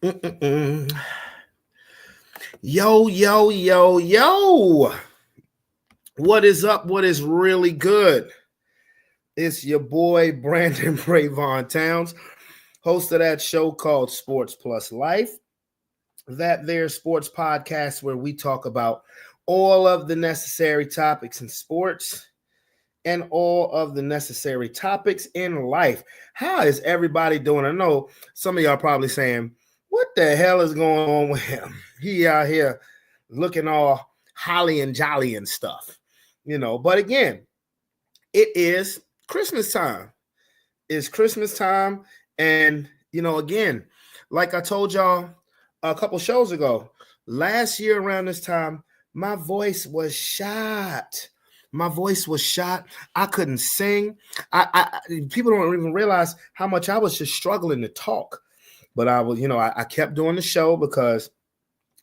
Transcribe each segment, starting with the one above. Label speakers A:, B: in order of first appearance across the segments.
A: Mm-mm-mm. Yo, yo, yo, yo. What is up? What is really good? It's your boy, Brandon Bravon Towns, host of that show called Sports Plus Life. That there sports podcast where we talk about all of the necessary topics in sports and all of the necessary topics in life. How is everybody doing? I know some of y'all probably saying, what the hell is going on with him? He out here looking all holly and jolly and stuff, But again, it is Christmas time. It's Christmas time. And, again, like I told y'all a couple shows ago, last year around this time, my voice was shot. My voice was shot. I couldn't sing. People don't even realize how much I was just struggling to talk. But I was, I kept doing the show because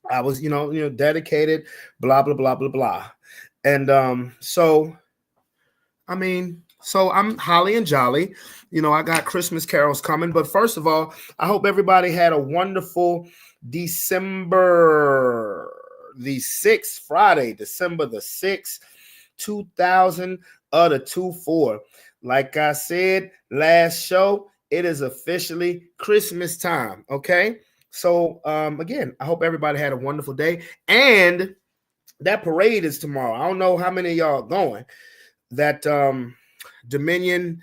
A: I was, dedicated, blah, blah, blah, blah, blah. And so I'm holly and jolly. I got Christmas carols coming. But first of all, I hope everybody had a wonderful December the 6th, Friday, December the 6th, 2000 the 24. Like I said last show, it is officially Christmas time. Okay. So again, I hope everybody had a wonderful day. And that parade is tomorrow. I don't know how many of y'all are going. That Dominion,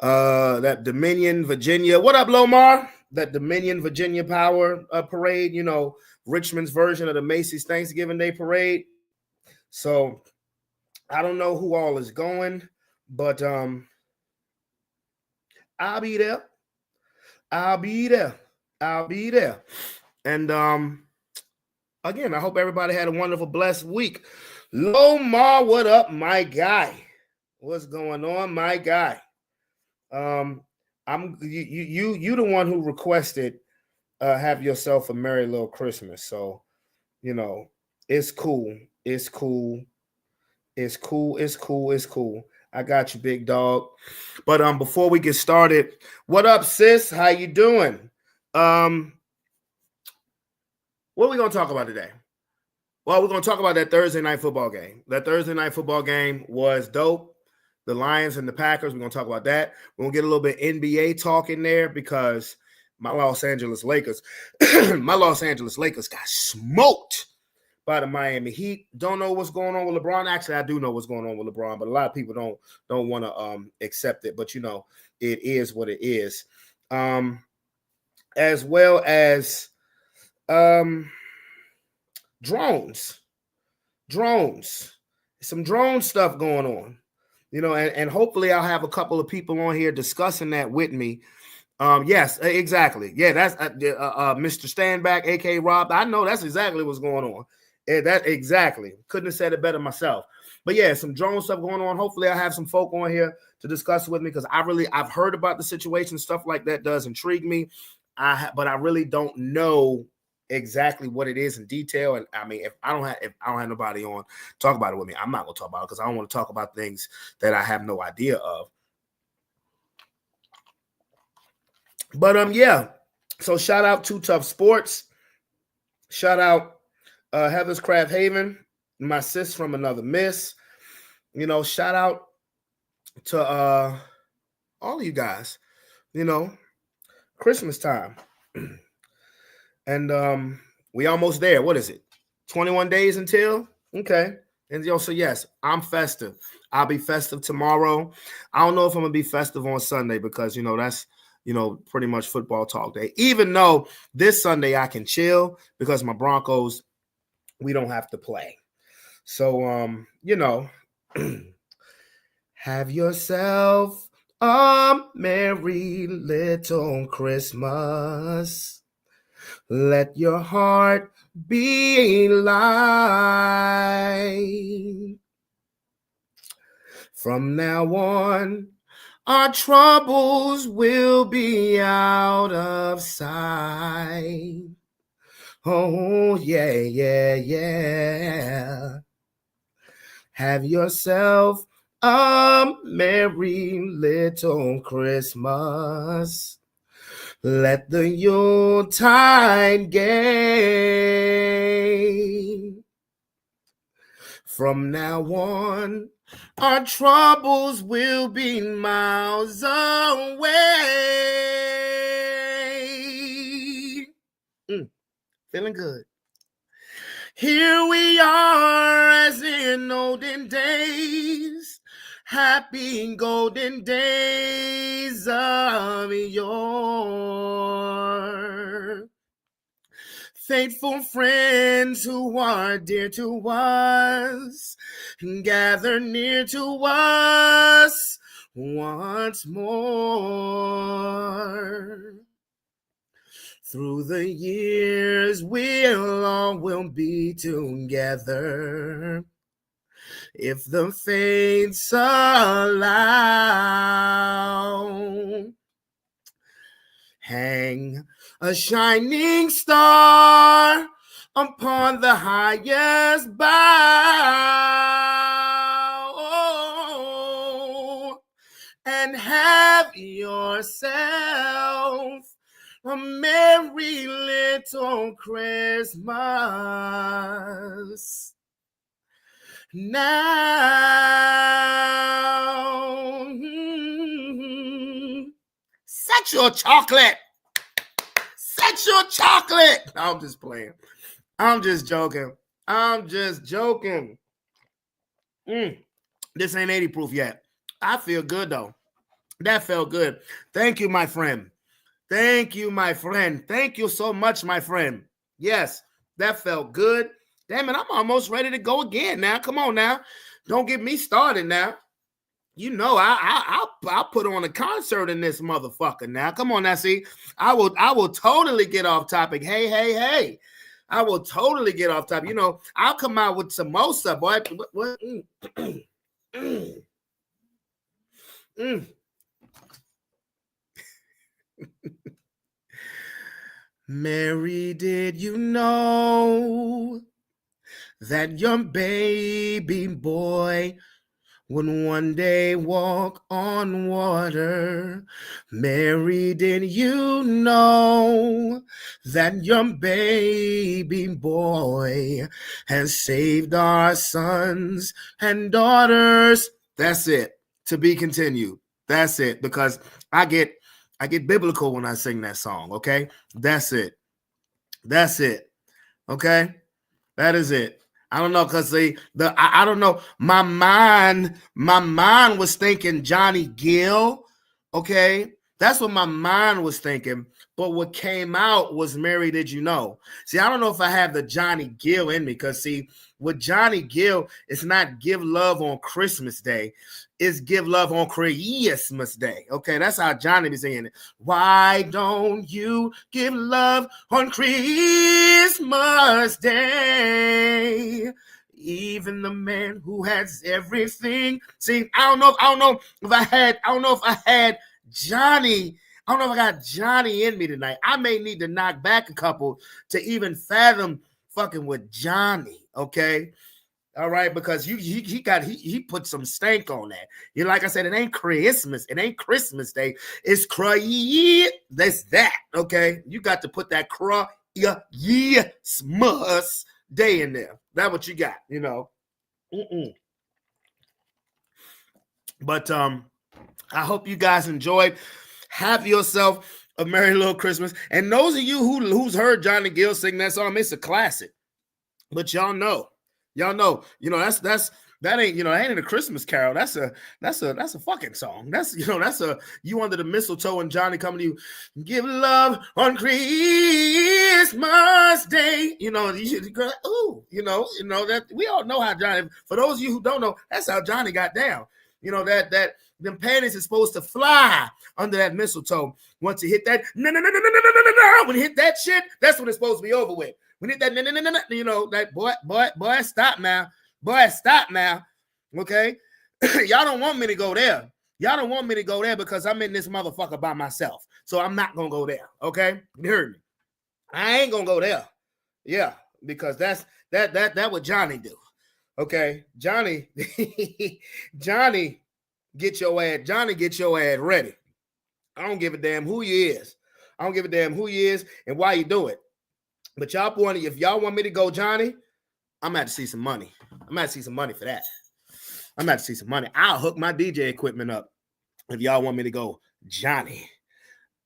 A: Virginia. What up, Lomar? That Dominion, Virginia Power parade, Richmond's version of the Macy's Thanksgiving Day parade. So I don't know who all is going, but I'll be there. I'll be there. I'll be there. And again, I hope everybody had a wonderful, blessed week. Lomar, what up, my guy? What's going on, my guy? I'm you the one who requested have yourself a merry little Christmas. So, it's cool. It's cool. It's cool. It's cool. It's cool. I got you, big dog. But before we get started, what up, sis? How you doing? What are we gonna talk about today? Well, we're gonna talk about that Thursday night football game. That Thursday night football game was dope. The Lions and the Packers. We're gonna talk about that. We're gonna get a little bit NBA talk in there because my Los Angeles Lakers, got smoked by the Miami Heat. Don't know what's going on with LeBron. Actually, I do know what's going on with LeBron, but a lot of people don't want to accept it. But it is what it is. As well as drones, some drone stuff going on. And hopefully I'll have a couple of people on here discussing that with me. Yes, exactly. Yeah, that's Mr. Standback, aka Rob. I know that's exactly what's going on. That exactly. Couldn't have said it better myself. But yeah, some drone stuff going on. Hopefully I'll have some folk on here to discuss with me because I've heard about the situation. Stuff like that does intrigue me. But I really don't know exactly what it is in detail. And I mean, if I don't have nobody on talk about it with me, I'm not gonna talk about it because I don't want to talk about things that I have no idea of. But yeah. So shout out to Tough Sports. Shout out Heather's Craft Haven, my sis from another miss. Shout out to all of you guys. Christmas time. And we almost there. What is it? 21 days until? Okay. And so yes, I'm festive. I'll be festive tomorrow. I don't know if I'm gonna be festive on Sunday because that's pretty much football talk day. Even though this Sunday I can chill because my Broncos, we don't have to play. So have yourself a merry little Christmas. Let your heart be light. From now on, our troubles will be out of sight. Oh, yeah, yeah, yeah. Have yourself a merry little Christmas. Let the Yuletide gay. From now on, our troubles will be miles away. Feeling good. Here we are as in olden days, happy golden days of yore. Faithful friends who are dear to us, gather near to us once more. Through the years, we'll be together, if the fates allow. Hang a shining star upon the highest bough, and have yourself a merry little Christmas now. Set your chocolate. Set your chocolate. I'm just playing. I'm just joking. This ain't 80 proof yet. I feel good though. That felt good. Thank you, my friend. Thank you, my friend. Thank you so much, my friend. Yes, that felt good. Damn it, I'm almost ready to go again now. Come on now. Don't get me started now. You know, I'll put on a concert in this motherfucker now. Come on now, see. I will totally get off topic. Hey. I will totally get off topic. You know, I'll come out with some more stuff, boy. What? Mary, did you know that your baby boy would one day walk on water? Mary, did you know that your baby boy has saved our sons and daughters? That's it. To be continued. That's it. Because I get biblical when I sing that song, okay? That's it. Okay? That is it. I don't know, because I don't know. My mind was thinking Johnny Gill, okay? That's what my mind was thinking. But what came out was Mary, Did You Know? See, I don't know if I have the Johnny Gill in me, because see, with Johnny Gill, it's not give love on Christmas Day. It's give love on Christmas Day. Okay, that's how Johnny be saying it. Why don't you give love on Christmas Day? Even the man who has everything. See, I don't know if I had Johnny. I don't know if I got Johnny in me tonight. I may need to knock back a couple to even fathom fucking with Johnny. Okay. All right, because he put some stank on that. You like I said, it ain't Christmas. It ain't Christmas Day. It's That's that. Okay, you got to put that Christmas Day in there. That's what you got. You know. But I hope you guys enjoyed. Have yourself a merry little Christmas. And those of you who's heard Johnny Gill sing that song, it's a classic. But y'all know, you know, that ain't, that ain't a Christmas carol. That's a fucking song. That's, you under the mistletoe and Johnny coming to you, give love on Christmas Day. You know, ooh, that we all know how Johnny, for those of you who don't know, that's how Johnny got down. You know, that them panties is supposed to fly under that mistletoe. Once you hit that, when you hit that shit, that's when it's supposed to be over with. When you hit that, that boy, stop now. Boy, stop now. Okay? Y'all don't want me to go there. Y'all don't want me to go there because I'm in this motherfucker by myself. So I'm not going to go there. Okay? You heard me. I ain't going to go there. Yeah, because that's what Johnny do. Okay? Johnny get your ass ready. I don't give a damn who you is. I don't give a damn who you is and why you do it. But if y'all want me to go Johnny, I'm gonna have to see some money. I'm gonna have to see some money for that. I'm gonna have to see some money. I'll hook my DJ equipment up if y'all want me to go Johnny.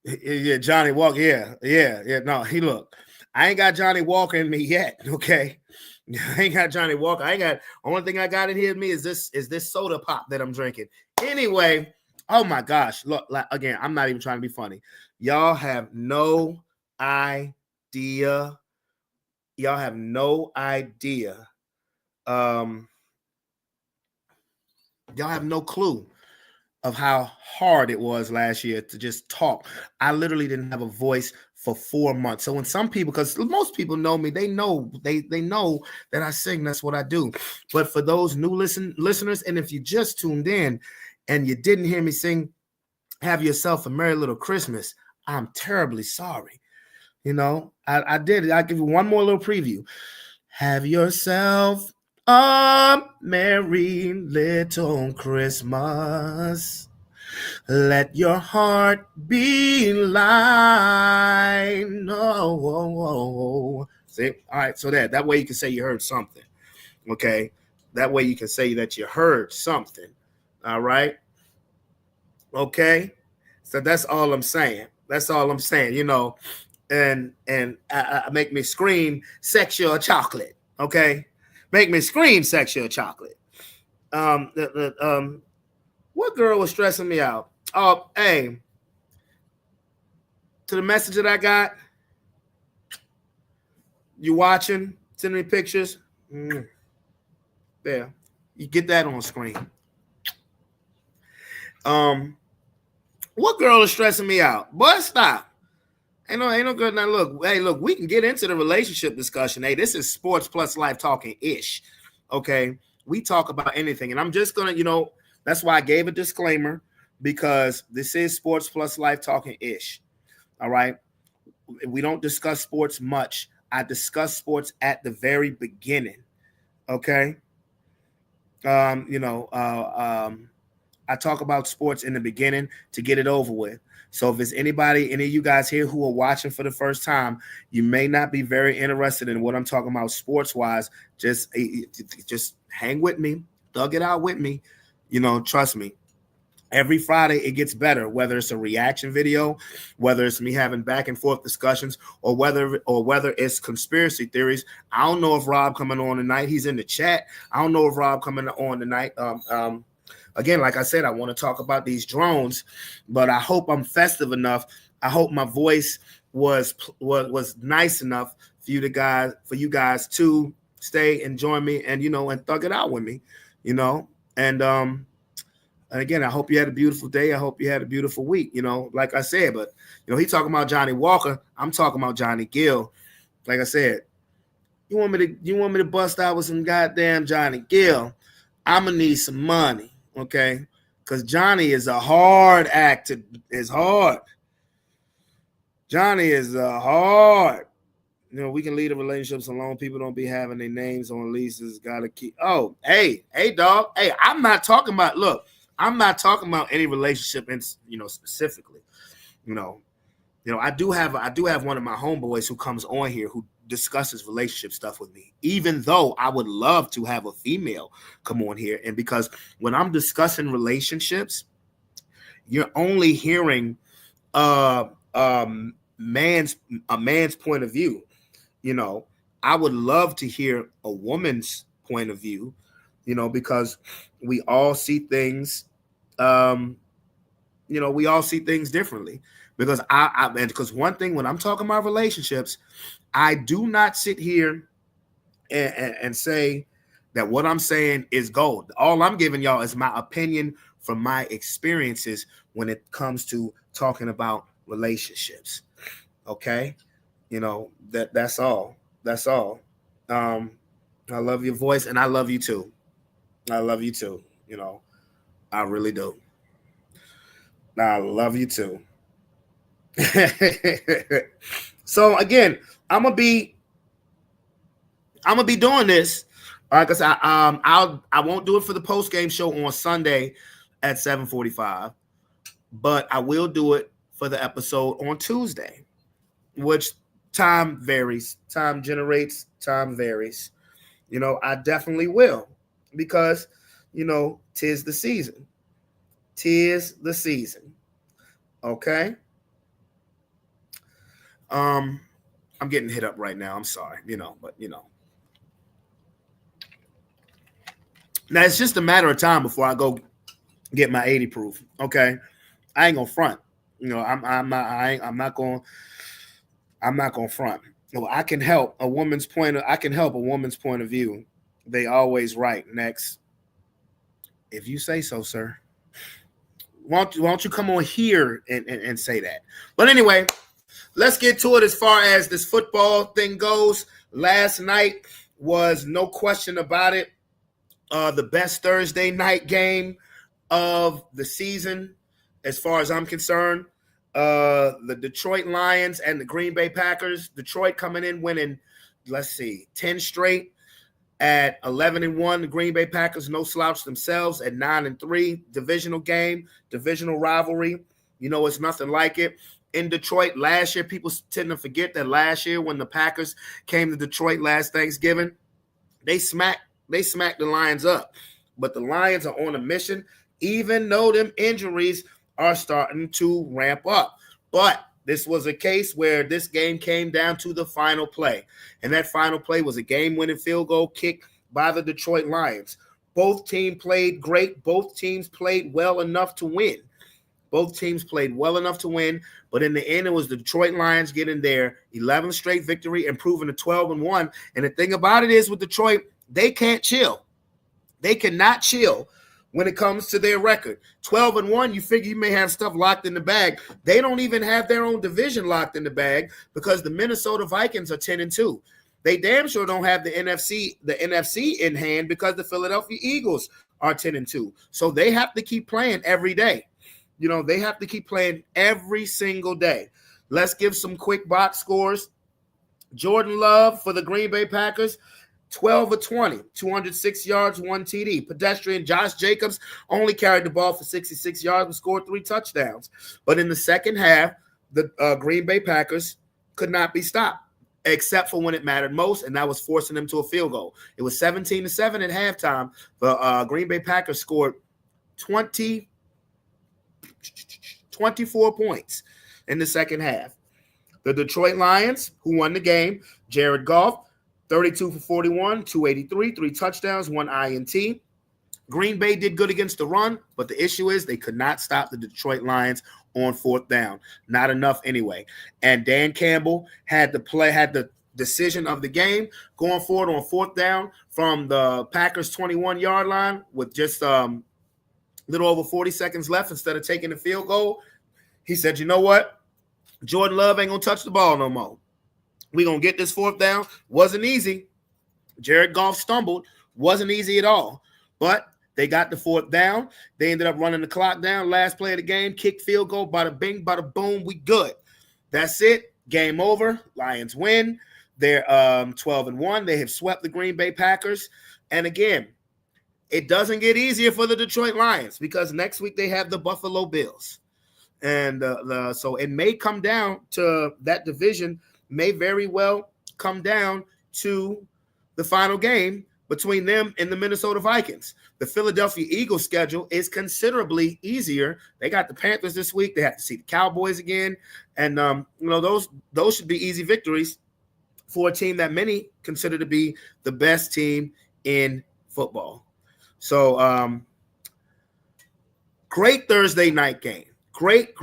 A: Yeah, Johnny Walker. Yeah. No, look. I ain't got Johnny Walker in me yet. Okay, I ain't got Johnny Walker. I ain't got. Only thing I got in here in me is this soda pop that I'm drinking. Anyway, oh my gosh. Look, again, I'm not even trying to be funny. Y'all have no idea. Y'all have no idea. Y'all have no clue of how hard it was last year to just talk. I literally didn't have a voice for 4 months. So when some people, because most people know me, they know that I sing. That's what I do. But for those new listeners, and if you just tuned in and you didn't hear me sing "Have Yourself a Merry Little Christmas," I'm terribly sorry. You know, I did it. I'll give you one more little preview. Have yourself a merry little Christmas. Let your heart be light. No. See? All right, so that way you can say you heard something. Okay? That way you can say that you heard something. All right? Okay? So that's all I'm saying. That's all I'm saying, you know. And make me scream sexual chocolate. Okay? Make me scream sexual chocolate. What girl was stressing me out? Oh, hey, to the message that I got, you watching, sending me pictures. There, you get that on screen. What girl is stressing me out? Boy, stop. Ain't no good. Now look, we can get into the relationship discussion. Hey, this is sports plus life talking ish. Okay, we talk about anything, and I'm just gonna, that's why I gave a disclaimer, because this is sports plus life talking ish. All right, we don't discuss sports much. I discuss sports at the very beginning. Okay, I talk about sports in the beginning to get it over with. So if it's any of you guys here who are watching for the first time, you may not be very interested in what I'm talking about sports-wise. Just hang with me, thug it out with me. Trust me. Every Friday it gets better, whether it's a reaction video, whether it's me having back and forth discussions, or whether it's conspiracy theories. I don't know if Rob coming on tonight. He's in the chat. I don't know if Rob coming on tonight. Again, like I said, I want to talk about these drones, but I hope I'm festive enough. I hope my voice was nice enough for you guys to stay and join me and and thug it out with me, and again, I hope you had a beautiful day. I hope you had a beautiful week. Like I said, but he talking about Johnny Walker. I'm talking about Johnny Gill. Like I said, you want me to bust out with some goddamn Johnny Gill? I'm gonna need some money. Okay, because Johnny is a hard act. It's hard. Johnny is hard. We can leave the relationships alone. People don't be having their names on leases. Gotta keep. Oh, hey, dog. Hey, I'm not talking about. Look, I'm not talking about any relationship, specifically. I do have one of my homeboys who comes on here who discusses relationship stuff with me, even though I would love to have a female come on here. And because when I'm discussing relationships, you're only hearing a man's point of view. I would love to hear a woman's point of view, because we all see things, we all see things differently. Because because one thing, when I'm talking about relationships, I do not sit here and say that what I'm saying is gold. All I'm giving y'all is my opinion from my experiences when it comes to talking about relationships. Okay? That's all. That's all. I love your voice, and I love you too. I love you too. I really do. I love you too. So again, I'm gonna be doing this. Like I said, I won't do it for the post game show on Sunday at 7:45, but I will do it for the episode on Tuesday, which time varies. Time generates, time varies. I definitely will because, tis the season. Tis the season. Okay. I'm getting hit up right now. I'm sorry, but Now it's just a matter of time before I go get my 80 proof. Okay. I ain't gonna front. I'm not gonna front. Well, I can help a woman's point of view. They always right. Next. If you say so, sir. Why don't you come on here and say that? But anyway, let's get to it as far as this football thing goes. Last night was no question about it. The best Thursday night game of the season, as far as I'm concerned. The Detroit Lions and the Green Bay Packers. Detroit coming in winning, 10 straight. At 11-1, the Green Bay Packers no slouch themselves at 9-3. Divisional game, divisional rivalry. It's nothing like it. In Detroit last year, people tend to forget that last year when the Packers came to Detroit last Thanksgiving, they smacked the Lions up. But the Lions are on a mission, even though them injuries are starting to ramp up. But this was a case where this game came down to the final play. And that final play was a game-winning field goal kick by the Detroit Lions. Both teams played great. Both teams played well enough to win. But in the end, it was the Detroit Lions getting their 11th straight victory, improving to 12-1. And the thing about it is with Detroit, they can't chill. They cannot chill when it comes to their record. 12-1, you figure you may have stuff locked in the bag. They don't even have their own division locked in the bag because the Minnesota Vikings are 10-2. They damn sure don't have the NFC in hand because the Philadelphia Eagles are 10-2. So they have to keep playing every day. They have to keep playing every single day. Let's give some quick box scores. Jordan Love for the Green Bay Packers, 12 of 20, 206 yards, 1 TD. Pedestrian Josh Jacobs only carried the ball for 66 yards and scored 3 touchdowns. But in the second half, the Green Bay Packers could not be stopped, except for when it mattered most, and that was forcing them to a field goal. It was 17-7 at halftime. The Green Bay Packers scored 24 points in the second half. The Detroit Lions, who won the game, Jared Goff, 32 for 41, 283, 3 touchdowns, 1 INT. Green Bay did good against the run, but the issue is they could not stop the Detroit Lions on 4th down. Not enough anyway. And Dan Campbell had the decision of the game going forward on 4th down from the Packers 21-yard line with just little over 40 seconds left instead of taking the field goal. He said, you know what? Jordan Love ain't going to touch the ball no more. We're going to get this 4th down. Wasn't easy. Jared Goff stumbled. Wasn't easy at all. But they got the 4th down. They ended up running the clock down. Last play of the game, kick field goal, bada bing, bada boom. We good. That's it. Game over. Lions win. They're 12-1. They have swept the Green Bay Packers. And again, it doesn't get easier for the Detroit Lions because next week they have the Buffalo Bills. And so it may come down to that division, may very well come down to the final game between them and the Minnesota Vikings. The Philadelphia Eagles schedule is considerably easier. They got the Panthers this week. They have to see the Cowboys again. And, those should be easy victories for a team that many consider to be the best team in football. So, great Thursday night game. Great.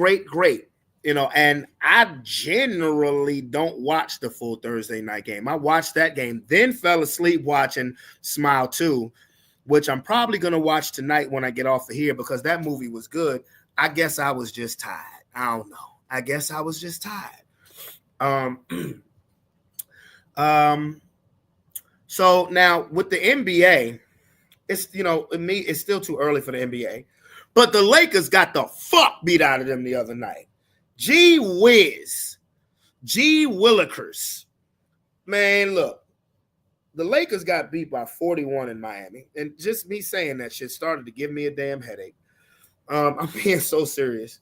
A: And I generally don't watch the full Thursday night game. I watched that game, then fell asleep watching Smile 2, which I'm probably going to watch tonight when I get off of here because that movie was good. I guess I was just tired. I don't know. I guess I was just tired. So now with the NBA, it's still too early for the NBA. But the Lakers got the fuck beat out of them the other night. Gee whiz. Gee willikers. Man, look. The Lakers got beat by 41 in Miami. And just me saying that shit started to give me a damn headache. I'm being so serious.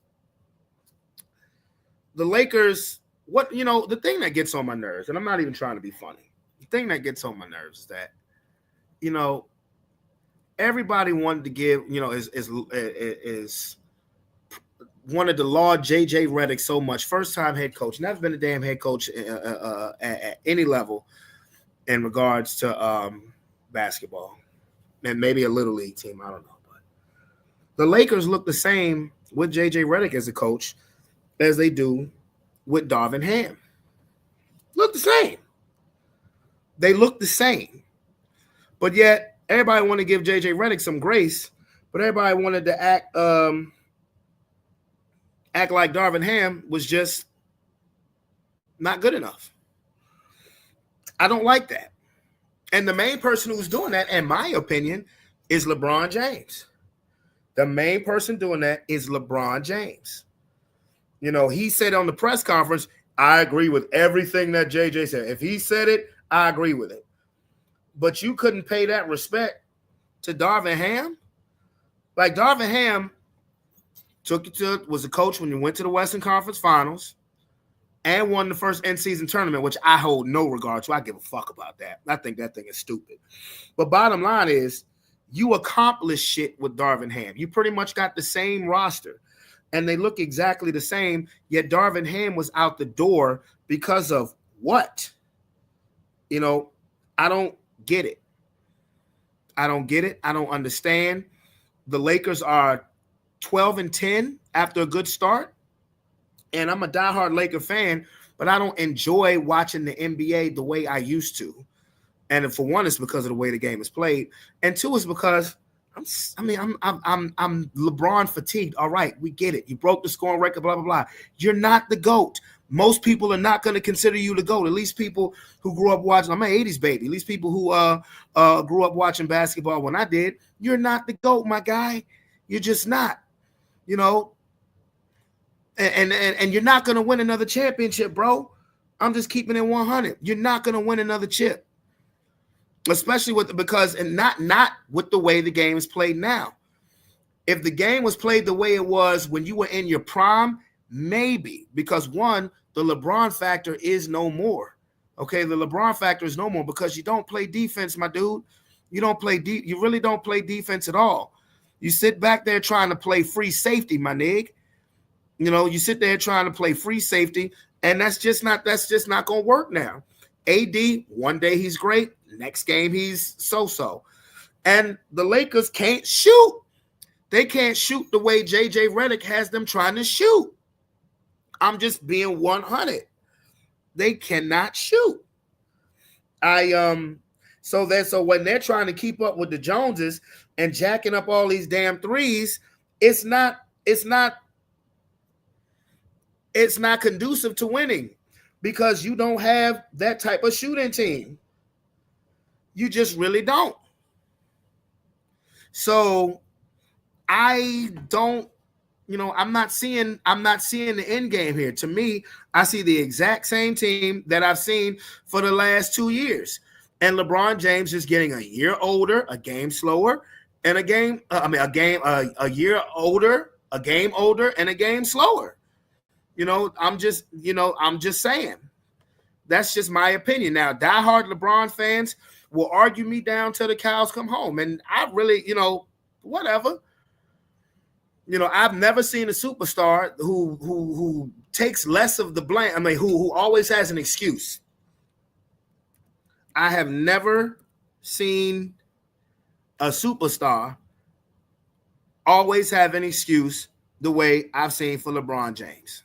A: the Lakers, the thing that gets on my nerves, and I'm not even trying to be funny. The thing that gets on my nerves is that, everybody wanted to give, is wanted to laud JJ Redick so much. First time head coach, never been a damn head coach at any level in regards to basketball, and maybe a little league team. I don't know, but the Lakers look the same with JJ Redick as a coach as they do with Darvin Ham. Look the same. They look the same, but yet everybody wanted to give JJ Redick some grace, but everybody wanted to act like Darvin Ham was just not good enough. I don't like that. And the main person who's doing that, in my opinion, is LeBron James. The main person doing that is LeBron James. He said on the press conference, I agree with everything that JJ said. If he said it, I agree with it. But you couldn't pay that respect to Darvin Ham? Like, Darvin Ham was a coach when you went to the Western Conference Finals and won the first in-season tournament, which I hold no regard to. I give a fuck about that. I think that thing is stupid. But bottom line is, you accomplished shit with Darvin Ham. You pretty much got the same roster, and they look exactly the same, yet Darvin Ham was out the door because of what? I don't get it. I don't get it. I don't understand. The Lakers are 12-10 after a good start. And I'm a diehard Laker fan, but I don't enjoy watching the NBA the way I used to. And for one, it's because of the way the game is played. And two, is because I'm LeBron fatigued. All right, we get it. You broke the scoring record, blah, blah, blah. You're not the GOAT. Most people are not going to consider you the GOAT. At least people who grew up watching, I'm an 80s baby. At least people who grew up watching basketball when I did. You're not the GOAT, my guy. You're just not. And you're not going to win another championship, bro. I'm just keeping it 100. You're not going to win another chip. Especially not with the way the game is played now. If the game was played the way it was when you were in your prime, maybe, because one, the LeBron factor is no more. Okay, the LeBron factor is no more because you don't play defense, my dude. You really don't play defense at all. You sit back there trying to play free safety, my nig. You sit there trying to play free safety, and that's just not going to work now. AD, one day he's great, next game he's so-so. And the Lakers can't shoot. They can't shoot the way JJ Redick has them trying to shoot. I'm just being 100. They cannot shoot. So when they're trying to keep up with the Joneses and jacking up all these damn threes, it's not conducive to winning because you don't have that type of shooting team. You just really don't. So I don't, I'm not seeing the end game here. To me, I see the exact same team that I've seen for the last 2 years. And LeBron James is getting a year older, a game slower, and a year older, a game older, and a game slower. I'm just saying. That's just my opinion. Now, diehard LeBron fans will argue me down till the cows come home. And I really, whatever. I've never seen a superstar who takes less of the blame. I mean, who always has an excuse. I have never seen a superstar always have an excuse the way I've seen for LeBron James.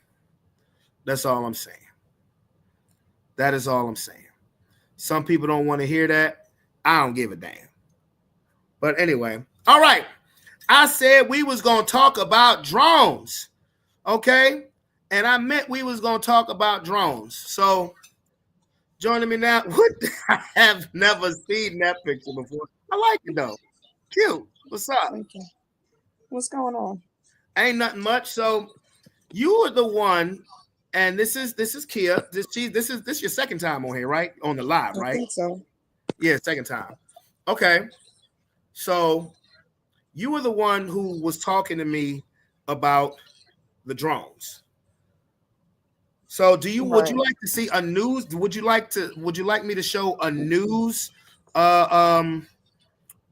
A: That's all I'm saying. That is all I'm saying. Some people don't want to hear that. I don't give a damn. But anyway, all right. I said we was going to talk about drones, okay? And I meant we was going to talk about drones. So joining me now, I have never seen that picture before. I like it, though. Cute. What's up?
B: Thank you. What's going on?
A: Ain't nothing much. So you are the one, and this is Kia. This is your second time on here, right? On the live, right?
B: I think so.
A: Yeah, second time. Okay. So you were the one who was talking to me about the drones. So would you
B: Right.
A: like to see a news? Would you like me to show a news uh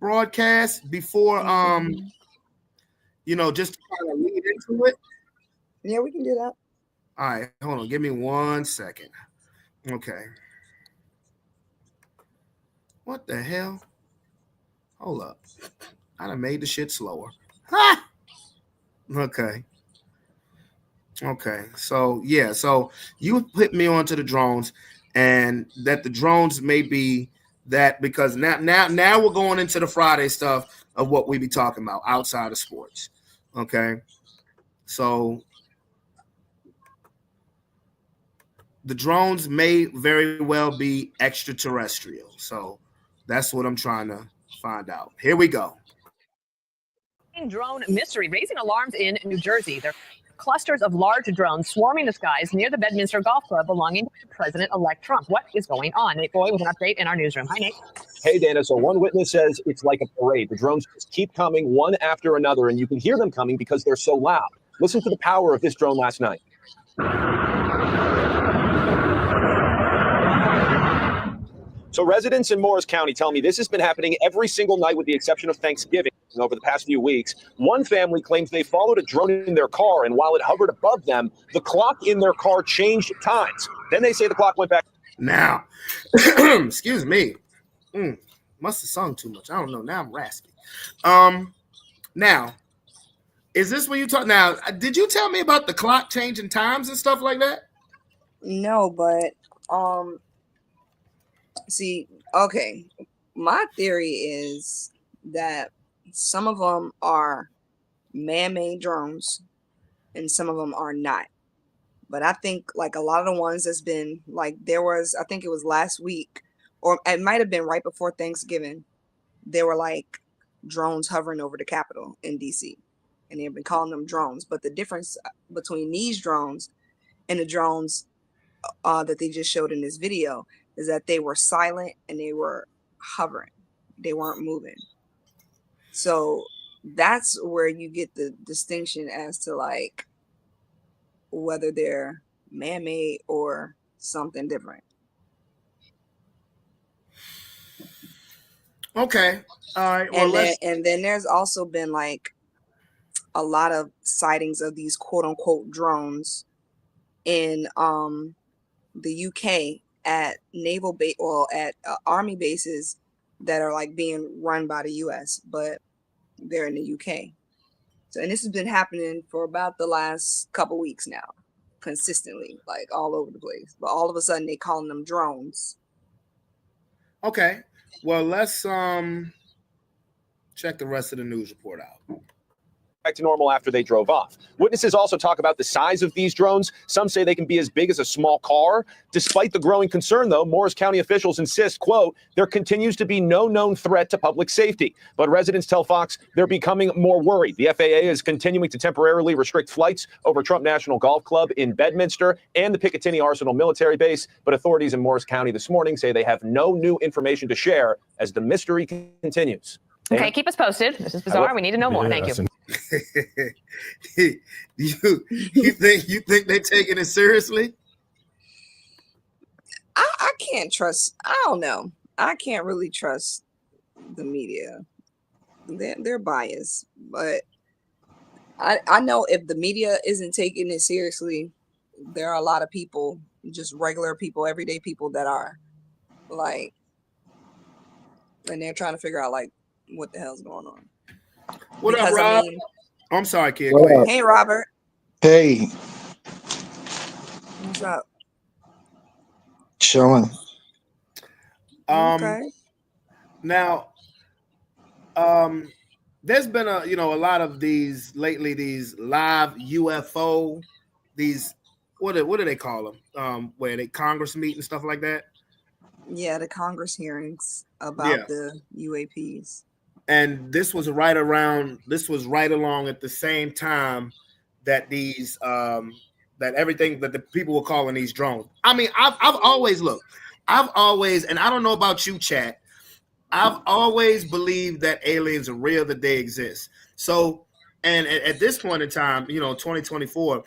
A: broadcast before
B: Mhm.
A: just to kind of lead into it?
B: Yeah, we can do that.
A: All right, hold on, give me 1 second. Okay. What the hell? Hold up. I done made the shit slower. Ha! Okay. Okay. So yeah, so you put me onto the drones, and that the drones may be that because now we're going into the Friday stuff of what we be talking about outside of sports. Okay. So the drones may very well be extraterrestrial. So that's what I'm trying to find out. Here we go.
C: Drone mystery raising alarms in New Jersey. There are clusters of large drones swarming the skies near the Bedminster Golf Club belonging to President-elect Trump. What is going on? Nate Boy with an update in our newsroom. Hi, Nate.
D: Hey, Dana. So one witness says it's like a parade. The drones just keep coming one after another, and you can hear them coming because they're so loud. Listen to the power of this drone last night. So residents in Morris County tell me this has been happening every single night with the exception of Thanksgiving over the past few weeks. One family claims they followed a drone in their car, and while it hovered above them, the clock in their car changed times. Then they say the clock went back.
A: Now, excuse me. Must have sung too much. I don't know. Now I'm raspy. Now, is this when you talk? Now, did you tell me about the clock changing times and stuff like that?
B: No, but see, okay. My theory is that some of them are man-made drones and some of them are not. But I think like a lot of the ones that's been like I think it was last week, or it might have been right before Thanksgiving. There were like drones hovering over the Capitol in DC, and they've been calling them drones. But the difference between these drones and the drones that they just showed in this video is that they were silent and they were hovering. They weren't moving. So that's where you get the distinction as to like whether they're man-made or something different.
A: Okay. All right. Well,
B: and then there's also been like a lot of sightings of these quote-unquote drones in the UK at naval base or at army bases that are like being run by the US, but they're in the UK. So, and this has been happening for about the last couple weeks now, consistently, like all over the place. But all of a sudden, they calling them drones.
A: Okay. Well, let's check the rest of the news report out.
D: Back to normal after they drove off. Witnesses also talk about the size of these drones. Some say they can be as big as a small car. Despite the growing concern, though, Morris County officials insist, quote, there continues to be no known threat to public safety. But residents tell Fox they're becoming more worried. The FAA is continuing to temporarily restrict flights over Trump National Golf Club in Bedminster and the Picatinny Arsenal military base. But authorities in Morris County this morning say they have no new information to share as the mystery continues.
C: Okay, keep us posted. This is bizarre. We need to know more. Thank you.
A: you think they're taking it seriously?
B: I can't trust. I don't know. I can't really trust the media. They're biased, but I know if the media isn't taking it seriously, there are a lot of people, just regular people, everyday people that are like, and they're trying to figure out like what the hell's going on.
A: What
B: Because,
A: up, Rob?
B: I mean,
A: I'm sorry, kid. Go ahead.
B: hey, Robert.
E: Hey,
B: What's up?
E: chilling.
B: Okay.
A: Now, there's been a lot of these lately. These live UFO, these what do they call them? Where they Congress meet and stuff like that.
B: Yeah, the Congress hearings about the UAPs.
A: And this was right along at the same time that these that everything that the people were calling these drones. I mean, I've always, and I don't know about you, chat, I've always believed that aliens are real, that they exist. So, and at this point in time, 2024,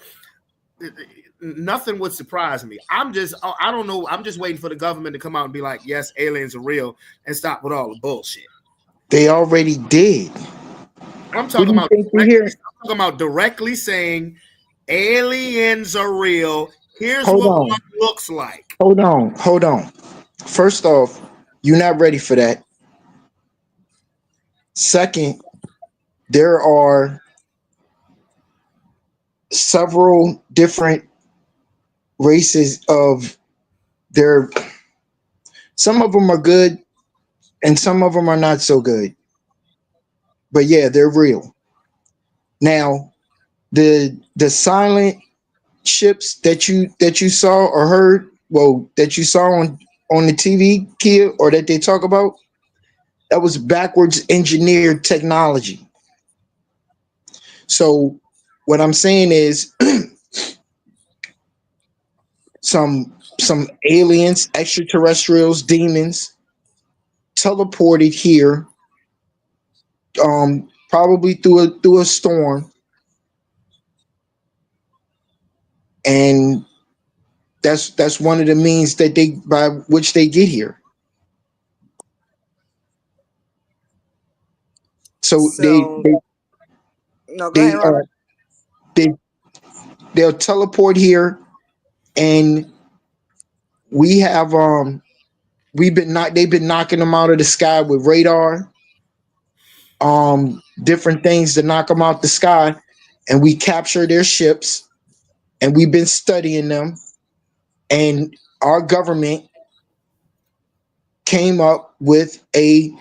A: nothing would surprise me. I don't know. I'm just waiting for the government to come out and be like, yes, aliens are real, and stop with all the bullshit.
E: They already did.
A: I'm
E: What
A: talking
E: do you
A: about
E: think we
A: directly,
E: hear?
A: I'm talking about directly saying aliens are real. Here's
E: Hold
A: what
E: on.
A: one looks like.
E: Hold on. Hold on. First off, you're not ready for that. Second, there are several different races of their. Some of them are good and some of them are not so good. But yeah, they're real. Now, the silent ships that you saw or heard, well, that you saw on the TV, Kia, or that they talk about, that was backwards engineered technology. So what I'm saying is some aliens, extraterrestrials, demons teleported here, probably through a storm, and that's one of the means that they by which they get here. So
B: So no, go ahead,
E: they
B: Robert.
E: they they'll teleport here, and we have they've been knocking them out of the sky with radar, different things to knock them out the sky, and we capture their ships, and we've been studying them, and our government came up with a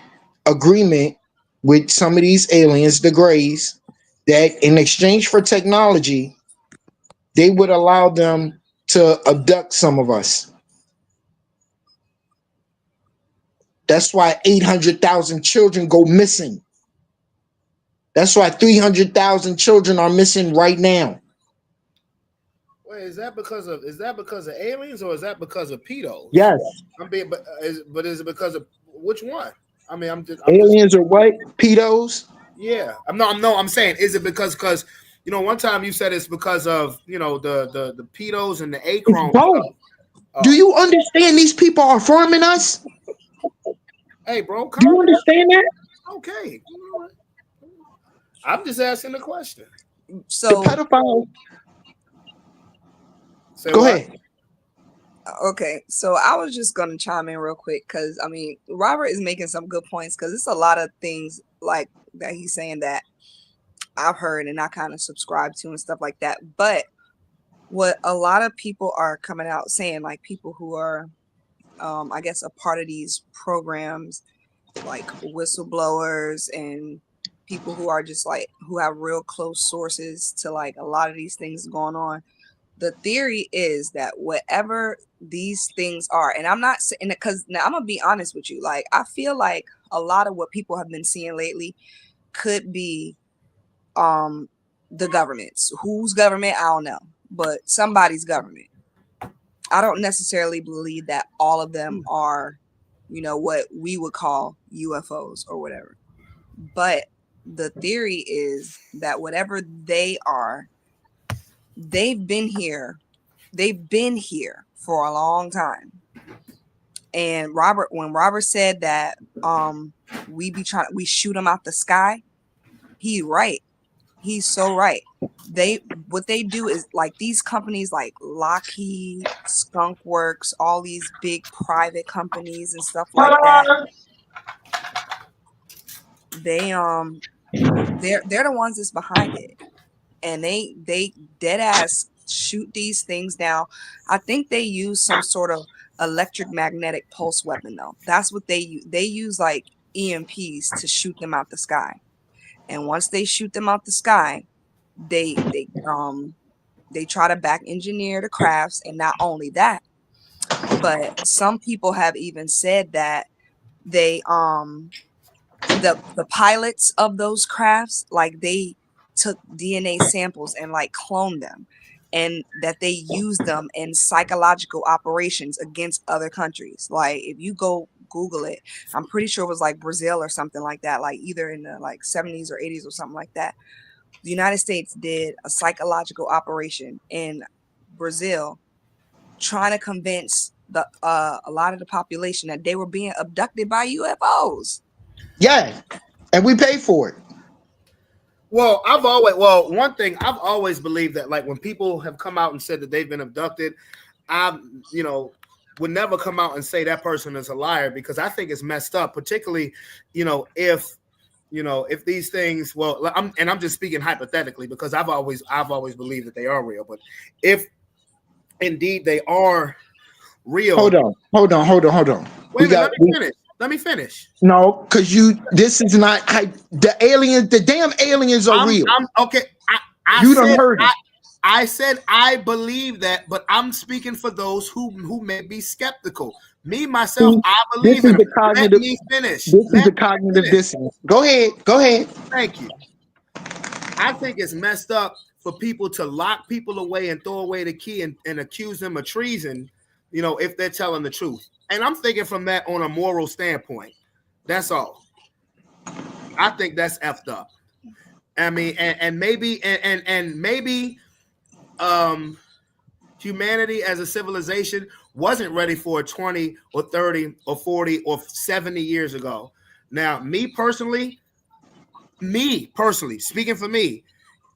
E: agreement with some of these aliens, the Greys, that in exchange for technology, they would allow them to abduct some of us. That's why 800,000 children go missing. That's why 300,000 children are missing right now.
A: Wait, is that because of aliens or is that because of pedos?
E: Yes,
A: But is it because of which one? I mean, I'm just
E: aliens are what? Pedos?
A: yeah. I'm saying is it because one time you said it's because of the pedos and the
E: It's
A: acron
E: both.
A: stuff.
E: Do
A: Oh,
E: you understand these people are farming us?
A: hey, bro,
E: Do
A: calm
E: you understand that?
A: down. Okay, all right. I'm just asking the question.
E: The
B: So
E: pedophile.
A: Say
E: Go
A: what?
E: ahead.
B: okay, so I was just gonna chime in real quick because I mean Robert is making some good points because it's a lot of things like that he's saying that I've heard and I kind of subscribe to and stuff like that. But what a lot of people are coming out saying, like people who are, I guess, a part of these programs, like whistleblowers and people who are just like who have real close sources to like a lot of these things going on. The theory is that whatever these things are, and I'm not saying because now I'm gonna be honest with you, like I feel like a lot of what people have been seeing lately could be the government's. Whose government? I don't know, but somebody's government. I don't necessarily believe that all of them are, what we would call UFOs or whatever. But the theory is that whatever they are, they've been here. They've been here for a long time. And when Robert said that we shoot them out the sky, he's right. He's so right. What they do is like these companies like Lockheed, Skunk Works, all these big private companies and stuff like that. They they're the ones that's behind it. And they dead ass shoot these things down. I think they use some sort of electric magnetic pulse weapon though. That's what they use. They use like EMPs to shoot them out the sky. And once they shoot them out the sky, they try to back engineer the crafts, and not only that, but some people have even said that they the pilots of those crafts, like they took DNA samples and like cloned them, and that they used them in psychological operations against other countries. Like if you go Google it, I'm pretty sure it was like Brazil or something like that, like either in the like 70s or 80s or something like that. The United States did a psychological operation in Brazil, trying to convince the a lot of the population that they were being abducted by UFOs.
E: Yeah, and we pay for it.
A: Well, one thing I've always believed that, like, when people have come out and said that they've been abducted, I, would never come out and say that person is a liar, because I think it's messed up, particularly, if these things, I'm just speaking hypothetically, because I've always believed that they are real. But if indeed they are real,
E: hold on.
A: Wait a minute, let me finish.
E: No, because this is not the aliens. The damn aliens are real.
A: Okay. I said I believe that, but I'm speaking for those who may be skeptical. Me, myself, I believe in them. Let me finish.
E: This is the cognitive dissonance. Go ahead.
A: Thank you. I think it's messed up for people to lock people away and throw away the key and accuse them of treason, if they're telling the truth. And I'm thinking from that on a moral standpoint. That's all. I think that's effed up. I mean, and maybe humanity as a civilization wasn't ready for 20 or 30 or 40 or 70 years ago. Now, me personally, speaking for me,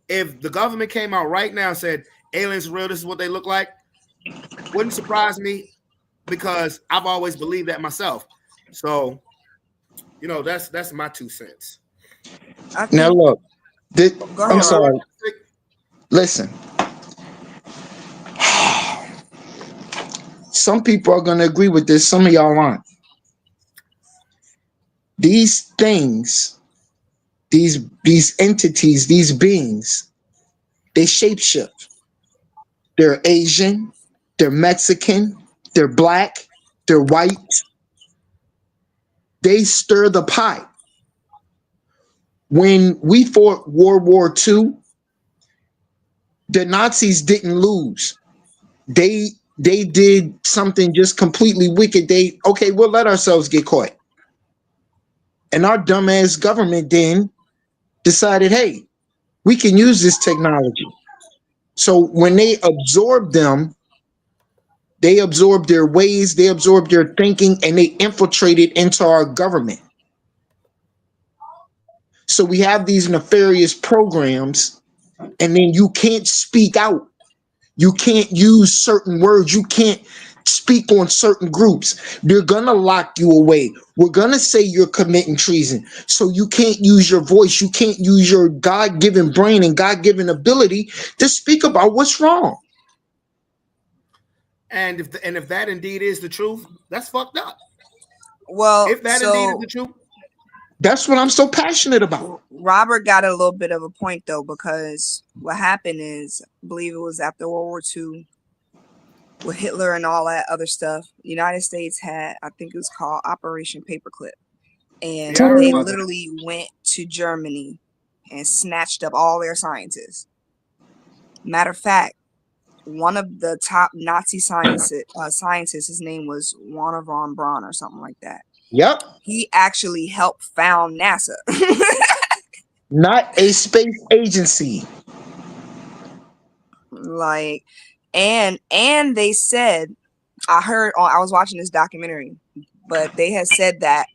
A: if the government came out right now and said aliens are real, this is what they look like, wouldn't surprise me, because I've always believed that myself. So, that's my 2 cents.
E: Now look, I'm sorry. Listen, some people are going to agree with this. Some of y'all aren't. These things, these entities, these beings, they shapeshift. They're Asian, they're Mexican, they're black, they're white. They stir the pot. When we fought World War II, the Nazis didn't lose. They did something just completely wicked. We'll let ourselves get caught. And our dumbass government then decided, hey, we can use this technology. So when they absorbed them, they absorbed their ways, they absorbed their thinking, and they infiltrated into our government. So we have these nefarious programs, and then you can't speak out. You can't use certain words. You can't speak on certain groups. They're going to lock you away. We're going to say you're committing treason. So you can't use your voice. You can't use your God-given brain and God-given ability to speak about what's wrong.
A: And if that indeed is the truth, that's fucked up.
B: Well,
A: if that indeed is the truth,
E: that's what I'm so passionate about.
B: Robert got a little bit of a point, though, because what happened is, I believe it was after World War II, with Hitler and all that other stuff, the United States had, I think it was called Operation Paperclip. And they literally went to Germany and snatched up all their scientists. Matter of fact, one of the top Nazi scientists, his name was Werner von Braun or something like that.
E: Yep.
B: He actually helped found NASA.
E: Not a space agency.
B: Like, and they said, I was watching this documentary, but they had said that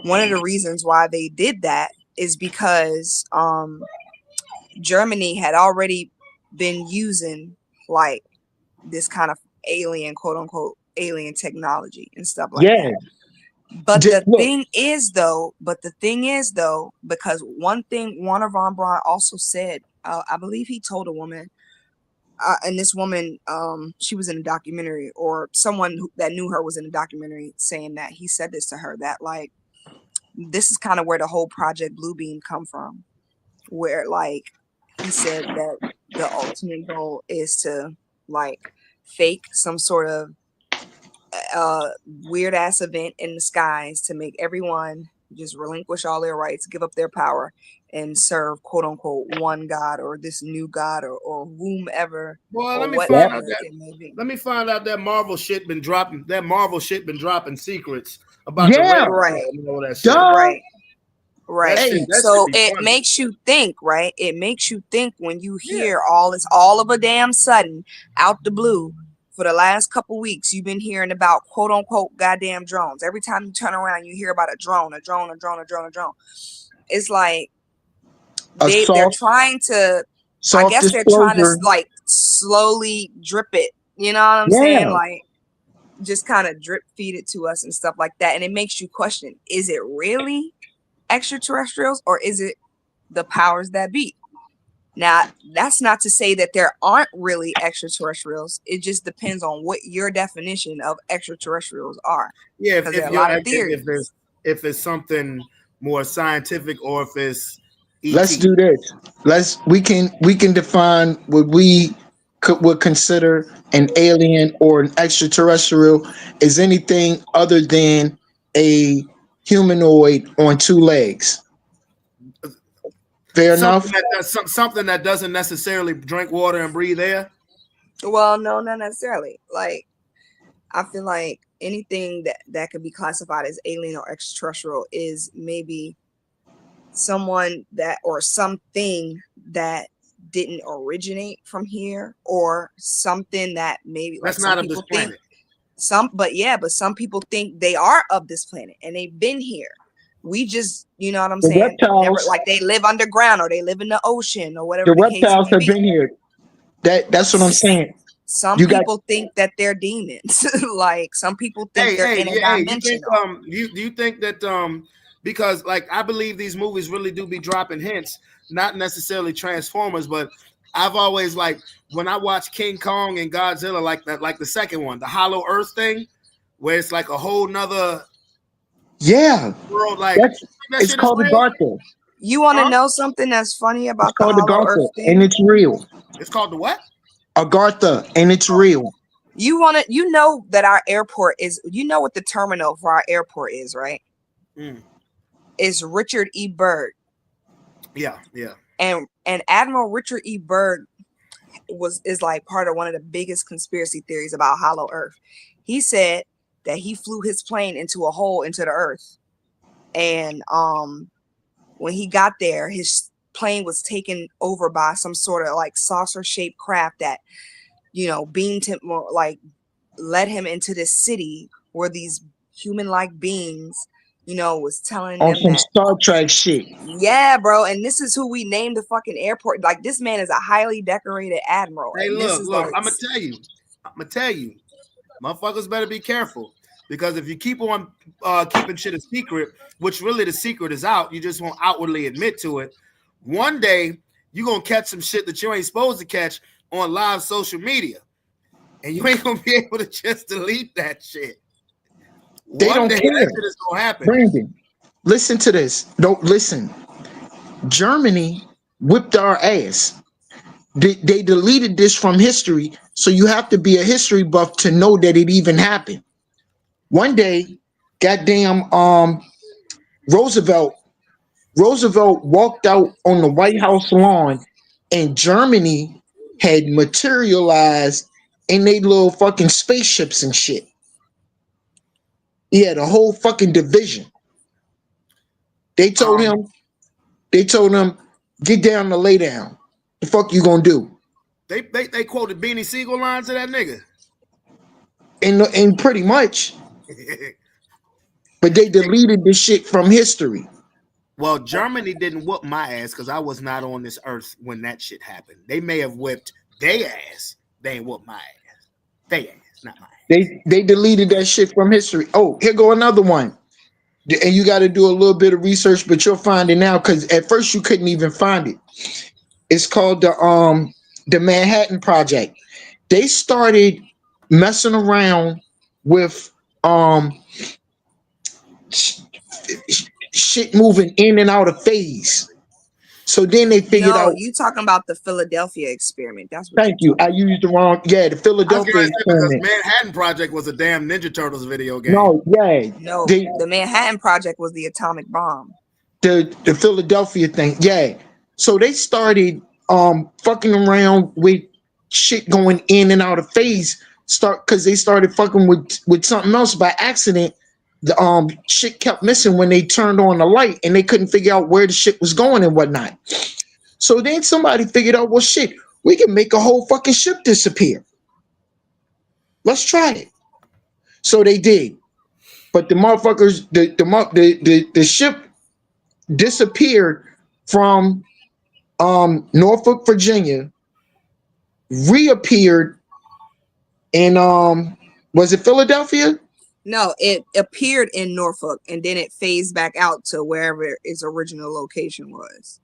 B: one of the reasons why they did that is because Germany had already been using like this kind of alien, quote unquote, alien technology and stuff like that. But the thing is though, because one thing Werner von Braun also said, I believe he told a woman, and this woman, she was in a documentary, or someone that knew her was in a documentary, saying that he said this to her, that like, this is kind of where the whole Project Bluebeam come from, where like he said that the ultimate goal is to like fake some sort of weird ass event in the skies to make everyone just relinquish all their rights, give up their power, and serve quote unquote one god or this new god or whomever.
A: Well, let me find out that Marvel shit been dropping. That Marvel shit been dropping secrets about the
B: right.
A: And all that shit.
B: Right.
A: That shit
B: So
A: be
B: it
A: funny.
B: makes you think, right? It makes you think when you
A: Yeah.
B: hear all of a damn sudden out the blue. For the last couple weeks, you've been hearing about quote unquote goddamn drones. Every time you turn around, you hear about a drone, a drone, a drone, a drone, a drone. It's like
E: A
B: they're trying to, I
E: soft
B: guess they're trying to
E: disclosure.
B: like slowly drip it. You know what I'm saying?
E: Yeah.
B: Like just kind of drip feed it to us and stuff like that. And it makes you question, is it really extraterrestrials or is it the powers that be? Now, that's not to say that there aren't really extraterrestrials. It just depends on what your definition of extraterrestrials are.
A: Yeah,
B: Because there are a lot of theories.
A: if it's something more scientific or if it's ET.
E: Let's do this. We can define what we would consider an alien or an extraterrestrial as anything other than a humanoid on two legs. Fair enough.
A: Something that doesn't necessarily drink water and breathe air.
B: Well, no, not necessarily. Like, I feel like anything that could be classified as alien or extraterrestrial is maybe someone that or something that didn't originate from here, or something that maybe like
A: That's not
B: some
A: of this
B: people think
A: planet.
B: but some people think they are of this planet and they've been here. We just, you know what I'm
E: The
B: saying? Never,
E: reptiles,
B: like they live underground or they live in the ocean or whatever
E: the
B: the case
E: reptiles
B: may
E: have
B: be.
E: been here. That's what I'm saying.
B: Some
E: You got
B: people think that they're demons. Like some people think they're interdimensional.
A: You think that because like I believe these movies really do be dropping hints, not necessarily Transformers, but I've always like when I watch King Kong and Godzilla, like that, like the second one, the Hollow Earth thing, where it's like a whole nother world. Like that
E: it's
A: shit
E: called
A: is
E: the
A: real.
E: Gartha.
B: You want to know something that's funny
E: It's
B: about the
E: called the
B: Hollow Earth
E: Gartha,
B: thing?
E: and it's real.
A: It's called the what?
E: Agartha, and it's real.
B: You know that our airport is, you know what the terminal for our airport is, right? It's Richard E. Byrd.
A: Yeah.
B: And Admiral Richard E. Byrd is like part of one of the biggest conspiracy theories about Hollow Earth. He said that he flew his plane into a hole into the earth. And when he got there, his plane was taken over by some sort of like saucer shaped craft that, you know, beamed him, like led him into this city where these human like beings, you know, was telling
E: On
B: them
E: some
B: that
E: Star Trek shit.
B: Yeah, bro. And this is who we named the fucking airport. Like this man is a highly decorated admiral.
A: Hey,
B: and
A: look,
B: this is
A: I'm
B: like,
A: gonna tell you, motherfuckers better be careful because if you keep on keeping shit a secret, which really the secret is out, you just won't outwardly admit to it. One day you're gonna catch some shit that you ain't supposed to catch on live social media, and you ain't gonna be able to just delete that shit.
E: They
A: One
E: don't
A: day
E: care.
A: that shit is gonna happen.
E: Brandon, listen to this. Don't listen. Germany whipped our ass. They deleted this from history, so you have to be a history buff to know that it even happened. One day, goddamn, Roosevelt walked out on the White House lawn, and Germany had materialized in they little fucking spaceships and shit. He had a whole fucking division. They told him, get down to lay down. The fuck you gonna do?
A: They quoted Beanie Siegel lines to that nigga.
E: And pretty much, but they deleted this shit from history.
A: Well, Germany didn't whoop my ass because I was not on this earth when that shit happened. They may have whipped their ass. They ain't whooped my ass. They ass, not my ass.
E: They deleted that shit from history. Oh, here go another one. And you got to do a little bit of research, but you'll find it now because at first you couldn't even find it. It's called the Manhattan Project. They started messing around with shit moving in and out of phase. So then they figured out.
B: you talking about the Philadelphia experiment. That's what.
E: Thank you. I used the wrong. Yeah, the Philadelphia
A: because Manhattan Project was a damn Ninja Turtles video game.
E: No, yeah.
B: No, the Manhattan Project was the atomic bomb.
E: The Philadelphia thing. Yeah. So they started fucking around with shit going in and out of phase. Because they started fucking with something else by accident the shit kept missing when they turned on the light, and they couldn't figure out where the shit was going and whatnot. So then somebody figured out, well, shit, we can make a whole fucking ship disappear. Let's try it. So they did, but the motherfuckers, the ship disappeared from Norfolk, Virginia, reappeared in was it Philadelphia?
B: No, it appeared in Norfolk and then it phased back out to wherever its original location was.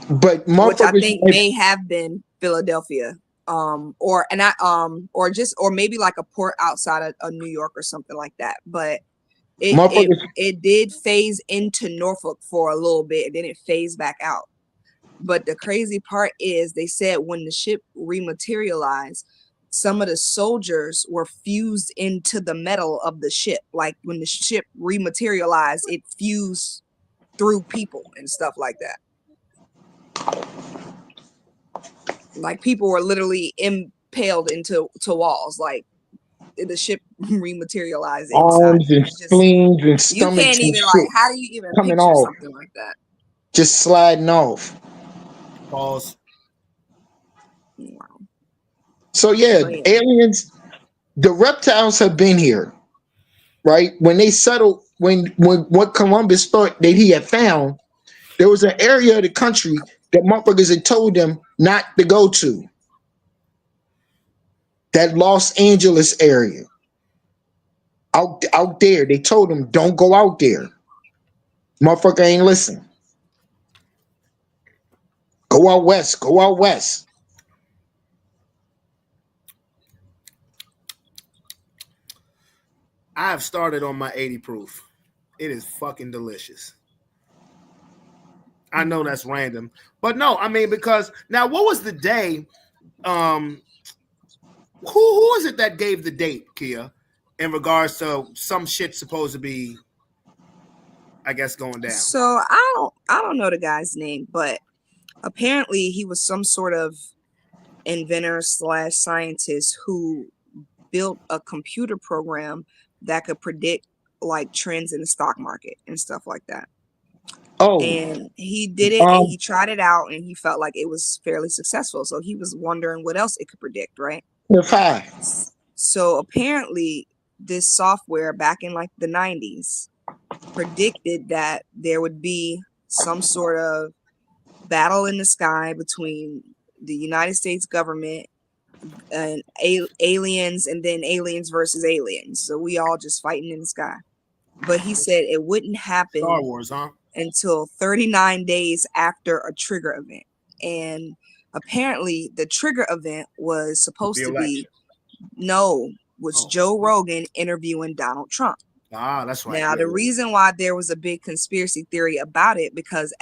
E: But
B: Which I
E: motherfuckers,
B: think may have been Philadelphia. Or maybe like a port outside of New York or something like that. But it did phase into Norfolk for a little bit and then it phased back out. But the crazy part is they said when the ship rematerialized, some of the soldiers were fused into the metal of the ship. Like when the ship rematerialized, it fused through people and stuff like that. Like people were literally impaled into walls. Like the ship rematerialized
E: arms and spleens and
B: you
E: stomachs.
B: can't even
E: and
B: like. How do you even
E: coming
B: picture
E: off,
B: something like that?
E: just sliding off.
A: Pause.
B: Wow.
E: So yeah, aliens, the reptiles have been here, right? When they settled, when what Columbus thought that he had found, there was an area of the country that motherfuckers had told them not to go to. That Los Angeles area. Out there, they told them don't go out there. Motherfucker ain't listen. Go out west. Go out west.
A: I have started on my 80 proof. It is fucking delicious. I know that's random, but no, I mean, because now what was the day? Who is it that gave the date, Kia, in regards to some shit supposed to be, I guess, going down?
B: So I don't know the guy's name, but apparently he was some sort of inventor / scientist who built a computer program that could predict like trends in the stock market and stuff like that.
E: Oh,
B: and he did it and he tried it out and he felt like it was fairly successful. So he was wondering what else it could predict, right? So apparently this software back in like the 90s predicted that there would be some sort of battle in the sky between the United States government and aliens, and then aliens versus aliens. So we all just fighting in the sky. But he said it wouldn't happen
A: Star Wars, huh?
B: until 39 days after a trigger event. And apparently the trigger event was supposed to be Joe Rogan interviewing Donald Trump.
A: Ah, that's right.
B: Now, the reason why there was a big conspiracy theory about it, because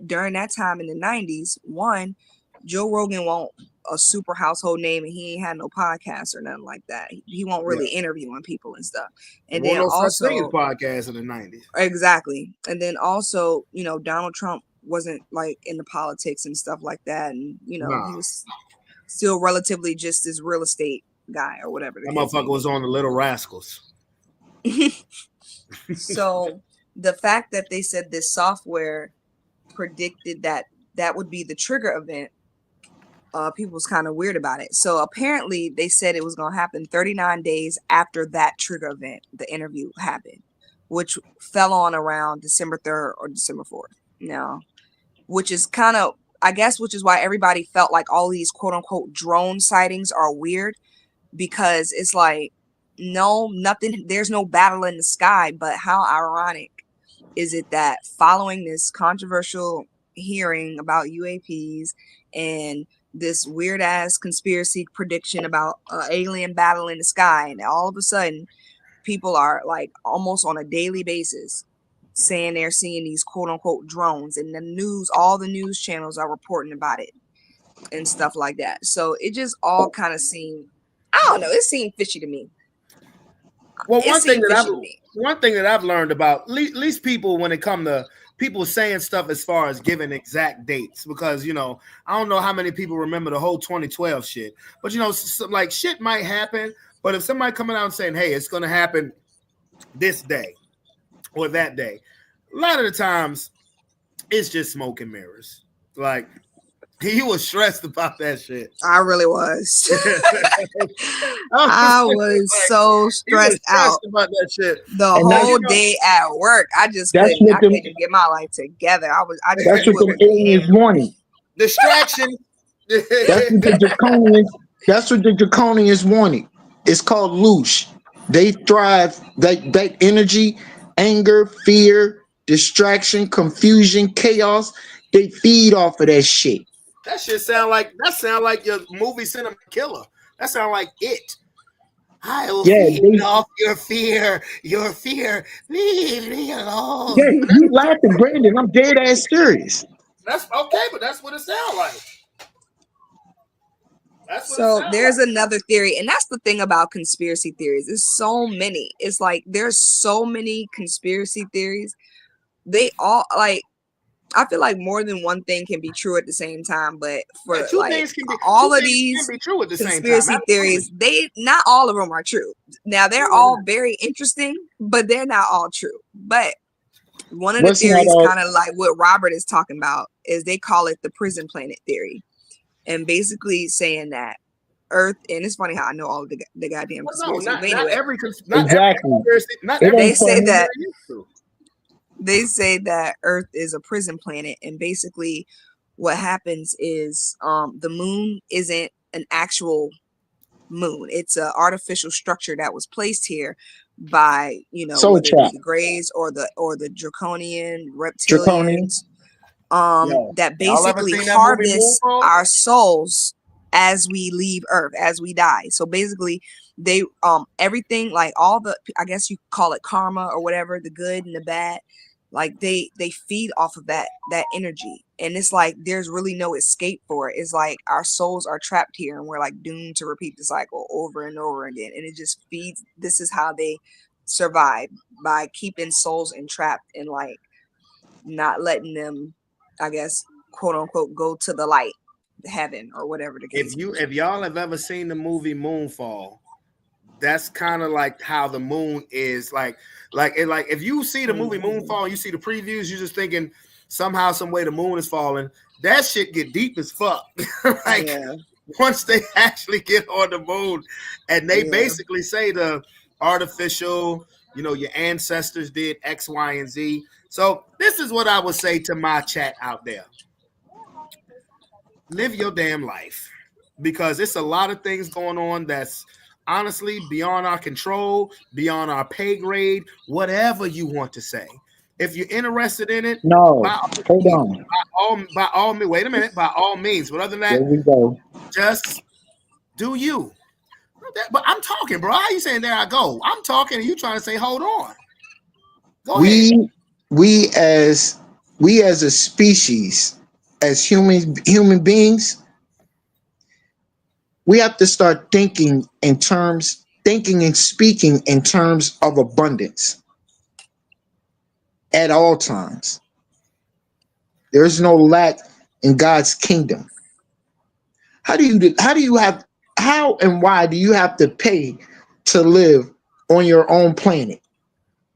B: during that time in the 90s, one, Joe Rogan won't a super household name and he ain't had no podcast or nothing like that. He won't really interviewing people and stuff. And then also
A: podcast in the 90s.
B: Exactly. And then also, Donald Trump wasn't like in the politics and stuff like that. And, he was still relatively just this real estate guy or whatever.
A: That motherfucker was on the Little Rascals.
B: So the fact that they said this software predicted that would be the trigger event, people was kind of weird about it. So apparently they said it was going to happen 39 days after that trigger event, the interview happened, which fell on around December 3rd or December 4th. Now, which is kind of, I guess, which is why everybody felt like all these quote unquote drone sightings are weird, because it's like, no, nothing, there's no battle in the sky. But how ironic is it that following this controversial hearing about UAPs and this weird ass conspiracy prediction about alien battle in the sky, and all of a sudden people are like almost on a daily basis saying they're seeing these quote unquote drones, and the news, all the news channels are reporting about it and stuff like that. So it just all kind of seemed, I don't know, it seemed fishy to me.
A: Well, one thing that I've learned about at least people when it comes to people saying stuff as far as giving exact dates, because I don't know how many people remember the whole 2012 shit, but like shit might happen. But if somebody coming out and saying, "Hey, it's going to happen this day," or that day. A lot of the times, it's just smoke and mirrors. Like he was stressed about that shit.
B: I really was.
A: I
B: I was
A: like,
B: so
A: he was
B: stressed
A: stressed
B: out
A: about that shit.
B: the
E: And that's,
B: whole day at work. I just
E: that's
B: couldn't.
E: what
B: I
E: them
B: couldn't get my life together. I just
E: that's
B: knew
E: what
B: it
E: them
B: was the
E: aliens
B: end.
E: wanted.
A: Distraction.
E: That's what the draconians wanted. It's called loosh. They thrive that energy, anger, fear, distraction, confusion, chaos. They feed off of that shit.
A: That shit sound like your movie Cinema Killer. That sound like it. I will
E: Yeah,
A: feed off your fear. Your fear. Leave me alone.
E: yeah, you laughing, Brandon. I'm dead ass serious.
A: That's okay, but that's what it sounds like. That's what it
B: So
A: sounds
B: there's
A: like.
B: another theory, and that's the thing about conspiracy theories. There's so many. It's like there's so many conspiracy theories. They all like I feel like more than one thing can be true at the same time, but
A: Yeah,
B: for like
A: two
B: all of
A: things can
B: these
A: be true at the same time.
B: conspiracy
A: Absolutely.
B: theories, they not all of them are true. Now they're all very interesting, but they're not all true. But one of the
E: What's not
B: theories,
E: all?
B: kind of like what Robert is talking about, is they call it the prison planet theory, and basically saying that Earth, and it's funny how I know all of the goddamn
A: Well, no,
B: conspiracies. But
A: not
B: anyway,
A: every
E: Exactly.
A: conspiracy. Not
E: It
A: every
B: they
E: ain't
B: say
E: funny.
B: that
A: conspiracy.
B: they say that Earth is a prison planet, and basically what happens is the moon isn't an actual moon. It's an artificial structure that was placed here by,
E: Soul
B: whether it be
E: trap.
B: the Greys or the draconian
E: Draconian.
B: reptilians,
A: Yo,
B: that
A: y'all ever
B: basically
A: seen that movie
B: harvest
A: Moonfall?
B: our souls as we leave Earth, as we die. So basically they everything, like all the, I guess you call it karma or whatever, the good and the bad, like they feed off of that energy, and it's like there's really no escape for it. It's like our souls are trapped here and we're like doomed to repeat the cycle over and over again, and it just feeds. This is how they survive, by keeping souls entrapped and like not letting them, I guess, quote unquote, go to the light, heaven, or whatever the case may be.
A: If y'all have ever seen the movie Moonfall, that's kind of like how the moon is like if you see the movie Moonfall, you see the previews, you're just thinking somehow, some way the moon is falling. That shit get deep as fuck. Like
B: Yeah.
A: once they actually get on the moon, and they
B: Yeah.
A: basically say the artificial, your ancestors did X, Y, and Z. So this is what I would say to my chat out there. Live your damn life, because it's a lot of things going on that's honestly beyond our control, beyond our pay grade, whatever you want to say. If you're interested in it,
E: No, hold
A: means,
E: on.
A: by all means, wait a minute, by all means. But other than
E: There
A: that,
E: we go.
A: just do you. But I'm talking, bro. How you saying there I go? I'm talking, and you trying to say hold on. Go ahead.
E: We as a species, as human beings, we have to start thinking and speaking in terms of abundance at all times. There's no lack in God's kingdom. How and why do you have to pay to live on your own planet?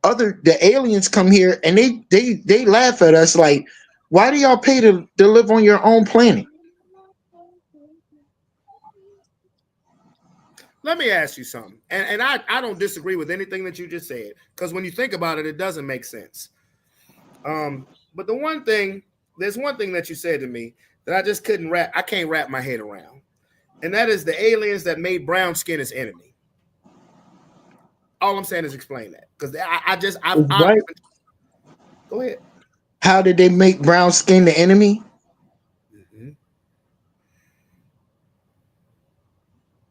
E: The aliens come here and they laugh at us like, why do y'all pay to live on your own planet?
A: Let me ask you something. And I don't disagree with anything that you just said, because when you think about it, it doesn't make sense. But there's one thing that you said to me that I can't wrap my head around. And that is the aliens that made brown skin as enemy. All I'm saying is explain that. Because
E: Right?
A: Go ahead.
E: How did they make brown skin the enemy?
A: Mm-hmm.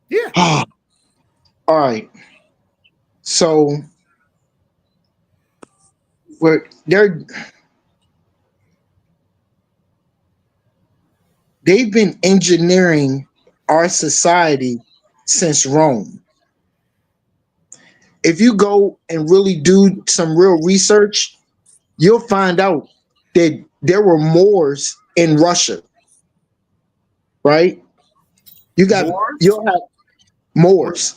A: Yeah.
E: All right. So they've been engineering our society since Rome. If you go and really do some real research, you'll find out that there were Moors in Russia, right? You'll have Moors.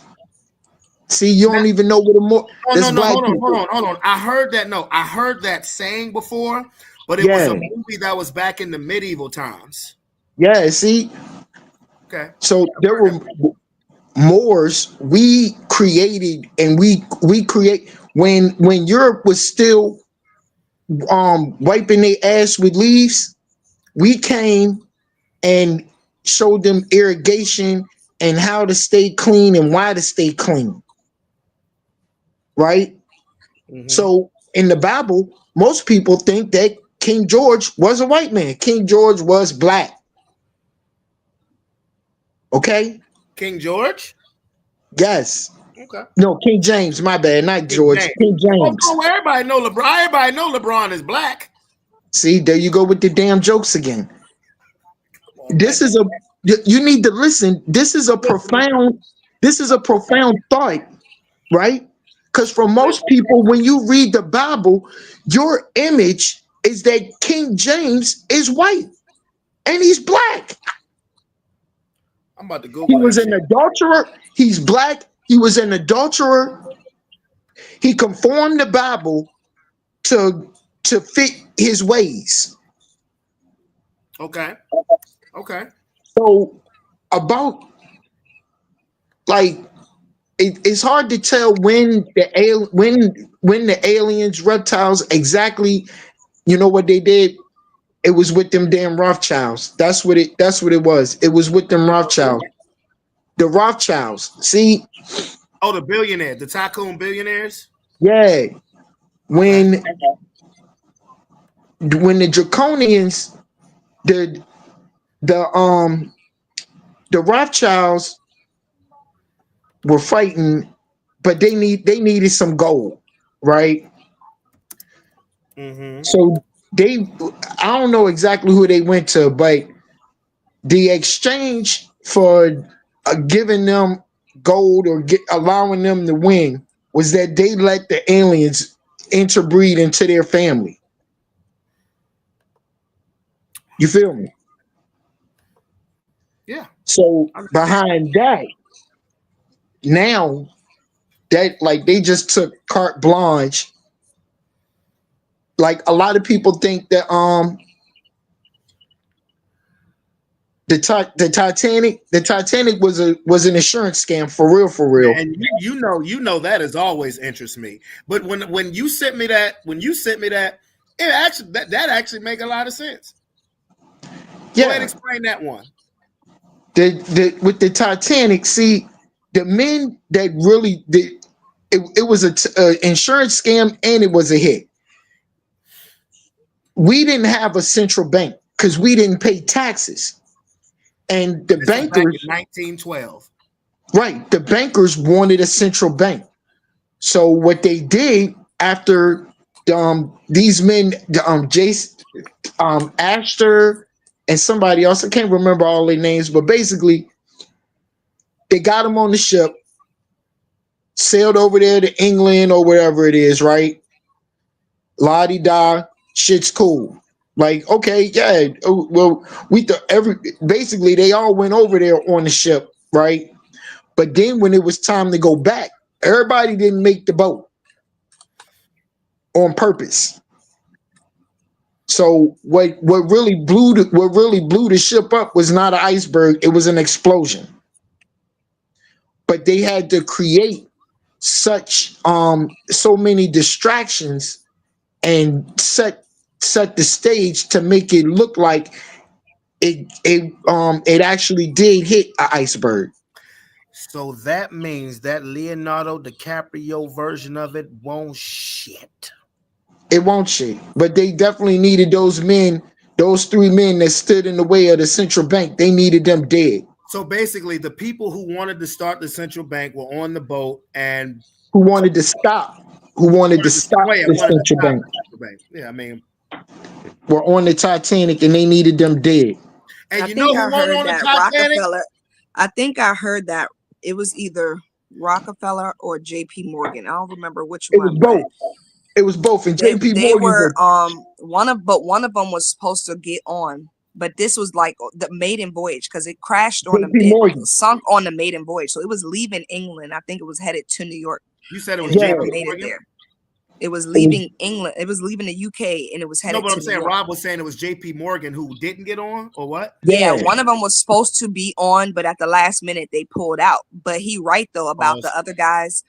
E: See, you don't even know what a more.
A: Oh
E: That's
A: no,
E: black
A: hold
E: people.
A: on. I heard that. No, I heard that saying before, but it was
E: Yeah,
A: a movie that was back in the medieval times.
E: yeah. See,
A: Okay.
E: so there were Moors. We created, and we create when Europe was still wiping their ass with leaves. We came and showed them irrigation and how to stay clean and why to stay clean, right? So in the Bible, most people think that King George was a white man. King George was black. Okay?
A: King George.
E: Yes.
A: Okay.
E: No, King James, my bad, not
A: King
E: George.
A: James.
E: King
A: Oh,
E: James.
A: no, everybody know LeBron. Everybody know LeBron is black.
E: See, there you go with the damn jokes again.
A: Come on, man.
E: This is a you need to listen. This is a profound thought, right? Because for most people, when you read the Bible, your image is that King James is white and he's black.
A: I'm about to
E: He
A: Google
E: was
A: that
E: an
A: shit.
E: adulterer. He's black. He was an adulterer. He conformed the Bible to fit his ways.
A: Okay. Okay.
E: So about like it's hard to tell when the aliens, reptiles exactly. You know what they did? It was with them damn Rothschilds. That's what it was. It was with them Rothschilds. The Rothschilds. See,
A: Oh, the billionaire, the tycoon billionaires.
E: yeah.
A: Okay.
E: When the Draconians, the the um the Rothschilds were fighting, but they needed some gold, right?
A: Mm-hmm.
E: So I don't know exactly who they went to, but the exchange for giving them gold or allowing them to win was that they let the aliens interbreed into their family. You feel me?
A: Yeah.
E: So
A: I understand.
E: behind that, now that like they just took carte blanche. Like a lot of people think that the Titanic was an insurance scam for
A: Man,
E: real.
A: and you know that has always interests me. But when you sent me that, it actually that actually make a lot of sense. Go ahead and
E: Yeah,
A: explain that one.
E: the with the Titanic, see the men that really did it was a insurance scam and it was a hit. We didn't have a central bank because we didn't pay taxes, and the
A: This was back
E: bankers,
A: in 1912.
E: right? The bankers wanted a central bank. So what they did after these men, Jace, Astor, and somebody else, I can't remember all their names, but basically they got them on the ship, sailed over there to England or wherever it is, right? La di da, shit's cool. Like, okay, yeah. Well, basically they all went over there on the ship, right? But then when it was time to go back, everybody didn't make the boat on purpose. So what really blew the ship up was not an iceberg, it was an explosion. But they had to create such so many distractions and set the stage to make it look like it actually did hit an iceberg.
A: So that means that Leonardo DiCaprio version of it won't shit.
E: It won't shake. But they definitely needed those men, those three men that stood in the way of the central bank. They needed them dead.
A: So basically, the people who wanted to start the central bank were on the boat and
E: Who wanted to stop? Who wanted to stop the
A: wanted to
E: central
A: stop
E: bank?
A: the central bank. Yeah, I mean,
E: Were on the Titanic and they needed them dead.
A: and
B: I
A: you know
B: think
A: who
B: I
A: won
B: heard
A: on the
B: that
A: Titanic?
B: Rockefeller. I think I heard that it was either Rockefeller or J.P. Morgan. I don't remember which
E: It was
B: one, but
E: both. It was both. And
B: they
E: JP
B: they
E: Morgan
B: were
E: was
B: one of them was supposed to get on, but this was like the maiden voyage because it crashed on
E: JP Morgan.
B: it sunk on the maiden voyage. So it was leaving England. I think it was headed to New York.
A: You said it
B: and
A: was
B: it
E: Yeah.
B: never
A: JP
B: made it
A: Morgan?
B: there. It was leaving England. It was leaving the UK and it was headed
A: No, but
B: to
A: I'm
B: New
A: saying
B: York.
A: Rob was saying it was JP Morgan who didn't get on, or what?
B: Yeah,
E: Yeah.
B: one of them was supposed to be on, but at the last minute they pulled out. But he right though about the other guys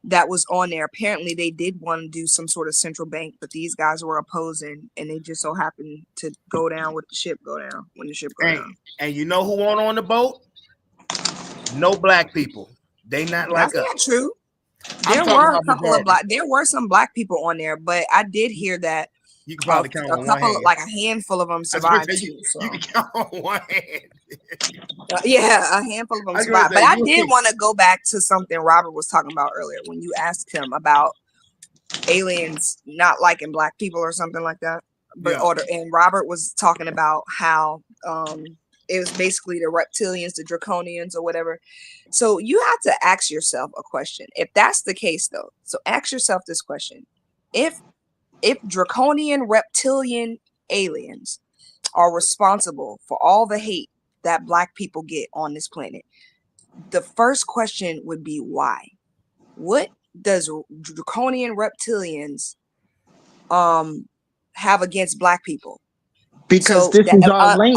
B: that was on there. Apparently they did want to do some sort of central bank, but these guys were opposing, and they just so happened to go down with the ship go down when the ship go down.
A: And you know who went on the boat? No black people. They not like
B: That's
A: us.
B: not true.
A: I'm
B: There
A: talking
B: were a
A: about
B: couple of
A: majority.
B: there were some black people on there, but I did hear that
A: You can probably count on one
B: couple,
A: hand.
B: like a handful of them
A: I was gonna
B: survived
A: say,
B: too. So.
A: You can count on one hand.
B: Yeah, a handful of them
A: I was gonna
B: survived.
A: say,
B: But I
A: you
B: did
A: can-
B: want to go back to something Robert was talking about earlier when you asked him about aliens not liking black people or something like that. But
A: Yeah.
B: and Robert was talking about how it was basically the reptilians, the draconians, or whatever. So you have to ask yourself a question. If that's the case, though, so ask yourself this question: if draconian reptilian aliens are responsible for all the hate that black people get on this planet, the first question would be why? What does draconian reptilians have against black people?
E: Because
B: So
E: this
B: that,
E: is our lane.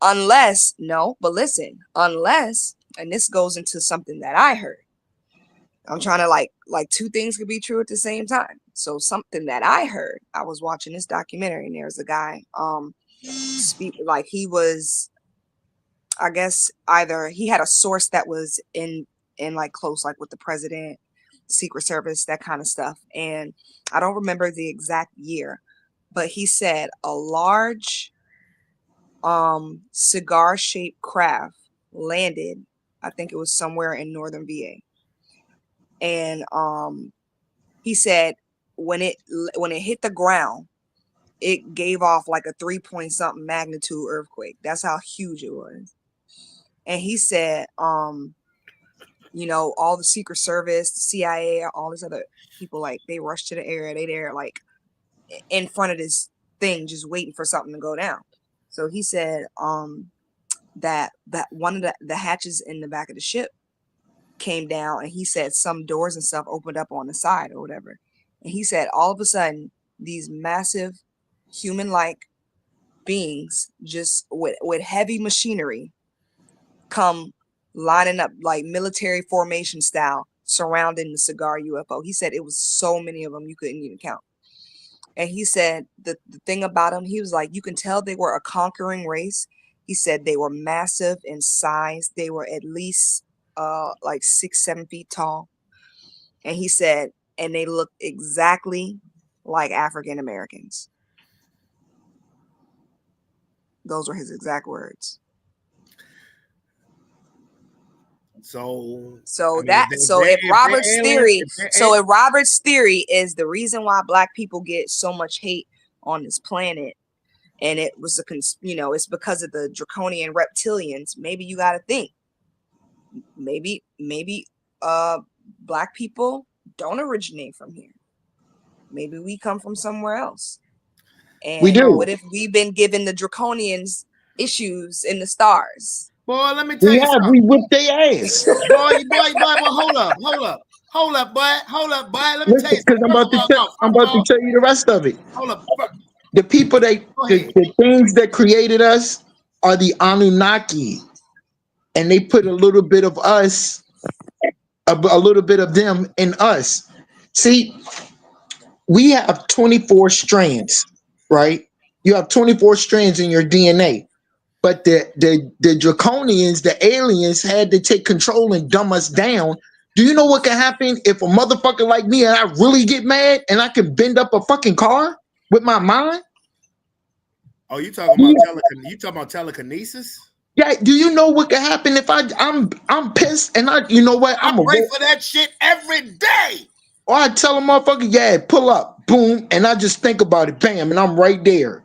B: unless, no, but listen, unless, and this goes into something that I heard. I'm trying to like two things could be true at the same time. So something that I heard, I was watching this documentary and there's a guy speak like he was, I guess either he had a source that was in like close like with the president, Secret Service, that kind of stuff. And I don't remember the exact year, but he said a large cigar shaped craft landed, I think it was somewhere in northern VA. And he said when it hit the ground, it gave off like a 3 something magnitude earthquake. That's how huge it was. And he said, you know, all the Secret Service, the CIA, all these other people, like they rushed to the area. They there like in front of this thing, just waiting for something to go down. So he said that one of the hatches in the back of the ship came down, and he said some doors and stuff opened up on the side or whatever. And he said all of a sudden these massive human-like beings just with heavy machinery come lining up like military formation style surrounding the cigar UFO. He said it was so many of them you couldn't even count. And he said the thing about them, he was like, you can tell they were a conquering race. He said they were massive in size. They were at least like 6-7 feet tall. And he said, and they looked exactly like African Americans. Those were his exact words.
A: So
B: So
A: I mean,
B: that if Robert's theory is the reason why black people get so much hate on this planet, and it was it's because of the draconian reptilians, maybe you got to think maybe black people don't originate from here. Maybe we come from somewhere else. And
E: We do.
B: what if we've been given the draconians issues in the stars?
A: Boy, let me tell you something.
E: We whipped their ass.
A: boy, hold up, boy. Let me tell you
E: Because I'm about to tell you the rest of it.
A: Hold up.
E: The people the things that created us are the Anunnaki, and they put a little bit of us, a little bit of them in us. See, we have 24 strands, right? You have 24 strands in your DNA. But the draconians, the aliens, had to take control and dumb us down. Do you know what can happen if a motherfucker like me and I really get mad and I can bend up a fucking car with my mind?
A: Oh, you talking about telekinesis?
E: Yeah. Do you know what can happen if I'm pissed and you know what?
A: I pray for that shit every day.
E: Or I tell a motherfucker, yeah, pull up, boom, and I just think about it, bam, and I'm right there.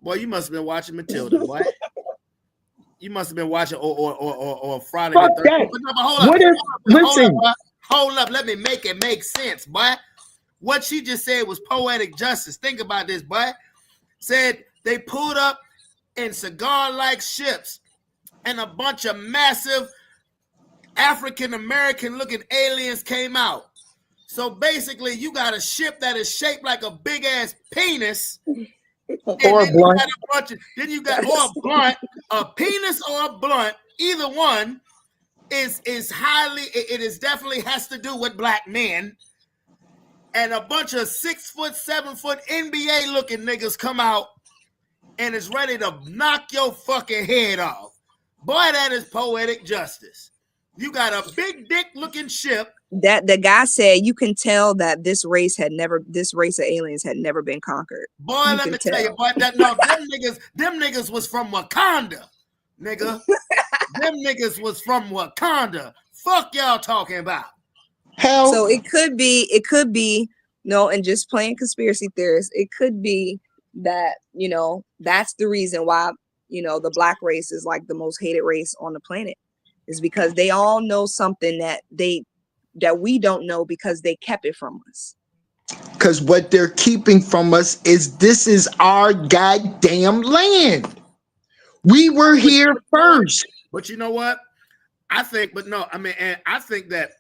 A: Boy, you must have been watching Matilda, boy. You must have been watching or Friday
E: Fuck
A: the 13th.
E: that.
A: Hold up. Let me make it make sense, boy. What she just said was poetic justice. Think about this, boy. Said they pulled up in cigar-like ships, and a bunch of massive African-American looking aliens came out. So basically, you got a ship that is shaped like a big ass penis, and
E: Or a
A: then
E: blunt.
A: you got a bunch of, then you got or a blunt, a penis or a blunt. Either one is highly. It is definitely has to do with black men, and a bunch of 6 foot, 7 foot NBA looking niggas come out and is ready to knock your fucking head off. Boy, that is poetic justice. You got a big dick looking ship.
B: That the guy said you can tell that this race of aliens had never been conquered.
A: Boy,
B: You
A: let
B: can
A: me tell you,
B: tell.
A: boy, that no, them niggas was from Wakanda, nigga. Them niggas was from Wakanda. Fuck y'all talking about.
E: Hell,
B: So it could be no, and just playing conspiracy theorists, it could be that, you know, that's the reason why, you know, the black race is like the most hated race on the planet, is because they all know something that we don't know because they kept it from us.
E: because what they're keeping from us is this is our goddamn land. We were here first.
A: But you know what? I think that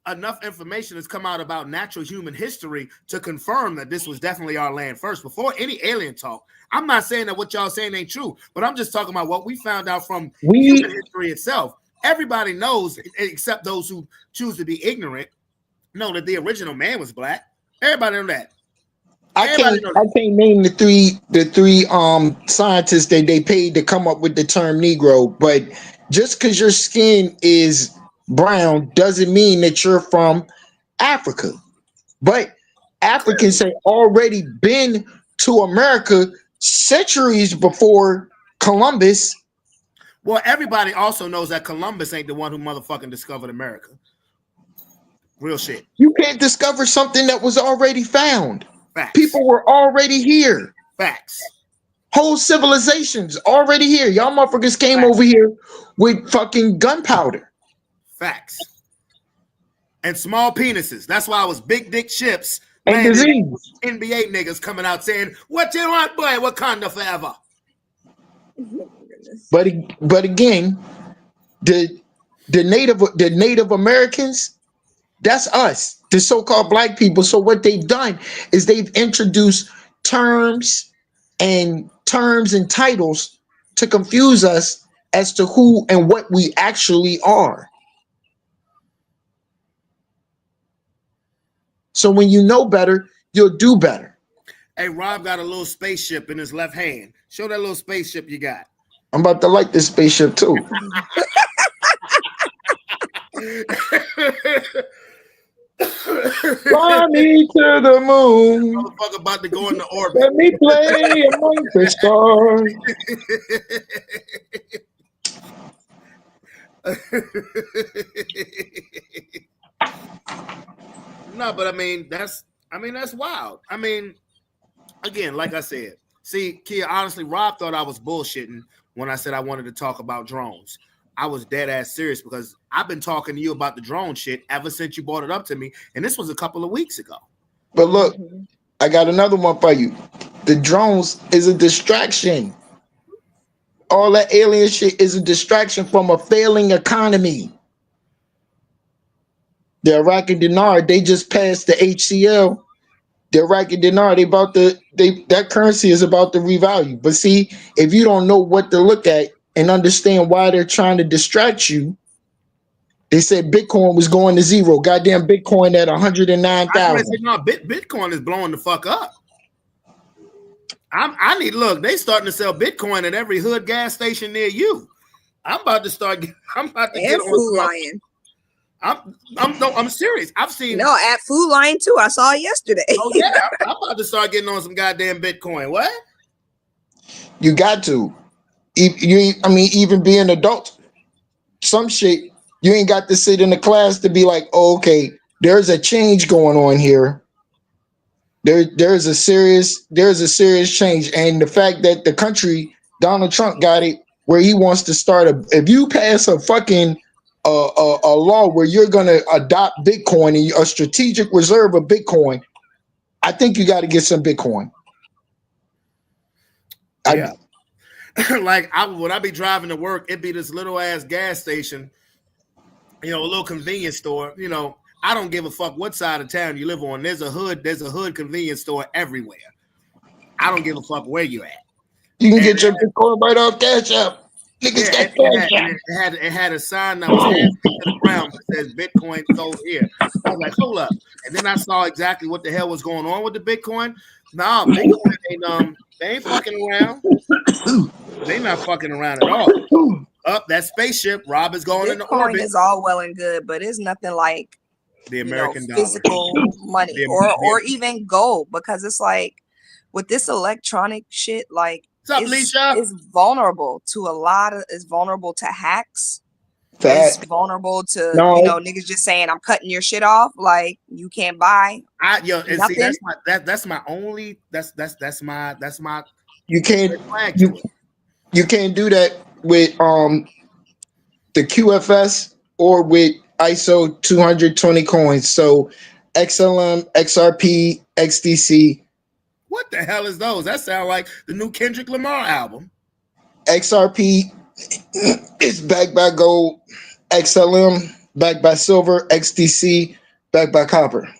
A: enough information has come out about natural human history to confirm that this was definitely our land first before any alien talk. I'm not saying that what y'all saying ain't true, but I'm just talking about what we found out from human history itself. Everybody knows, except those who choose to be ignorant, know that the original man was black. Everybody know that.
E: I can't name the three scientists that they paid to come up with the term Negro, but just because your skin is brown doesn't mean that you're from Africa. But Africans had already been to America centuries before Columbus.
A: Well, everybody also knows that Columbus ain't the one who motherfucking discovered America. Real shit.
E: You can't discover something that was already found.
A: Facts.
E: People were already here.
A: Facts.
E: Whole civilizations already here. Y'all motherfuckers came over here with fucking gunpowder.
A: Facts. And small penises. That's why I was big dick ships.
E: And disease.
A: NBA niggas coming out saying, "What you want, boy? Wakanda forever."
E: But again, the Native Americans, that's us, the so-called black people. So what they've done is they've introduced terms and titles to confuse us as to who and what we actually are. So when you know better, you'll do better.
A: Hey, Rob got a little spaceship in his left hand. Show that little spaceship you got.
E: I'm about to like this spaceship too. Fly me to the moon.
A: Motherfucker about to go into orbit.
E: Let me play among the stars.
A: No, but I mean that's wild. I mean, again, like I said, see, Kia, honestly, Rob thought I was bullshitting when I said I wanted to talk about drones. I was dead ass serious because I've been talking to you about the drone shit ever since you brought it up to me, and this was a couple of weeks ago.
E: But look, I got another one for you. The drones is a distraction. All that alien shit is a distraction from a failing economy. The Iraqi dinar, they just passed the HCL. The Iraqi dinar, that currency is about to revalue. But see, if you don't know what to look at and understand why they're trying to distract you, they said Bitcoin was going to zero. Goddamn Bitcoin at 109,000.
A: No, Bitcoin is blowing the fuck up. I need look. They starting to sell Bitcoin at every hood gas station near you. I'm about to get
B: Food Lion.
A: I'm serious. I've seen
B: at Food Lion too. I saw it yesterday.
A: Oh yeah, I'm about to start getting on some goddamn Bitcoin. What?
E: You got to. Even being adult, some shit you ain't got to sit in the class to be like, oh, okay, there's a change going on here. There's a serious change, and the fact that the country, Donald Trump got it where he wants to start if you pass a fucking a law where you're gonna adopt Bitcoin and a strategic reserve of Bitcoin, I think you got to get some Bitcoin.
A: Yeah. Like when I be driving to work, it'd be this little ass gas station, a little convenience store. I don't give a fuck what side of town you live on. There's a hood convenience store everywhere. I don't give a fuck where you at.
E: You can get your Bitcoin right off Cash App. Niggas got Cash App.
A: It had a sign that was half to the ground that says Bitcoin sold here. I was like, hold up. And then I saw exactly what the hell was going on with the Bitcoin. Nah, Bitcoin ain't they ain't fucking around. They not fucking around at all. Up that spaceship, Rob is going into orbit.
B: Bitcoin is all well and good, but it's nothing like
A: the American dollar,
B: physical money, or even gold, because it's like with this electronic shit, like
A: what's up, Leisha?
B: It's vulnerable to it's vulnerable to hacks.
E: It's
B: vulnerable to niggas just saying I'm cutting your shit off, like you can't buy.
A: See, that's my only that's my
E: you can't do that with the QFS or with ISO 220 coins. So XLM, XRP, XDC.
A: What the hell is those? That sound like the new Kendrick Lamar album.
E: XRP is backed by gold. XLM backed by silver. XDC backed by copper.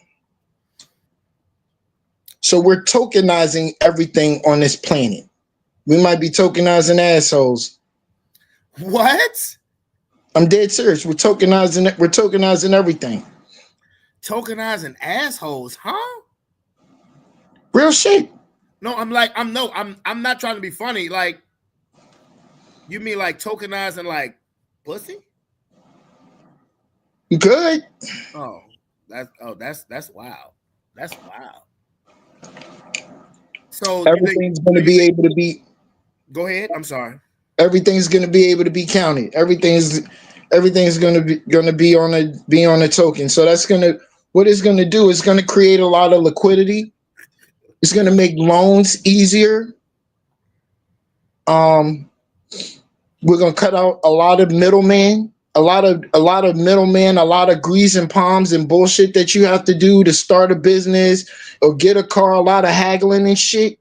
E: So we're tokenizing everything on this planet. We might be tokenizing assholes.
A: What?
E: I'm dead serious. We're tokenizing it. We're tokenizing everything.
A: Tokenizing assholes, huh?
E: Real shit.
A: No, I'm not trying to be funny. Like, you mean like tokenizing like pussy?
E: Good.
A: Oh, that's wild. That's wild. So
E: everything's going to be able to be.
A: Go ahead. I'm sorry.
E: Everything's going to be able to be counted. Everything's going to be on a token. So that's what it's going to do is going to create a lot of liquidity. It's going to make loans easier. We're going to cut out a lot of middlemen, a lot of middlemen, a lot of grease and palms and bullshit that you have to do to start a business or get a car, a lot of haggling and shit.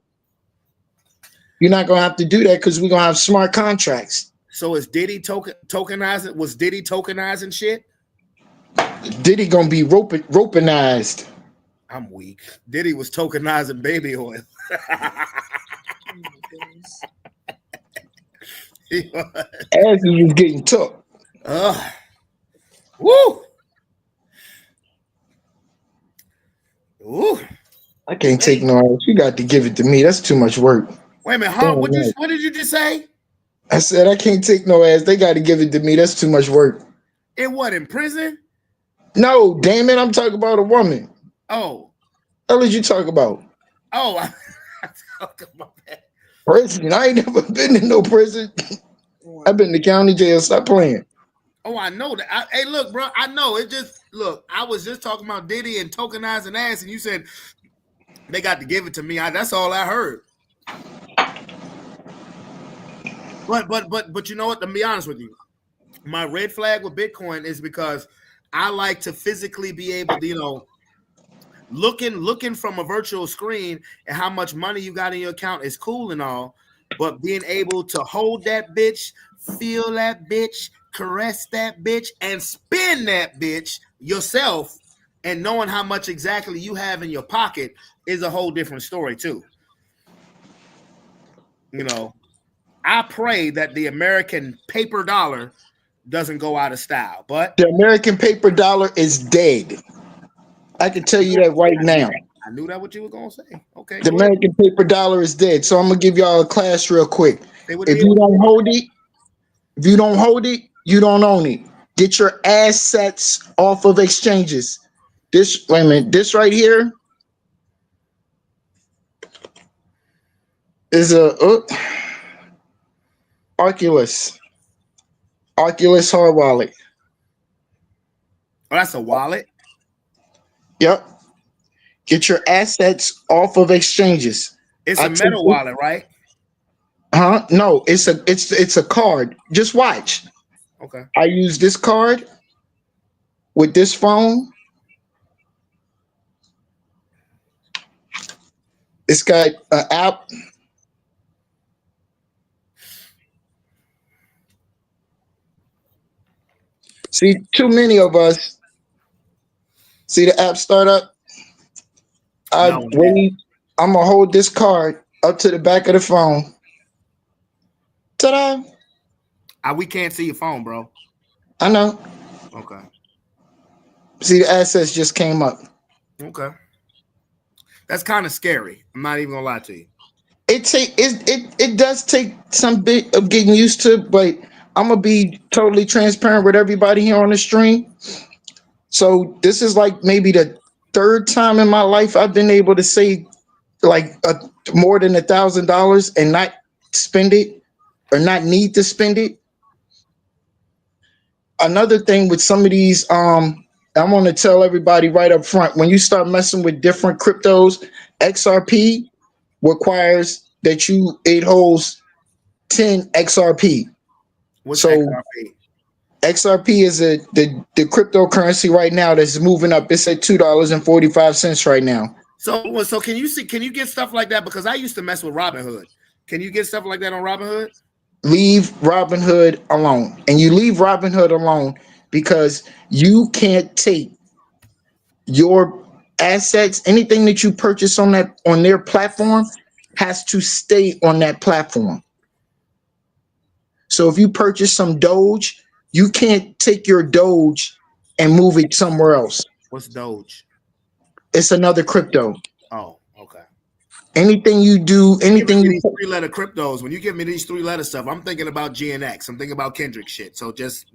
E: You're not going to have to do that because we're going to have smart contracts.
A: So is Diddy tokenizing? Was Diddy tokenizing shit?
E: Diddy going to be ropenized.
A: I'm weak. Diddy was tokenizing baby oil.
E: As he was getting took.
A: Woo! Ooh.
E: I can't take no ass. You got to give it to me. That's too much work.
A: Wait a minute, huh? What did you just say?
E: I said I can't take no ass. They got to give it to me. That's too much work.
A: In what, in prison?
E: No, damn it. I'm talking about a woman.
A: Oh.
E: What did you talk about?
A: Oh, I talk about that.
E: Prison. I ain't never been in no prison. I've been to county jail. Stop playing.
A: Oh, I know that. Hey, look, bro. I know. I was just talking about Diddy and tokenizing ass, and you said they got to give it to me. That's all I heard. But you know what? To be honest with you, my red flag with Bitcoin is because I like to physically be able to, looking from a virtual screen and how much money you got in your account is cool and all, but being able to hold that bitch, feel that bitch, caress that bitch, and spin that bitch yourself, and knowing how much exactly you have in your pocket is a whole different story too. I pray that the American paper dollar doesn't go out of style, but
E: the American paper dollar is dead. I can tell you that right now.
A: I knew that what you were gonna say. Okay.
E: The American paper dollar is dead. So I'm gonna give y'all a class real quick. If you don't hold it, you don't own it. Get your assets off of exchanges. This right here is a Oculus hard wallet.
A: Oh, that's a wallet?
E: Yep. Get your assets off of exchanges.
A: It's a metal wallet, right?
E: Huh? No, it's a card. Just watch.
A: Okay.
E: I use this card with this phone. It's got an app. See, too many of us see the app start up. I
A: No,
E: wait. I'm gonna hold this card up to the back of the phone. Ta-da!
A: we can't see your phone, bro.
E: I know.
A: Okay.
E: See, the assets just came up.
A: Okay. That's kind of scary. I'm not even gonna lie to you.
E: It does take some bit of getting used to, but I'm gonna be totally transparent with everybody here on the stream. So this is like maybe the third time in my life I've been able to say like more than $1,000 and not spend it or not need to spend it. Another thing with some of these, I want to tell everybody right up front, when you start messing with different cryptos, XRP requires that it holds 10 XRP.
A: What's
E: So
A: XRP?
E: XRP is the cryptocurrency right now that's moving up. It's at $2.45 right now.
A: So can you get stuff like that? Because I used to mess with Robinhood. Can you get stuff like that on Robinhood?
E: Leave Robinhood alone. And you leave Robinhood alone because you can't take your assets, anything that you purchase on their platform has to stay on that platform. So if you purchase some Doge, you can't take your Doge and move it somewhere else.
A: What's Doge?
E: It's another crypto.
A: Oh, okay.
E: Anything you do, anything you
A: these 3-letter cryptos. When you give me these 3-letter stuff, I'm thinking about GNX. I'm thinking about Kendrick shit. So just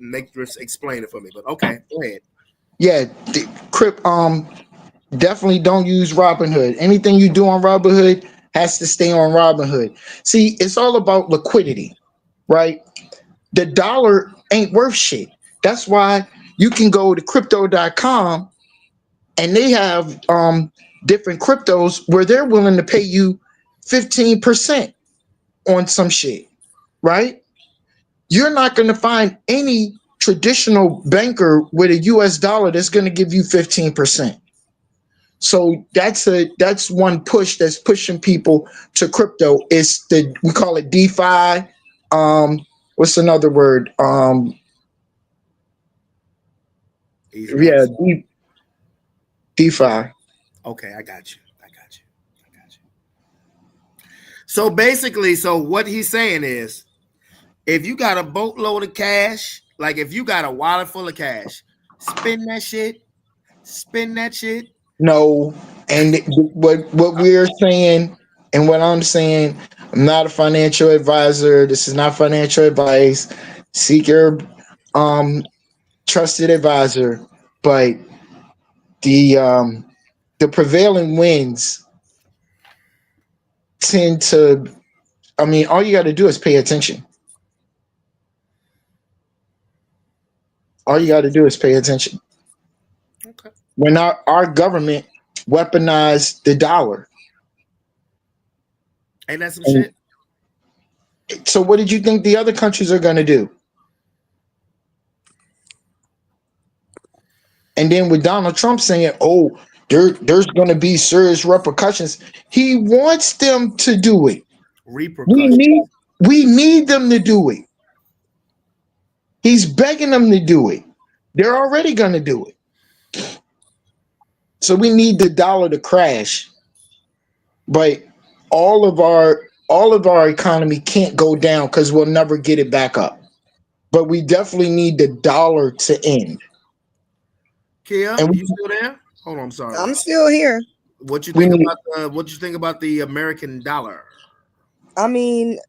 A: explain it for me. But okay, go ahead.
E: Yeah, definitely don't use Robinhood. Anything you do on Robinhood has to stay on Robinhood. See, it's all about liquidity, right? The dollar ain't worth shit. That's why you can go to crypto.com and they have different cryptos where they're willing to pay you 15% on some shit, right? You're not going to find any traditional banker with a US dollar that's going to give you 15%. So that's one push that's pushing people to crypto. We call it DeFi. What's another word? Yeah, DeFi.
A: Okay, I got you. So basically, what he's saying is, if you got a boatload of cash, like if you got a wallet full of cash, spend that shit.
E: No, and what we're saying and what I'm saying, I'm not a financial advisor. This is not financial advice. Seek your trusted advisor, but the prevailing winds tend to. I mean, all you got to do is pay attention. All you got to do is pay attention.
A: Okay.
E: When our government weaponized the dollar,
A: ain't that some shit?
E: So what did you think the other countries are going to do? And then with Donald Trump saying, "Oh, there's going to be serious repercussions," he wants them to do it. We need them to do it. He's begging them to do it. They're already going to do it. So we need the dollar to crash. But all of our economy can't go down because we'll never get it back up. But we definitely need the dollar to end.
A: Kia, you still there? Hold on, I'm sorry.
B: I'm still here.
A: What you think about the American dollar?
B: I mean,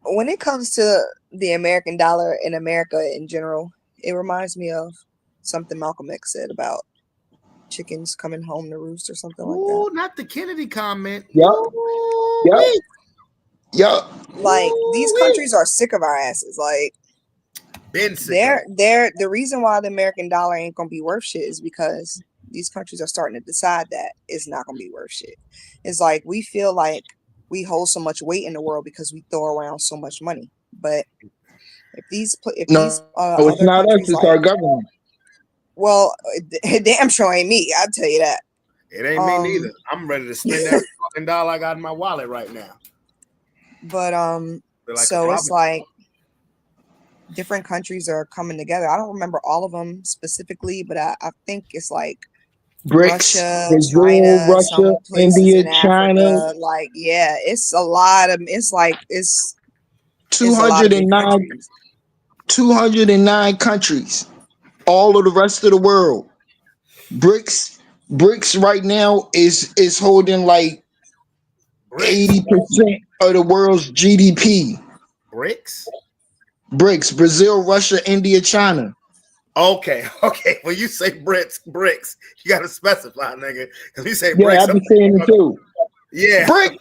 B: when it comes to the American dollar in America in general, it reminds me of something Malcolm X said about chickens coming home to roost or something like that.
A: Not the Kennedy comment.
E: Yep.
B: Like these countries are sick of our asses. Like they're the reason why the American dollar ain't gonna be worth shit is because these countries are starting to decide that it's not gonna be worth shit. It's like we feel like we hold so much weight in the world because we throw around so much money. But if these
E: it's
B: other
E: not us,
B: countries
E: it's our government.
B: Well, damn sure ain't me. I'll tell you that.
A: It ain't me neither. I'm ready to spend every fucking dollar I got in my wallet right now.
B: But so it's like different countries are coming together. I don't remember all of them specifically, but I think it's like
E: BRICS,
B: Russia,
E: Brazil,
B: China,
E: Russia,
B: some places
E: India,
B: in
E: China,
B: Africa. Like, yeah, it's a lot of. It's like it's a lot of big
E: 209,
B: countries.
E: 209 countries, all of the rest of the world. BRICS right now is holding like
A: Bricks.
E: 80% of the world's GDP.
A: Bricks.
E: BRICS, Brazil, Russia, India, China.
A: Okay, okay. When you say bricks, you gotta specify, nigga. Because you say
E: Yeah,
A: bricks,
E: I've been saying it too.
A: yeah,
E: BRICS,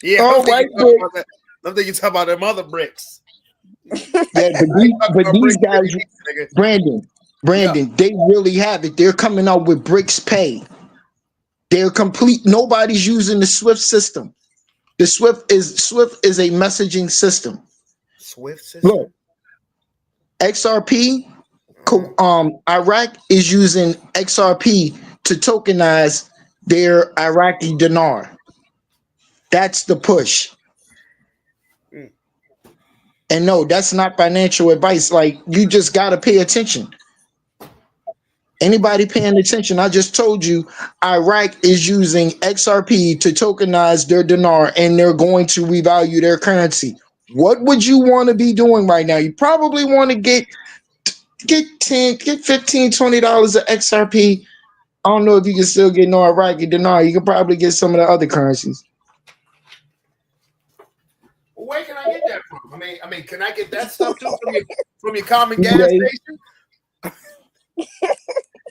A: yeah. I
E: all
A: don't think
E: right,
A: you talking about
E: BRICS.
A: that. I don't think you talking about them other bricks.
E: Yeah,
A: I ain't talking
E: but
A: about
E: these
A: bricks,
E: guys,
A: nigga.
E: Brandon,
A: Yeah,
E: they really have it. They're coming out with BRICS Pay. They're complete. Nobody's using the Swift system. The Swift is a messaging system.
A: Swift
E: Look,
A: system.
E: XRP,
A: Uh-huh.
E: Iraq is using XRP to tokenize their Iraqi dinar. That's the push.
A: Mm.
E: And no, that's not financial advice. Like, you just got to pay attention. Anybody paying attention? I just told you Iraq is using XRP to tokenize their dinar and they're going to revalue their currency. What would you want to be doing right now? You probably want to get 10, get 15, $20 of XRP. I don't know if you can still get no Iraqi dinar. You can probably get some of the other currencies.
A: Well, where can I get that from? I mean, can I get that stuff too from your common gas
E: eBay.
A: station?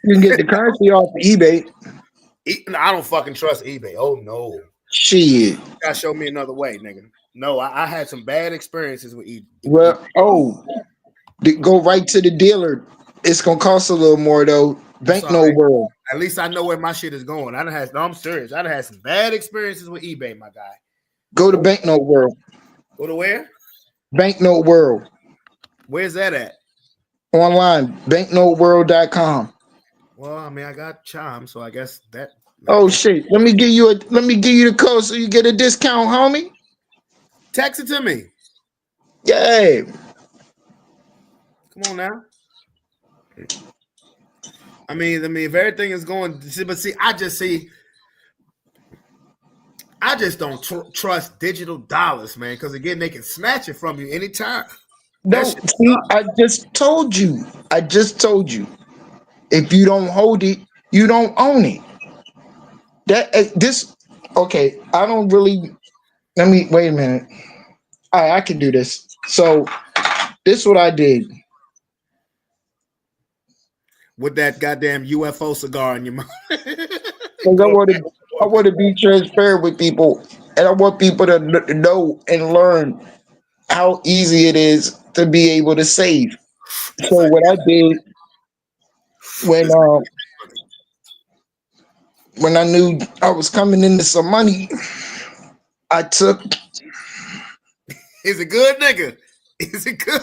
E: You can get the currency off of eBay.
A: No, I don't fucking trust eBay. Oh no,
E: Shit.
A: you gotta show me another way, nigga. No, I had some bad experiences with eBay.
E: Well, go right to the dealer. It's gonna cost a little more though.
A: That's all
E: Banknote
A: right.
E: World.
A: At least I know where my shit is going. No, I'm serious. I done had some bad experiences with eBay, my guy.
E: Go to Banknote World.
A: Go to where?
E: Banknote World.
A: Where's that at?
E: Online. Banknoteworld.com.
A: Well, I mean, I got Chime, so I guess that.
E: Oh shit. Let me give you the code so you get a discount, homie.
A: Text it to me.
E: Yeah.
A: Come on now. I mean, if everything is going, but see, I just don't trust digital dollars, man. Because again, they can snatch it from you anytime. That
E: No,
A: shit
E: see,
A: sucks.
E: I just told you. If you don't hold it, you don't own it. This okay. I don't really. Let me wait a minute. I can do this. So this is what I did.
A: With that goddamn UFO cigar in your mouth.
E: Because I want to be transparent with people, and I want people to know and learn how easy it is to be able to save. So what I did when when I knew I was coming into some money, I took
A: Is it good, nigga? Is it good?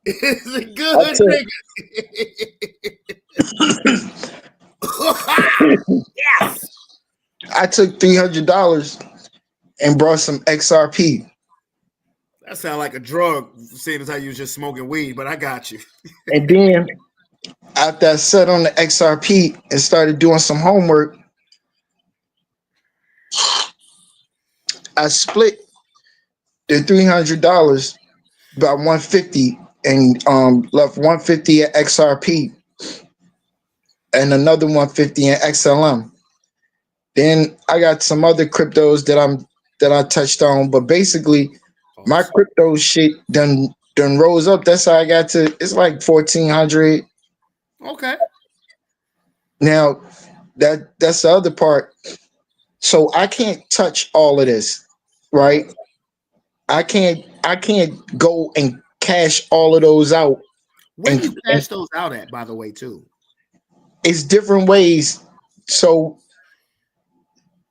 A: Is it
E: I
A: good,
E: took
A: nigga? Yes.
E: I took $300 and brought some XRP.
A: That sounds like a drug, seeing as how you was just smoking weed, but I got you.
E: And then after I sat on the XRP and started doing some homework, I split the $300 by 150 and left 150 at XRP and another 150 in XLM. Then I got some other cryptos that I touched on, but basically my crypto shit done rose up. That's how I got to. It's like 1,400
A: Okay.
E: now. That's the other part. So I can't touch all of this, right? I can't go and cash all of those out.
A: Where
E: And,
A: do you
E: and
A: cash those out at, by the way, too?
E: it's different ways. So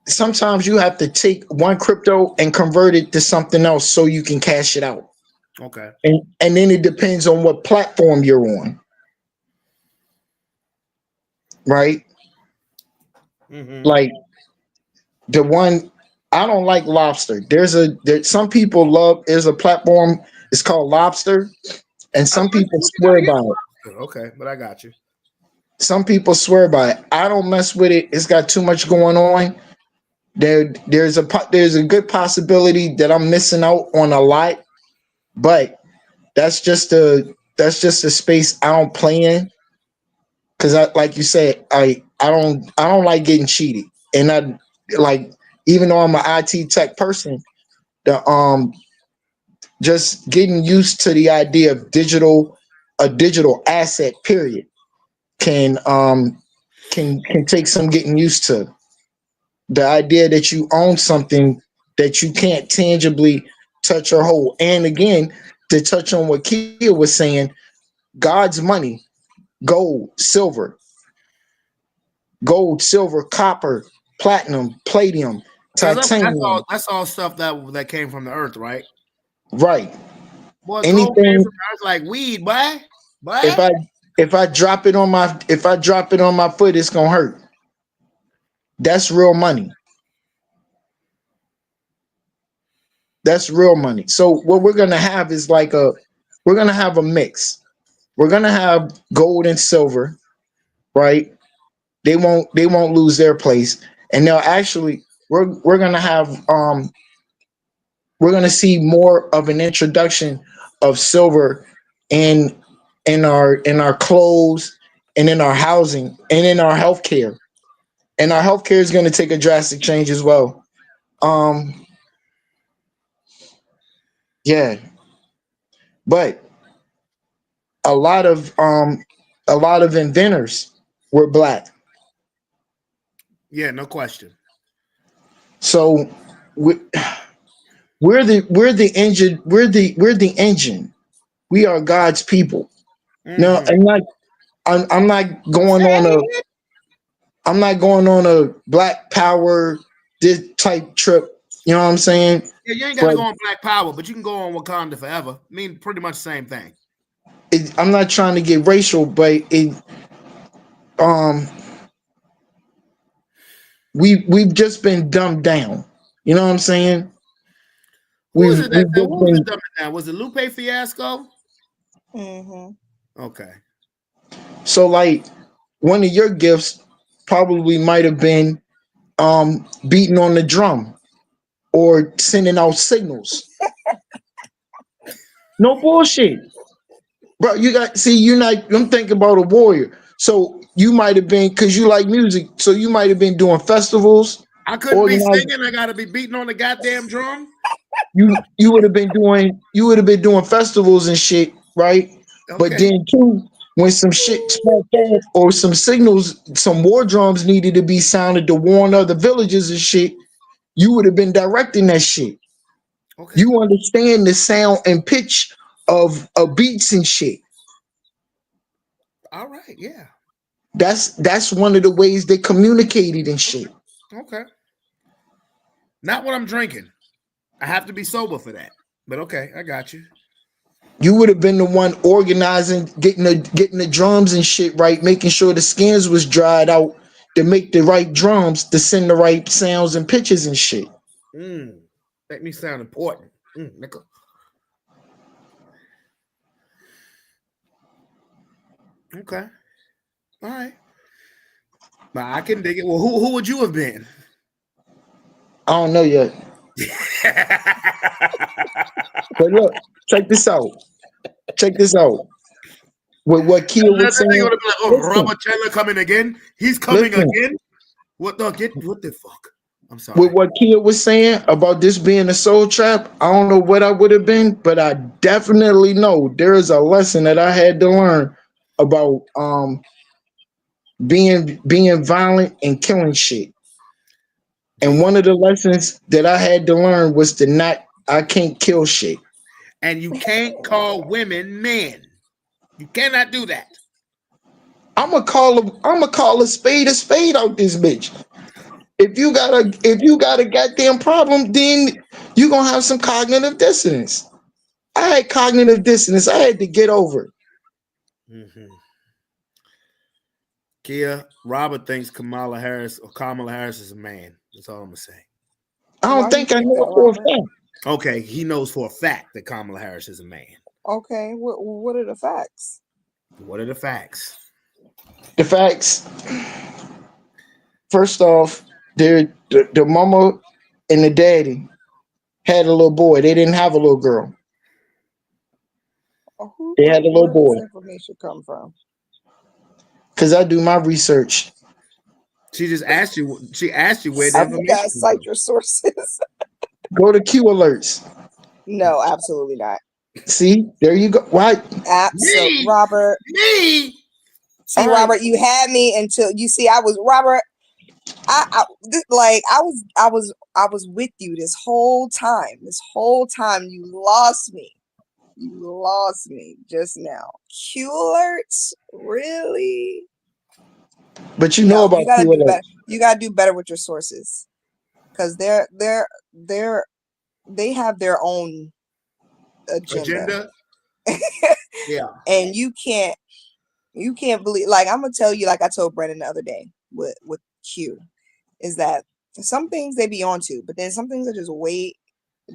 E: sometimes you have to take one crypto and convert it to something else so you can cash it out.
A: Okay.
E: And then it depends on what platform you're on, right?
A: Mm-hmm.
E: Like the one I don't like lobster. There's some people love. There's a platform. It's called Lobster, and some people
A: What you got
E: swear by
A: against
E: it.
A: lobster? Okay, but I got you.
E: Some people swear by it. I don't mess with it. It's got too much going on. There's a good possibility that I'm missing out on a lot, but that's just a space I don't play in because I like you said I don't like getting cheated, and I like even though I'm an IT tech person, the just getting used to the idea of a digital asset period can can take some getting used to. The idea that you own something that you can't tangibly touch or hold. And again, to touch on what Kia was saying, God's money, gold, silver, copper, platinum, palladium,
A: Because that's all
E: titanium,
A: stuff that came from the earth, right?
E: right?
A: Boy, gold came
E: Anything
A: from the earth like weed, boy.
E: if
A: Boy.
E: I drop it on my foot, it's gonna hurt. That's real money. That's real money. So what we're gonna have is we're gonna have a mix. We're gonna have gold and silver, right? They won't lose their place, and they'll actually we're gonna have we're gonna see more of an introduction of silver in in our clothes and in our housing and in our healthcare. And our healthcare is gonna take a drastic change as well. Um, yeah, but a lot of um a lot of inventors were black.
A: Yeah, no question.
E: So we, we're the engine. We're the engine. We are God's people. No,
A: Mm-hmm.
E: I'm not
A: Say
E: going on a
A: it.
E: I'm not going on a black power this type trip. You know what I'm saying?
A: Yeah, you ain't got to
E: But
A: go on Black Power, but you can go on Wakanda Forever. I mean, pretty much the same thing.
E: I'm not trying to get racial, but um we've just been dumbed down. You know what I'm saying?
A: Who is it that
E: We've
A: who
E: just
A: was it
E: been
A: dumbing down? Was it Lupe Fiasco?
B: Mm-hmm.
A: Okay.
E: so like one of your gifts probably might have been beating on the drum or sending out signals. No bullshit. Bro, you're not, I'm thinking about a warrior. So you might have been, because you like music, so you might have been doing festivals,
A: I couldn't be
E: organized.
A: singing. I got to be beating on the goddamn drum.
E: You would have been doing festivals and shit, right? But
A: Okay.
E: then too, when some shit sparked off or some signals, some war drums needed to be sounded to warn other villages and shit, you would have been directing that shit.
A: Okay.
E: You understand the sound and pitch of beats and shit.
A: All right. Yeah.
E: That's one of the ways they communicated and shit.
A: Okay. Not what I'm drinking. I have to be sober for that. But okay, I got you.
E: You would have been the one organizing, getting the drums and shit right, making sure the skins was dried out to make the right drums to send the right sounds and pitches and shit.
A: Make me sound important. Nickel. Okay. All right. But I can dig it. Well, who would you have been?
E: I don't know yet. But look, check this out. Check this out. With what Kia was
A: That thing
E: saying.
A: would have been like, oh,
E: Listen,
A: Robert Taylor coming again. He's coming
E: listen.
A: again. What the fuck? I'm
E: With
A: sorry.
E: what Kia was saying about this being a soul trap, I don't know what I would have been, but I definitely know there is a lesson that I had to learn about being violent and killing shit.
A: Do
E: And
A: you?
E: one of the lessons that I had to learn was to not I can't kill shit.
A: And you can't call women men. You cannot do that.
E: I'm gonna call a spade out this bitch. If you got a goddamn problem, then you gonna have some cognitive dissonance. I had cognitive dissonance. I had to get over it.
A: Mm-hmm. Kia, Robert thinks Kamala Harris is a man. That's all I'm gonna say.
E: I
B: Why
E: don't
B: do you
E: think I
B: think
E: know
B: that,
E: it for a
B: Robert?
E: fact.
A: Okay, he knows for a fact that Kamala Harris is a man.
B: Okay, what are the facts?
A: What are the facts?
E: The facts. First off, the mama and the daddy had a little boy. They didn't have a little girl. They had a little
B: Where
E: boy.
B: this information come from?
E: Because I do my research.
A: She just asked you. She asked you where the
B: You
A: information.
B: gotta
A: came
B: cite
A: from.
B: your sources.
E: Go to Q alerts.
B: No, absolutely not.
E: See, there you go. Why?
B: Absolutely,
A: Me,
B: Robert.
A: me.
B: See,
E: All right.
B: Robert, you had me until you see. I was Robert. I was with you this whole time. This whole time, you lost me. You lost me just now. Q alerts, really?
E: But you know
B: No,
E: about
B: you gotta
E: Q
B: do
E: alerts.
B: better. You gotta do better with your sources, because they have their own agenda,
A: Yeah.
B: and you can't believe. Like, I'm gonna tell you, like I told Brennan the other day with Q, is that some things they be on to, but then some things are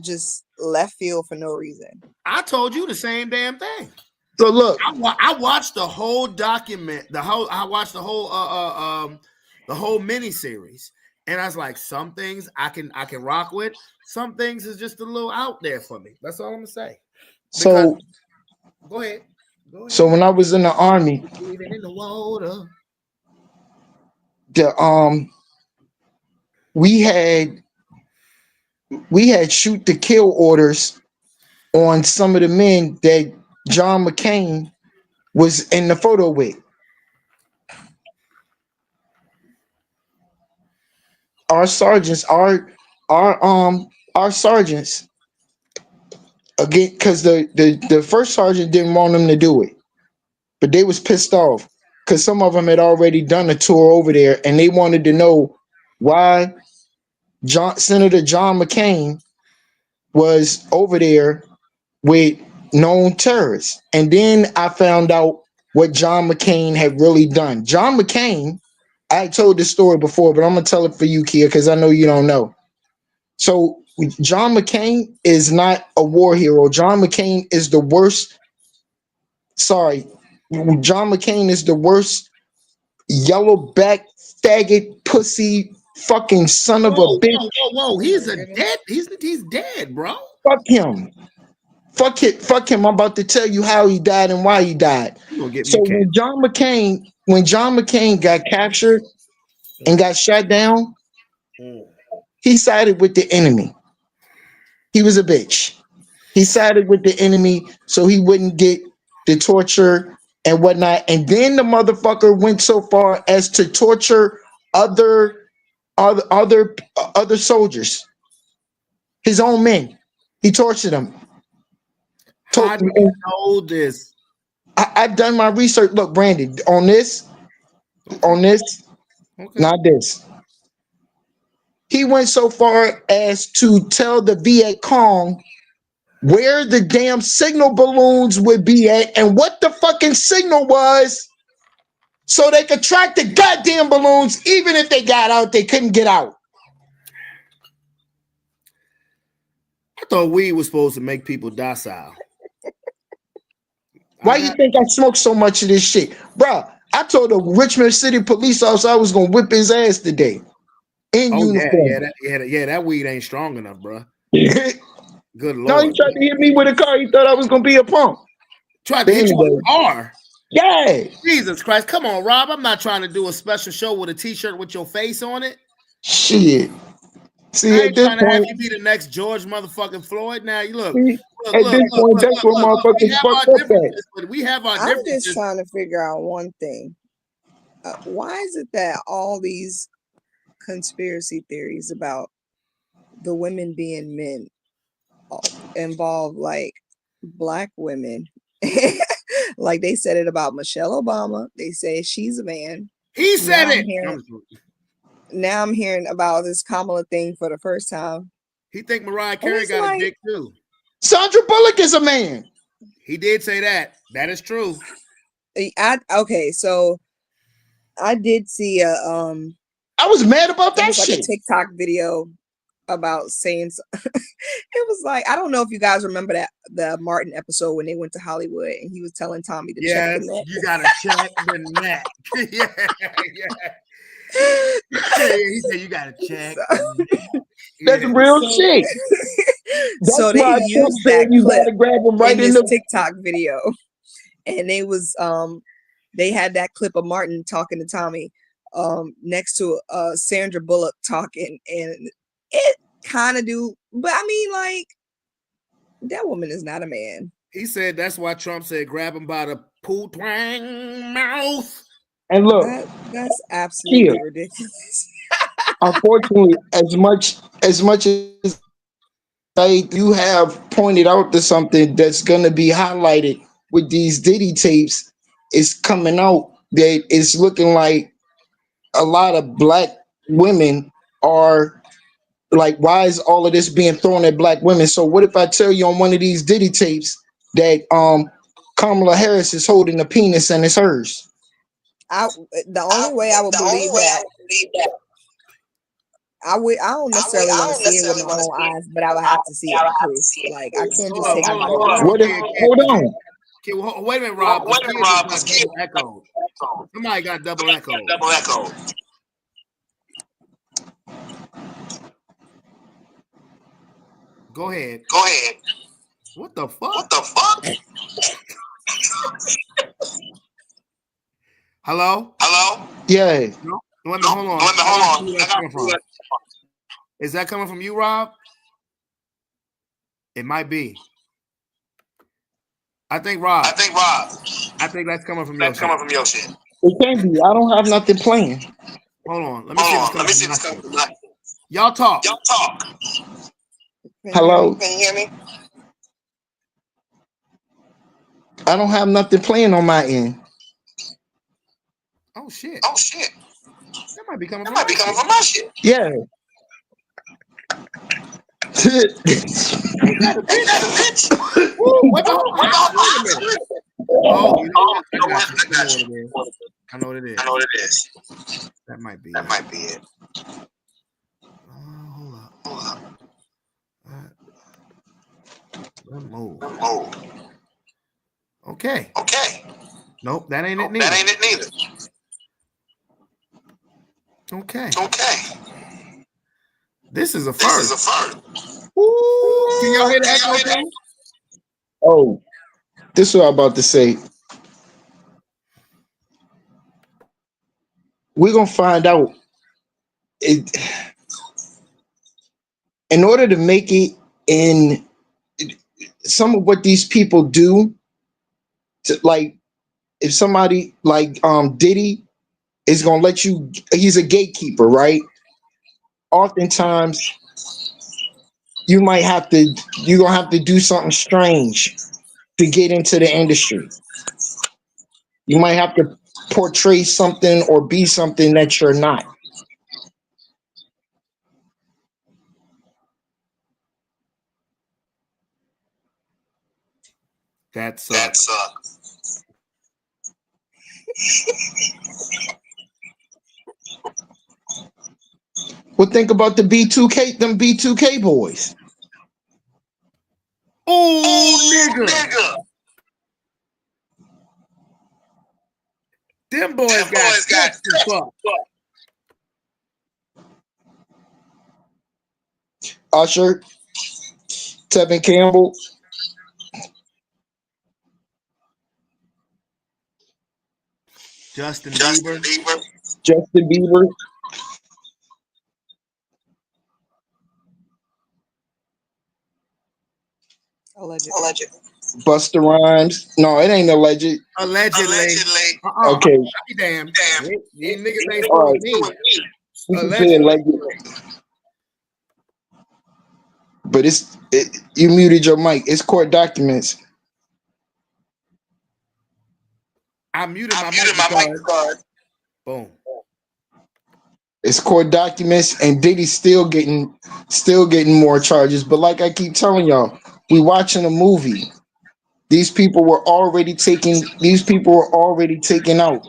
B: just left field for no reason.
A: I told you the same damn thing.
E: So look,
A: I watched the whole document. I watched the whole mini series, and I was like, some things I can rock with. Some things is just a little out there for me. That's all I'm gonna say. Because
E: so
A: go ahead. Go ahead.
E: so when I was in the army,
A: Even in the water.
E: the we had shoot to kill orders on some of the men that John McCain was in the photo with. Our sergeants, our sergeants, again, because the first sergeant didn't want them to do it, but they was pissed off because some of them had already done a tour over there, and they wanted to know why Senator John McCain was over there with known terrorists. And then I found out what John McCain had really done. John McCain, I told this story before, but I'm gonna tell it for you, Kia, because I know you don't know. So John McCain is not a war hero. John McCain is the worst. Sorry, John McCain is the worst yellow back faggot pussy fucking son of a bitch.
A: Whoa! He's a dead. He's dead, bro.
E: Fuck him. Fuck him. I'm about to tell you how he died and why he died.
A: You gonna get
E: So
A: me
E: when John McCain got captured and got shot down, he sided with the enemy. He was a bitch. He sided with the enemy so he wouldn't get the torture and whatnot. And then the motherfucker went so far as to torture other other soldiers, his own men. He tortured them.
A: How do you know this?
E: I've done my research. Look, Brandon, on this,
A: Okay.
E: not this. He went so far as to tell the Viet Cong where the damn signal balloons would be at and what the fucking signal was so they could track the goddamn balloons. Even if they got out, they couldn't get out.
A: I thought weed was supposed to make people docile.
E: Why you think I smoke so much of this shit? Bruh, I told the Richmond City police officer I was going to whip his ass today in uniform.
A: That weed ain't strong enough, bro. Good
E: No, he
A: Lord.
E: tried to hit me with a car. He thought I was going to be a punk.
A: Tried to hit you with a car?
E: Yeah.
A: Jesus Christ. Come on, Rob. I'm not trying to do a special show with a t-shirt with your face on it.
E: Shit. See,
A: I
E: at
A: ain't
E: this
A: trying to have
E: point,
A: you be the next George motherfucking Floyd. Now you look.
E: at this point, that's what motherfuckers fucked up at.
A: But we have our
B: I'm
A: differences.
B: just trying to figure out one thing. Why is it that all these conspiracy theories about the women being men involve like black women? Like they said it about Michelle Obama. They say she's a man.
A: He said it.
B: Now I'm hearing about this Kamala thing for the first time.
A: He think Mariah Carey got a dick too.
E: Sandra Bullock is a man.
A: He did say that. That is true.
B: Okay, so I did see
E: I was mad about that
B: like
E: shit.
B: a TikTok video about saying it was like, I don't know if you guys remember that the Martin episode when they went to Hollywood and he was telling Tommy to check the
A: Yes,
B: net.
A: you gotta check the net. Yeah, yeah. He said you gotta check. the net.
E: That's
A: Yeah.
E: real
B: So,
E: shit. That's
B: so they
E: why Trump
B: used
E: said
B: that
E: you
B: clip
E: gotta grab him right
B: in
E: in
B: this
E: the.
B: TikTok video, and they had that clip of Martin talking to Tommy next to Sandra Bullock talking, and it kind of do, but I mean, like, that woman is not a man.
A: He said that's why Trump said grab him by the poo twang mouth.
E: And look,
B: That's absolutely
E: here,
B: ridiculous.
E: unfortunately, as much as you have pointed out to something that's gonna be highlighted with these Diddy tapes, is coming out that it's looking like a lot of black women are like, why is all of this being thrown at black women? So what if I tell you on one of these Diddy tapes that Kamala Harris is holding a penis and it's hers?
B: The only way I would believe that, I don't necessarily want to see it with my own eyes, but I would have to see it in proof. Like, I can't just take
A: Hold
B: somebody.
A: on,
E: What if, hold on,
A: wait a minute, Rob. Because kids just got double echoed. Somebody got double echoed. Go ahead. What the fuck? Hello?
E: yeah,
A: No. Wait a minute, hold on. I gotta see where that's coming from. Is that coming from you, Rob? It might be. I think Rob. I think that's coming from your shit.
E: it can be. I don't have nothing playing.
A: Hold on. Let me see if it's coming from my shit. Y'all talk.
E: Hello? Can you hear me? I don't have nothing playing on my end.
A: Oh shit. That might be coming from my shit.
E: Yeah.
A: Ain't that a bitch? Wait a minute. Oh, you know what? I know what it is. That might be it. Hold up. Move. Okay. Nope, that ain't it neither. Okay. This is a first. Ooh, can y'all hear the echo too?
E: Oh, this is what I'm about to say. We're gonna find out. In order to make it in some of what these people do, like if somebody like Diddy is gonna let you, he's a gatekeeper, right? Oftentimes you're gonna have to do something strange to get into the industry. You might have to portray something or be something that you're not.
A: That sucks.
E: Well, think about the B2K, them B2K boys.
A: Oh, nigga. Them boys got sex to fuck.
E: Usher, Tevin Campbell,
A: Justin Bieber.
E: Justin Bieber.
B: Allegedly.
E: Busta Rhymes. No, it ain't alleged.
A: Allegedly.
E: Okay.
A: Damn. You niggas ain't
E: All right.
A: me.
E: You can say alleged. But you muted your mic. It's court documents.
A: I muted my mic because boom.
E: It's court documents, and Diddy's still getting more charges. But like I keep telling y'all, we watching a movie. These people were already taken out.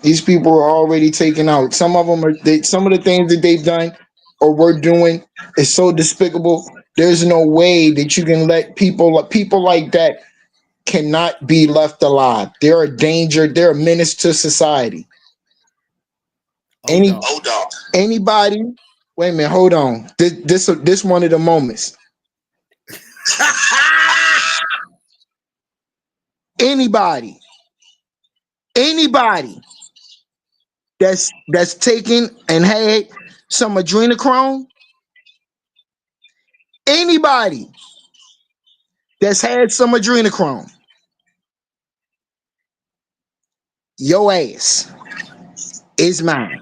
E: These people are already taken out. Some of them are. Some of the things that they've done or we're doing is so despicable. There's no way that you can let people like that cannot be left alive. They're a danger. They're a menace to society. Anybody? Wait a minute. Hold on. This one of the moments. Anybody that's taken and had some adrenochrome, anybody that's had some adrenochrome, your ass is mine.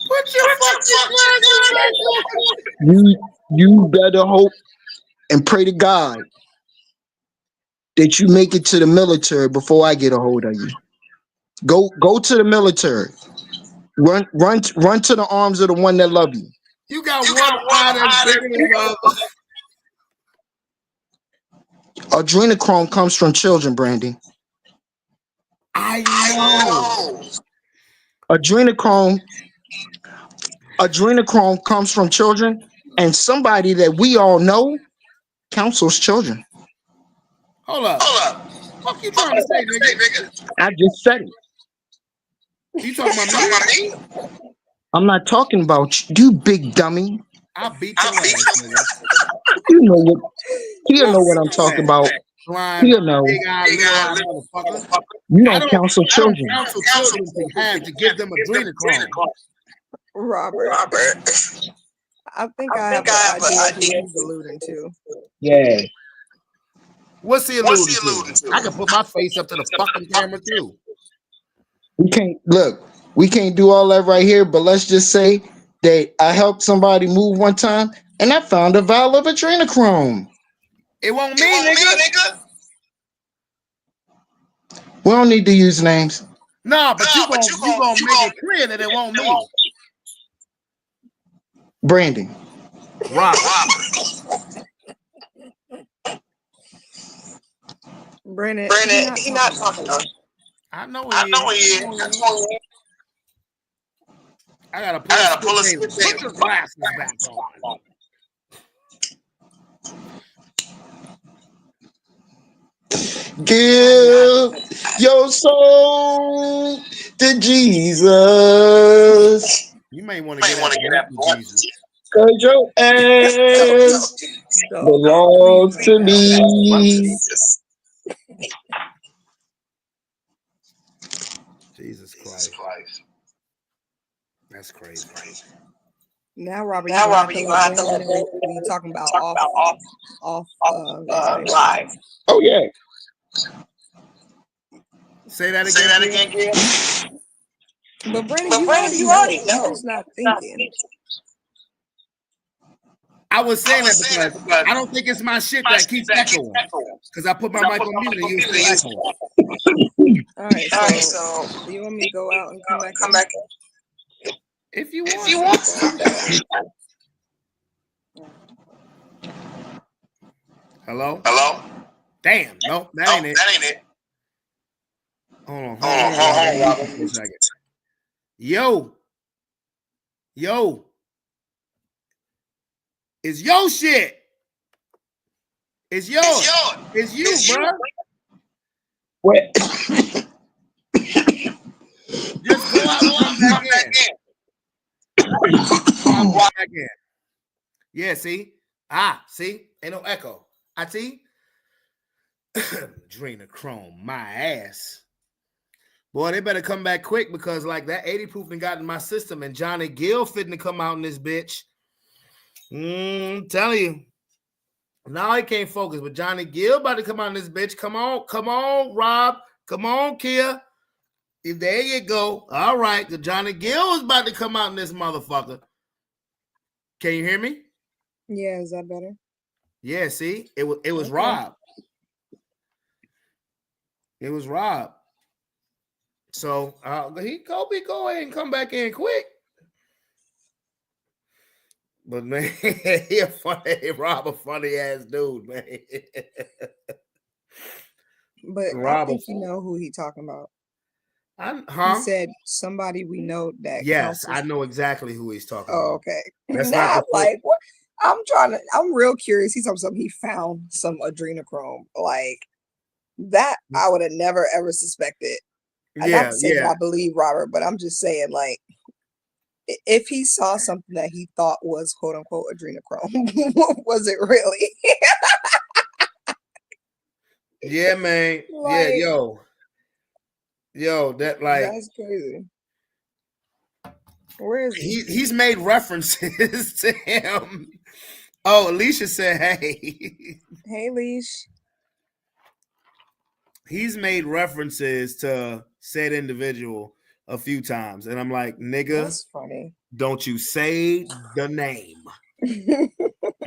A: Put your fucking glasses back
E: on. You better hope and pray to God that you make it to the military before I get a hold of you. Go to the military. Run to the arms of the one that love you.
A: You got one eye that's bigger than the other.
E: Adrenochrome comes from children, Brandy.
A: I know.
E: Adrenochrome comes from children, and somebody that we all know counsels children.
A: Hold up. What you trying to say, nigga?
E: I just said it.
A: You talking about me?
E: I'm not talking about you, big dummy.
A: I'll beat your ass, nigga.
E: You know what I'm talking about.
A: Blind,
E: you know.
A: big eye, little motherfucker.
E: You don't counsel children.
A: I don't counsel children to give them adrenochrome.
B: Robert. I think I have an idea of who he's alluding to.
E: Yeah.
A: What's he alluding to? I can put my face up to the fucking camera too.
E: We can't do all that right here, but let's just say that I helped somebody move one time and I found a vial of adrenochrome.
A: It won't me, nigga.
E: We don't need to use names.
A: Nah, but you gonna make it clear that it won't me.
E: Brandon.
A: Robert.
B: Brandon, he not talking to us.
A: I know he is. I gotta pull a switch. Put your glasses back on.
E: Give your soul to Jesus.
A: You may want to get that to Jesus.
E: Cause your ass belongs to me.
A: Jesus Christ. That's crazy.
B: Now, Robert, you have to let Brandon be talking about off live.
E: Oh yeah.
A: Say that again, Gil.
B: But Brandon, you already know. You're just not thinking.
A: I was saying that because I don't think it's my shit that keeps echoing. Because I put my mic on mute and you still echoing.
B: All right, so do you want me to go out and come back?
A: If you want. Hello? Damn, no, that ain't it. Hold on, Robert. For a second. Yo. It's your shit. It's yours. It's you, bro.
E: What?
A: Just go out and come back in. Yeah, see? See? Ain't no echo. I see? Adrenochrome, my ass. Boy, they better come back quick because like that 80 proof done got in my system and Johnny Gill fitting to come out in this bitch. Telling you. Now he can't focus, but Johnny Gill about to come out in this bitch. Come on, Rob. Come on, Kia. There you go. All right. The Johnny Gill is about to come out in this motherfucker. Can you hear me?
B: Yeah, is that better?
A: Yeah, see? It was Rob. It was Rob. So Kobe, go ahead and come back in quick. But man, Rob a funny ass dude, man.
B: But Rob, I think you know who he talking about. He said somebody we know that
A: Yes,
B: counts.
A: I know exactly who he's talking
B: Oh,
A: about.
B: okay.
A: That's
B: Now
A: not
B: I'm like, what? I'm real curious. He's talking something. He found some adrenochrome. Like that, I would have never ever suspected. Not to say that I believe Robert, but I'm just saying, like, if he saw something that he thought was quote unquote adrenochrome, was it really?
A: Yeah, man.
B: Like,
A: Yo, that like
B: that's crazy. Where is he?
A: He's made references to him. Oh, Alicia said, "Hey,
B: Hey, Leash."
A: He's made references to said individual a few times, and I'm like, nigga,
B: That's funny.
A: don't you say the name,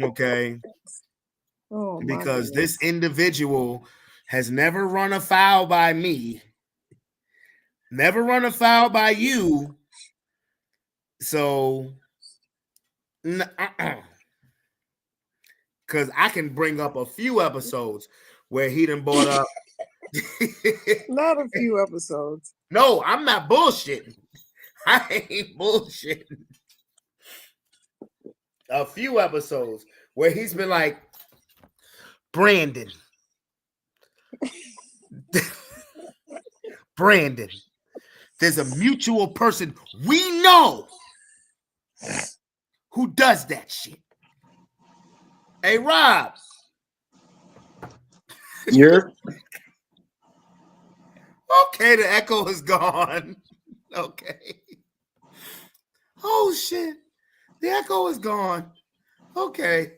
A: okay?
B: Oh,
A: because this individual has never run afoul by me, never run afoul by you. So, because I can bring up a few episodes where he done brought up.
B: Not a few episodes.
A: No, I'm not bullshitting. I ain't bullshitting. A few episodes where he's been like, Brandon, Brandon, there's a mutual person we know who does that shit. Hey, Rob.
E: You're
A: okay. The echo is gone. Okay. Oh shit. The echo is gone. Okay.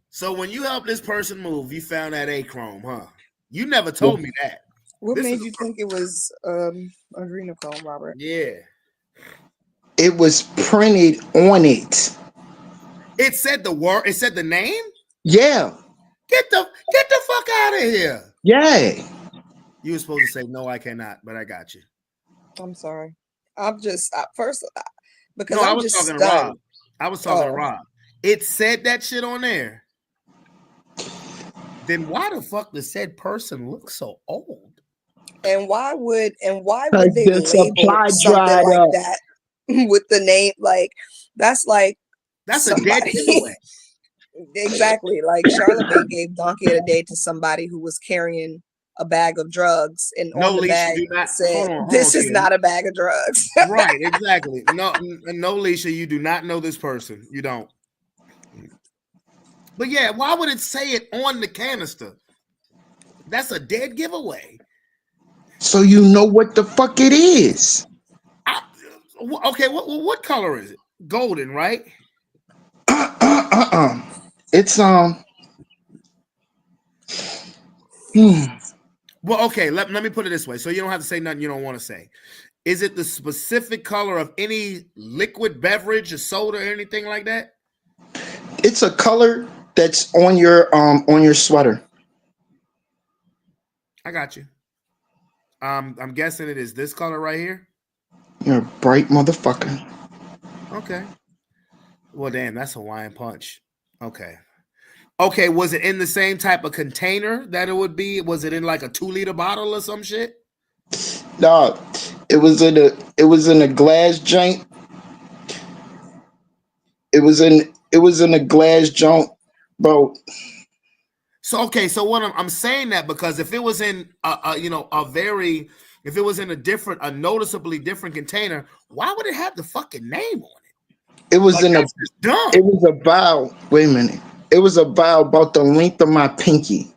A: So when you helped this person move, you found that achrome, huh? You never told me that.
B: What made you think it was adrenochrome, Robert?
A: Yeah.
E: It was printed on it.
A: It said the word. It said the name.
E: Yeah.
A: Get the fuck out of here.
E: Yeah.
A: You were supposed to say no, I cannot, but I got you.
B: I'm sorry. I'm just first because
A: no,
B: I'm
A: I was
B: just
A: talking
B: stunned.
A: to Rob. I was talking to Rob. It said that shit on there. Then why the fuck does said person look so old?
B: And why would they label something like that with the name? Like that's somebody.
A: A dead giveaway.
B: Exactly. Like Charlamagne gave Donkey of the Day to somebody who was carrying a bag of drugs, and on the bag said, "This is not a bag of drugs."
A: Right, exactly. No, Leisha, you do not know this person. You don't. But yeah, why would it say it on the canister? That's a dead giveaway.
E: So you know what the fuck it is.
A: Okay, what color is it? Golden, right?
E: It's
A: Well, okay, let me put it this way. So you don't have to say nothing you don't want to say. Is it the specific color of any liquid beverage or soda or anything like that?
E: It's a color that's on your sweater.
A: I got you. I'm guessing it is this color right here.
E: You're a bright motherfucker.
A: Okay. Well, damn, that's Hawaiian Punch. Okay. Okay, was it in the same type of container that it would be? Was it in like a 2-liter bottle or some shit?
E: No, it was in a glass joint. It was in a glass joint, bro.
A: So okay, so what I'm saying that because if it was in if it was in a noticeably different container, why would it have the fucking name on it?
E: It was It was a vial. Wait a minute. It was a vial about the length of my pinky.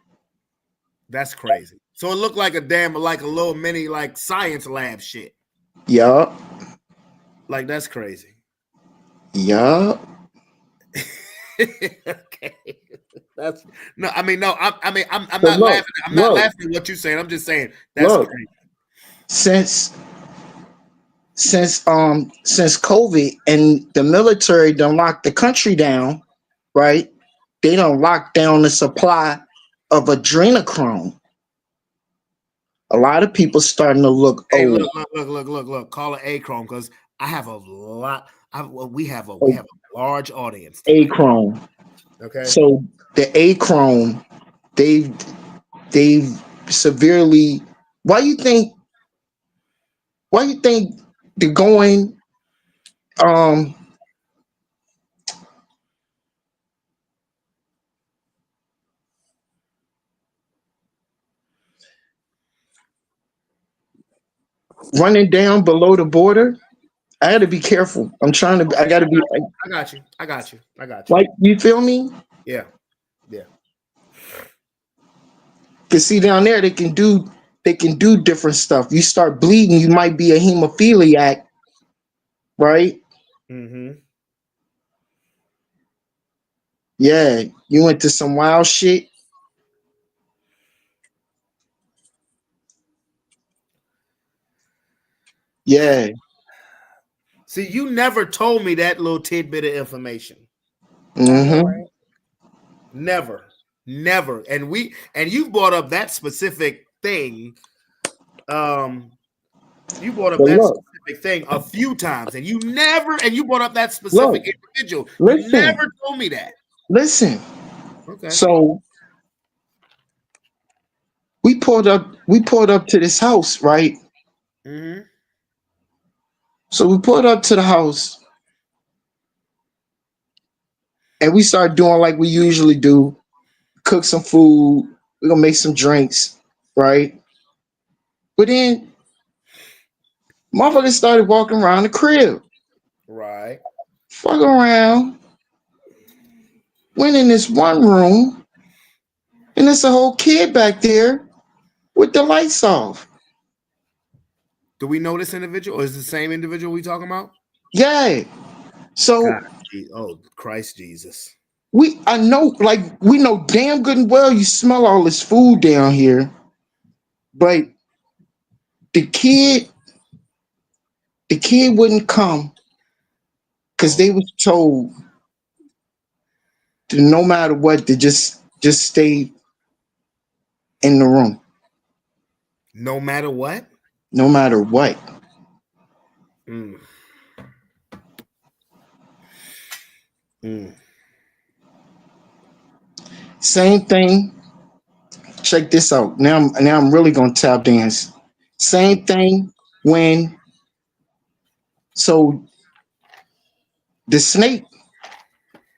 A: That's crazy. So it looked like a little mini science lab shit.
E: Yup.
A: Like that's crazy.
E: Yup.
A: Okay. That's no. I mean, no. I'm not laughing. I'm not laughing at what you're saying. I'm just saying that's crazy.
E: Since COVID and the military done locked the country down, right? They done locked down the supply of adrenochrome. A lot of people starting to look old.
A: Look. Call it achrome because I have a lot. We have a large audience.
E: Achrome.
A: Okay.
E: So the achrome, they've severely. Why you think they're going running down below the border? I had to be careful. I'm trying to. I got to be
A: I got you. I got you. I got you.
E: like, you feel me?
A: Yeah. Yeah.
E: Cause see, down there they can do different stuff. You start bleeding, you might be a hemophiliac, right?
A: Mm-hmm.
E: Yeah, you went to some wild shit. Yeah.
A: See, you never told me that little tidbit of information.
B: I know,
E: Mm-hmm.
B: right?
A: Never. Never. And you brought up that specific thing. You brought up
E: But
A: that
E: look,
A: specific thing a few times, and you brought up that
E: look,
A: specific individual. You
E: listen,
A: never told me that.
E: listen.
A: Okay.
E: So we pulled up to this house, right?
A: Mm-hmm.
E: So we pulled up to the house and we started doing like we usually do, cook some food, we're gonna make some drinks, right? But then motherfuckers started walking around the crib.
A: Right.
E: Fuck around, went in this one room, and there's a whole kid back there with the lights off.
A: Do we know this individual? Or is it the same individual we talking about?
E: Yeah.
A: God,
E: So
A: oh Christ Jesus.
E: I know, like, we know damn good and well you smell all this food down here, but the kid, the kid wouldn't come because they
A: Oh,
E: was told to no matter what to just stay in the room,
A: no matter what.
E: no matter what.
A: Mm. Mm.
E: Same thing. Check this out. Now I'm really gonna tap dance. Same thing when so the snake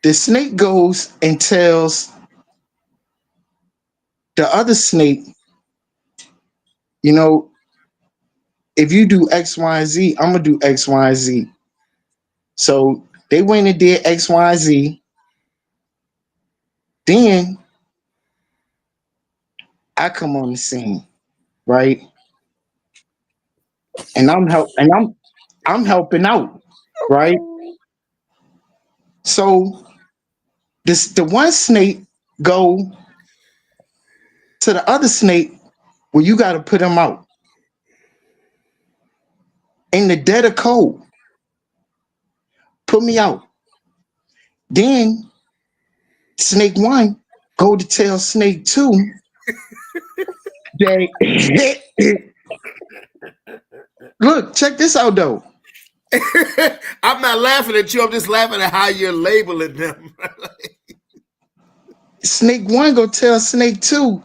E: the snake goes and tells the other snake, you know, if you do X, Y, and Z, I'm gonna do X, Y, and Z. So they went and did X, Y, and Z. Then I come on the scene, right? And I'm helping out, right? So the one snake go to the other snake, well, you got to put him out in the dead of cold. Put me out. Then snake one go to tell snake two that look, check this out though.
A: I'm not laughing at you. I'm just laughing at how you're labeling them.
E: Snake one go tell snake two,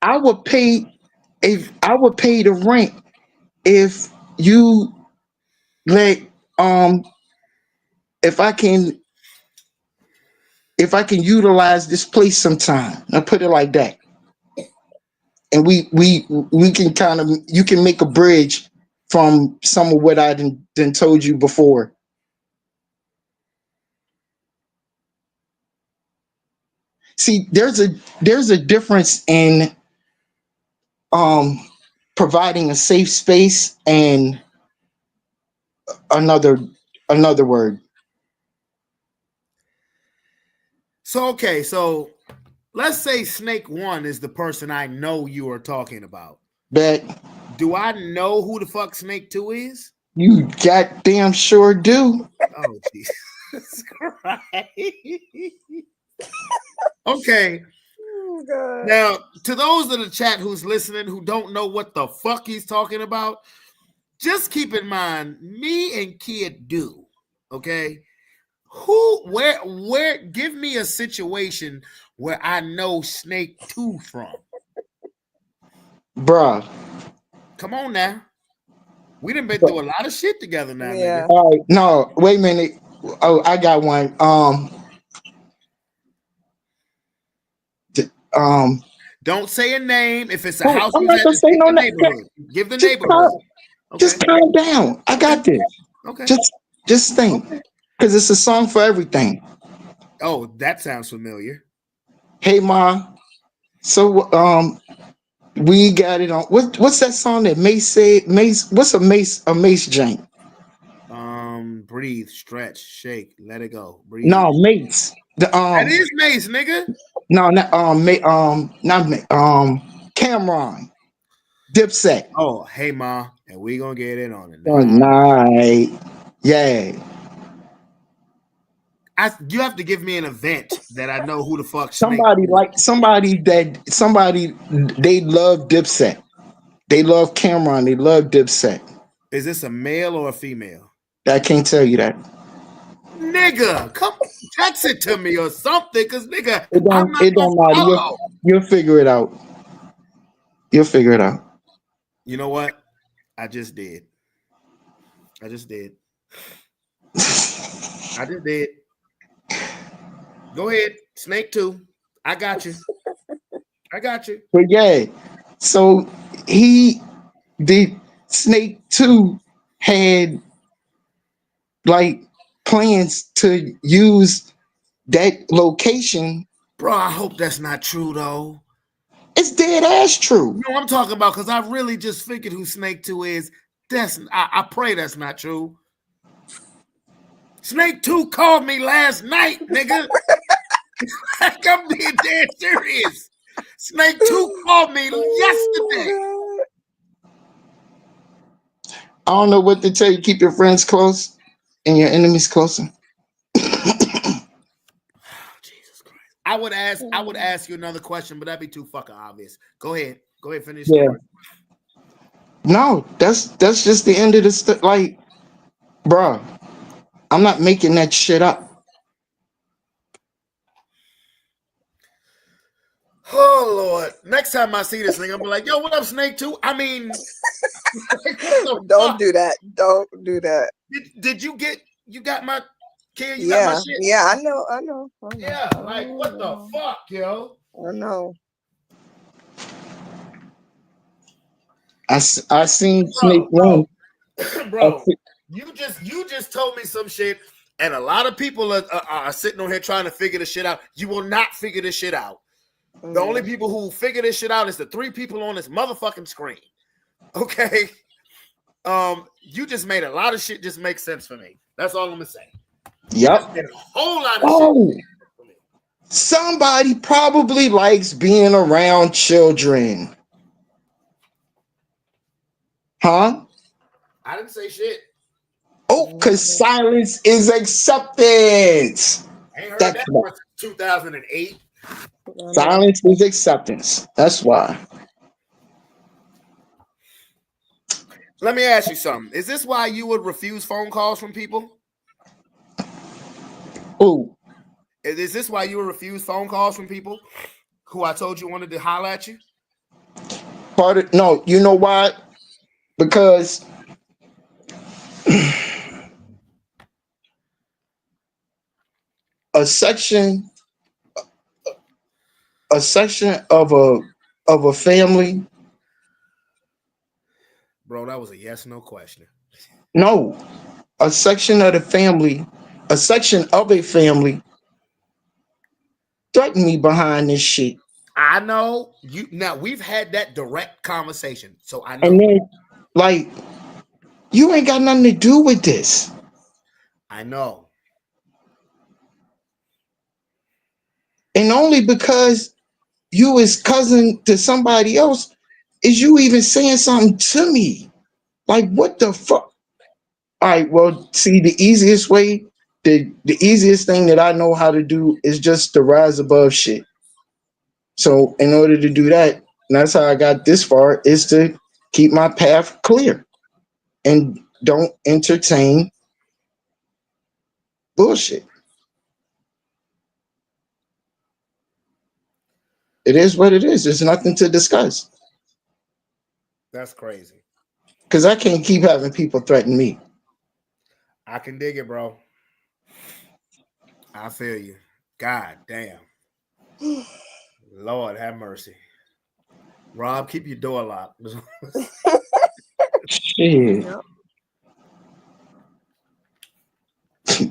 E: I would pay I would pay the rent if you let if I can utilize this place sometime. I put it like that. And we can kind of, you can make a bridge from some of what I done told you before. See, there's a difference in um providing a safe space and another word.
A: So okay, so let's say Snake One is the person I know you are talking about.
E: Bet
A: Do I know who the fuck Snake Two is?
E: you goddamn sure do.
A: Oh Jesus Christ. Okay.
B: Oh, God.
A: Now, to those in the chat who's listening who don't know what the fuck he's talking about, just keep in mind, me and Kid do, okay? where? Give me a situation where I know Snake 2 from.
E: Bruh.
A: Come on now. We done been through a lot of shit together now,
B: Yeah.
A: nigga.
E: All right, no, wait a minute. Oh, I got one. Um,
A: Don't say a name. If it's a
E: oh,
A: house
E: I'm
A: we
E: not
A: at,
E: gonna
A: just
E: say
A: pick
E: no
A: the
E: name.
A: neighborhood. Give the
E: Just calm,
A: neighborhood. Okay.
E: just calm down. I got this.
A: Okay.
E: Just think,
A: Okay.
E: because it's a song for everything.
A: Oh, that sounds familiar.
E: Hey, ma. So, we got it on. What's that song that Mace said? Mace. What's a Mace jank?
A: Breathe, stretch, shake, let it go. Breathe.
E: No, Mace. The
A: That is Mace, nigga.
E: no, not not Cameron. Dipset.
A: Oh, hey ma, and we gonna get it on it
E: One
A: now.
E: night. Yeah.
A: You have to give me an event that I know who the fuck Snake
E: Somebody
A: is.
E: like somebody they love Dipset. They love Cameron. They love Dipset.
A: Is this a male or a female?
E: I can't tell you that.
A: Nigga, come text it to me or something, cause nigga,
E: It
A: I'm
E: don't
A: not
E: it
A: gonna
E: don't matter.
A: follow.
E: You'll figure it out. You'll figure it out.
A: You know what? I just did. I just did. I just did. Go ahead, Snake 2. I got you. I got you.
E: But yeah, so he the Snake 2 had like plans to use that location.
A: Bro, I hope that's not true though.
E: It's dead ass true.
A: You know what I'm talking about? Because I really just figured who Snake 2 is. I pray that's not true. Snake 2 called me last night, nigga. Like I'm being dead serious. Snake 2 called me yesterday.
E: I don't know what to tell you. Keep your friends close and your enemies closer.
A: Jesus Christ. I would ask you another question, but that'd be too fucking obvious. Go ahead. Go ahead, finish the
E: Yeah.
A: story.
E: No, that's just the end of the like, bruh, I'm not making that shit up.
A: Oh Lord. Next time I see this thing, I'm be like, yo, what up, Snake 2? I mean, like, what the
B: Don't
A: fuck?
B: do that. Don't do that.
A: Did you got my kid? You got my
B: Yeah.
A: shit?
B: Yeah, I know. I know. I know.
A: Yeah, like what the fuck, yo?
B: I know.
E: I seen Snake
A: Bro,
E: One.
A: bro, you just told me some shit, and a lot of people are sitting on here trying to figure this shit out. You will not figure this shit out. The only people who figure this shit out is the 3 people on this motherfucking screen. Okay. You just made a lot of shit just make sense for me. That's all I'm gonna say.
E: Yep.
A: A whole lot of shit.
E: Somebody probably likes being around children. Huh?
A: I didn't say shit.
E: Oh, because silence is acceptance.
A: I ain't heard
E: That's
A: that
E: why.
A: since 2008.
E: Silence is acceptance. That's why.
A: Let me ask you something. Is this why you would refuse phone calls from people?
E: Oh,
A: Is this why you would refuse phone calls from people who I told you wanted to holler at you?
E: no, you know why? Because a section of a family.
A: Bro, that was a yes no question.
E: No, a section of the family, a section of a family threatened me behind this shit.
A: I know you. Now we've had that direct conversation, so I know.
E: And then, like, you ain't got nothing to do with this.
A: I know.
E: And only because you is cousin to somebody else is you even saying something to me. Like, what the fuck? All right, well, see, the easiest way, the easiest thing that I know how to do is just to rise above shit. So in order to do that, and that's how I got this far, is to keep my path clear and don't entertain bullshit. It is what it is. There's nothing to discuss.
A: That's crazy.
E: Because I can't keep having people threaten me.
A: I can dig it, bro. I feel you. God damn. Lord have mercy. Rob, keep your door locked.
E: Shit.
B: Yep.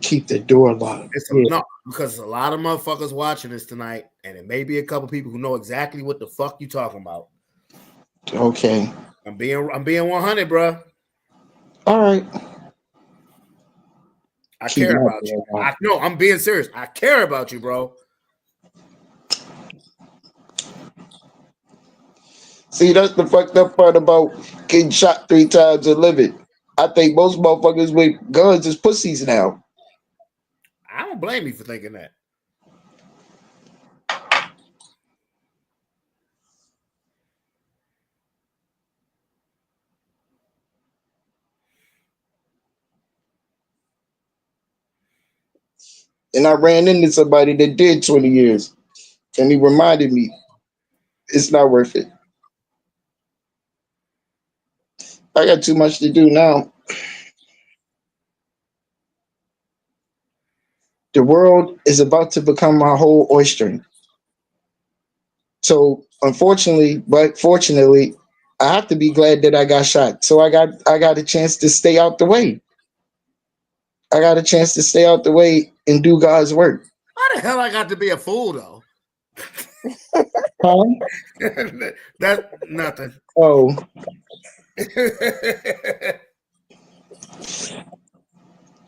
E: Keep the door locked. Yeah.
A: No, because a lot of motherfuckers watching this tonight, and it may be a couple people who know exactly what the fuck you talking about.
E: Okay.
A: I'm being 100, bro.
E: All right.
A: I
E: Keep
A: care
E: my
A: about
E: door
A: you.
E: locked.
A: No, I'm being serious. I care about you, bro.
E: See, that's the fucked up part about getting shot 3 times and living. I think most motherfuckers with guns is pussies now.
A: I don't blame you for thinking that.
E: And I ran into somebody that did 20 years. And he reminded me, it's not worth it. I got too much to do now. The world is about to become my whole oyster. So unfortunately, but fortunately, I have to be glad that I got shot. So I got a chance to stay out the way. I got a chance to stay out the way and do God's work.
A: How the hell I got to be a fool though?
E: Huh?
A: That's nothing.
E: Oh,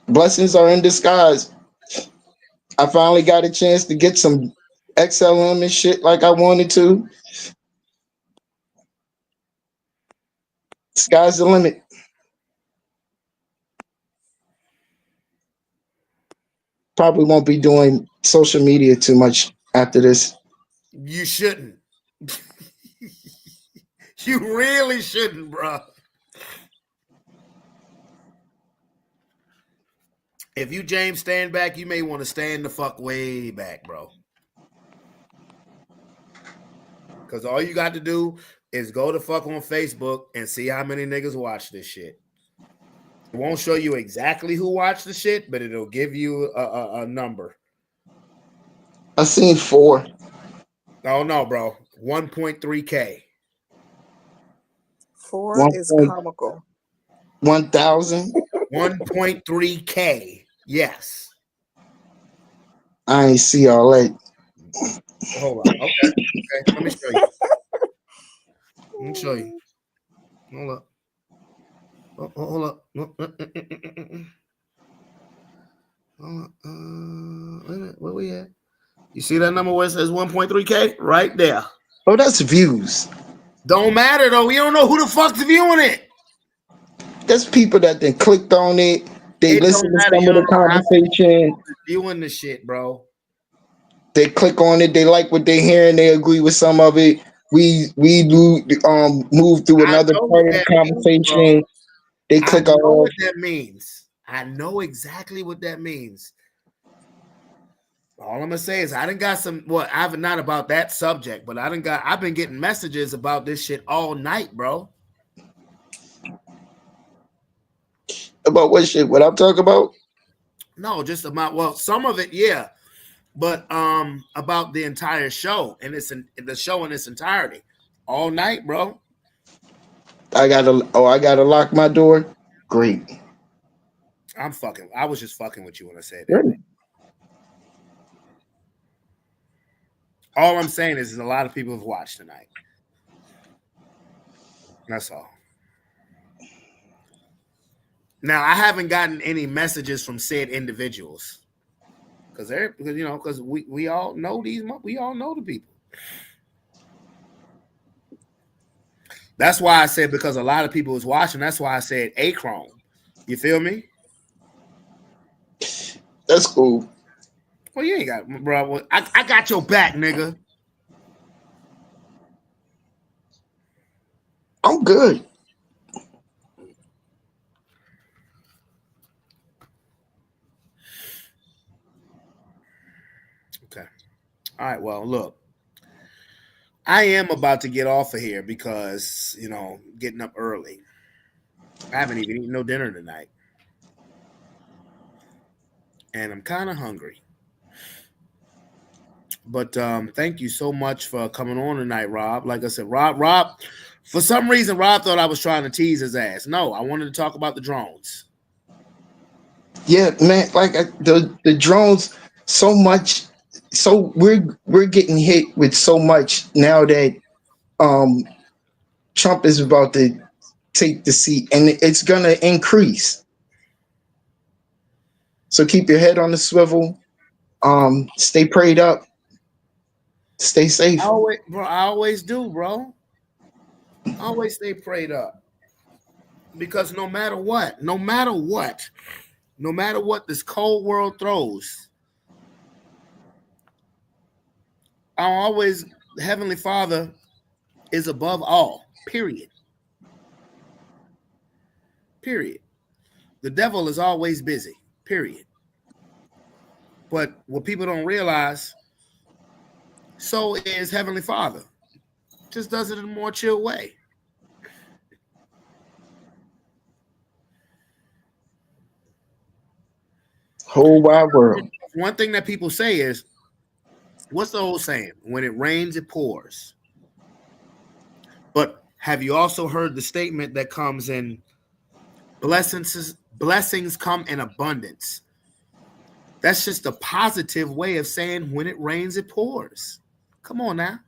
E: blessings are in disguise. I finally got a chance to get some XLM and shit like I wanted to. Sky's the limit. Probably won't be doing social media too much after this.
A: You shouldn't. You really shouldn't, bro. If you James stand back, you may want to stand the fuck way back, bro. Because all you got to do is go to fuck on Facebook and see how many niggas watch this shit. It won't show you exactly who watched the shit, but it'll give you a number.
E: I seen 4.
A: Oh no, bro. 1.3K.
B: 4 is comical.
E: 1,000.
A: 1.3K. Yes.
E: I ain't see all that.
A: Hold on. Okay. Let me show you. Let me show you. Hold up. Hold up. Where we at? You see that number where it says 1.3K? Right there.
E: Oh, that's views.
A: Don't matter though. We don't know who the fuck's viewing it.
E: That's people that then clicked on it. They
A: It
E: listen
A: don't
E: to
A: matter.
E: some
A: You
E: of the
A: don't know how many
E: conversation.
A: viewing the shit, bro.
E: They click on it. They like what they hear and they agree with some of it. We move through
A: I
E: another
A: know
E: part
A: what
E: of the
A: that means, bro.
E: conversation. They
A: I
E: click
A: know
E: off.
A: what that means. I know exactly what that means. All I'm gonna say is I done got some. Well, I've not about that subject, but I've been getting messages about this shit all night, bro.
E: About what shit? What I'm talking about?
A: No, just about some of it, yeah, but about the entire show and the show in its entirety, all night, bro.
E: I gotta lock my door. Great.
A: I was just fucking with you when I said that.
E: Great.
A: All I'm saying is a lot of people have watched tonight. That's all. Now I haven't gotten any messages from said individuals because we all know we all know the people. That's why I said because a lot of people was watching. That's why I said Achrome. You feel me?
E: That's cool.
A: Well, you ain't got, bro. Well, I got your back, nigga.
E: I'm good.
A: Okay. All right. Well, look. I am about to get off of here because, getting up early. I haven't even eaten no dinner tonight. And I'm kind of hungry. But thank you so much for coming on tonight, Rob. Like I said, Rob, for some reason, Rob thought I was trying to tease his ass. No, I wanted to talk about the drones.
E: Yeah, man, like the drones so much. So we're getting hit with so much now that um Trump is about to take the seat, and it's gonna increase. So keep your head on the swivel. Stay prayed up. Stay safe.
A: I always do, bro. I always stay prayed up because no matter what this cold world throws, the Heavenly Father is above all. Period. Period. The devil is always busy. Period. But what people don't realize, so is Heavenly Father. Just does it in a more chill way.
E: Whole wide world.
A: One thing that people say is, what's the old saying? When it rains, it pours. But have you also heard the statement that comes in blessings come in abundance? That's just a positive way of saying when it rains, it pours. Come on now.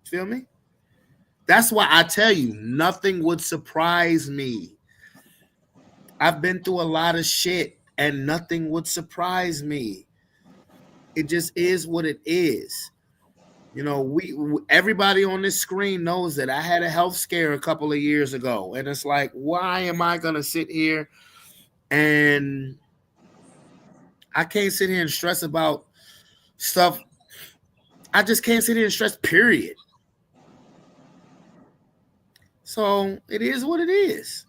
A: Feel me? That's why I tell you, nothing would surprise me. I've been through a lot of shit and nothing would surprise me. It just is what it is. Everybody on this screen knows that I had a health scare a couple of years ago. And it's like, why am I going to sit here and I can't sit here and stress about stuff. I just can't sit here and stress, period. So it is what it is.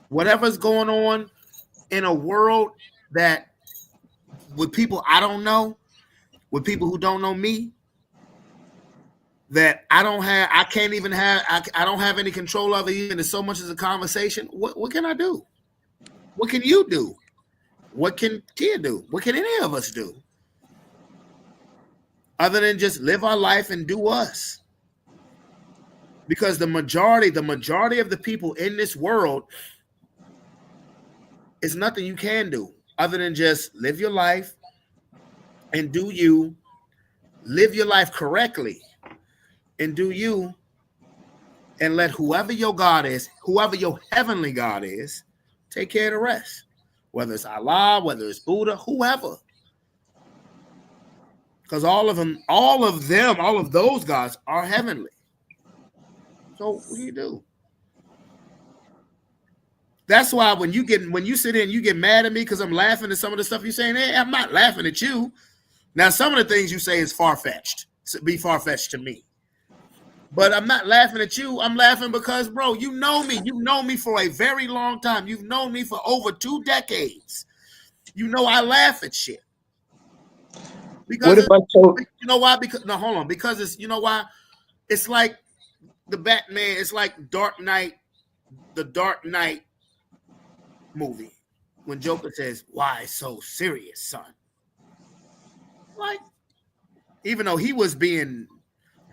A: Whatever's going on in a world that with people I don't know, with people who don't know me, that I don't have any control of it, even as so much as a conversation. What can I do? What can you do? What can Kia do? What can any of us do? Other than just live our life and do us. Because the majority of the people in this world is nothing you can do other than just live your life and do you, live your life correctly and do you, and let whoever your God is, whoever your heavenly God is, take care of the rest. Whether it's Allah, whether it's Buddha, whoever. Because all of those gods are heavenly. So what do you do? That's why when you sit in, you get mad at me because I'm laughing at some of the stuff you're saying. Hey, I'm not laughing at you. Now, some of the things you say is far-fetched. Be far-fetched to me. But I'm not laughing at you. I'm laughing because, bro, you know me. You've known me for a very long time. You've known me for over 2 decades. You know I laugh at shit. Because you know why? Hold on. Because it's, you know why? It's like the Batman. It's like the Dark Knight movie. When Joker says, "Why so serious, son?" Like, even though he was being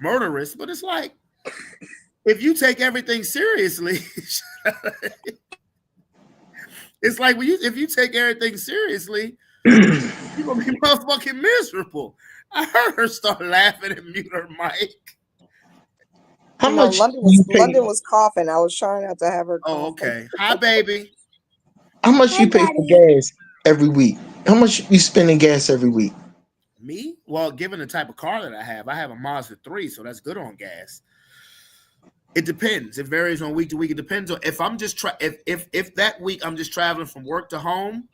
A: murderous, but it's like, if you take everything seriously, it's like if you take everything seriously, you're gonna be motherfucking miserable. I heard her start laughing and mute her mic.
E: How much?
B: London was coughing. I was trying not to have her.
A: Oh, okay. Hi, baby.
E: How much you pay for gas every week? How much you spending gas every week?
A: Me? Well, given the type of car that I have a Mazda 3, so that's good on gas. It depends. It varies on week to week. It depends on if I'm just if that week I'm just traveling from work to home,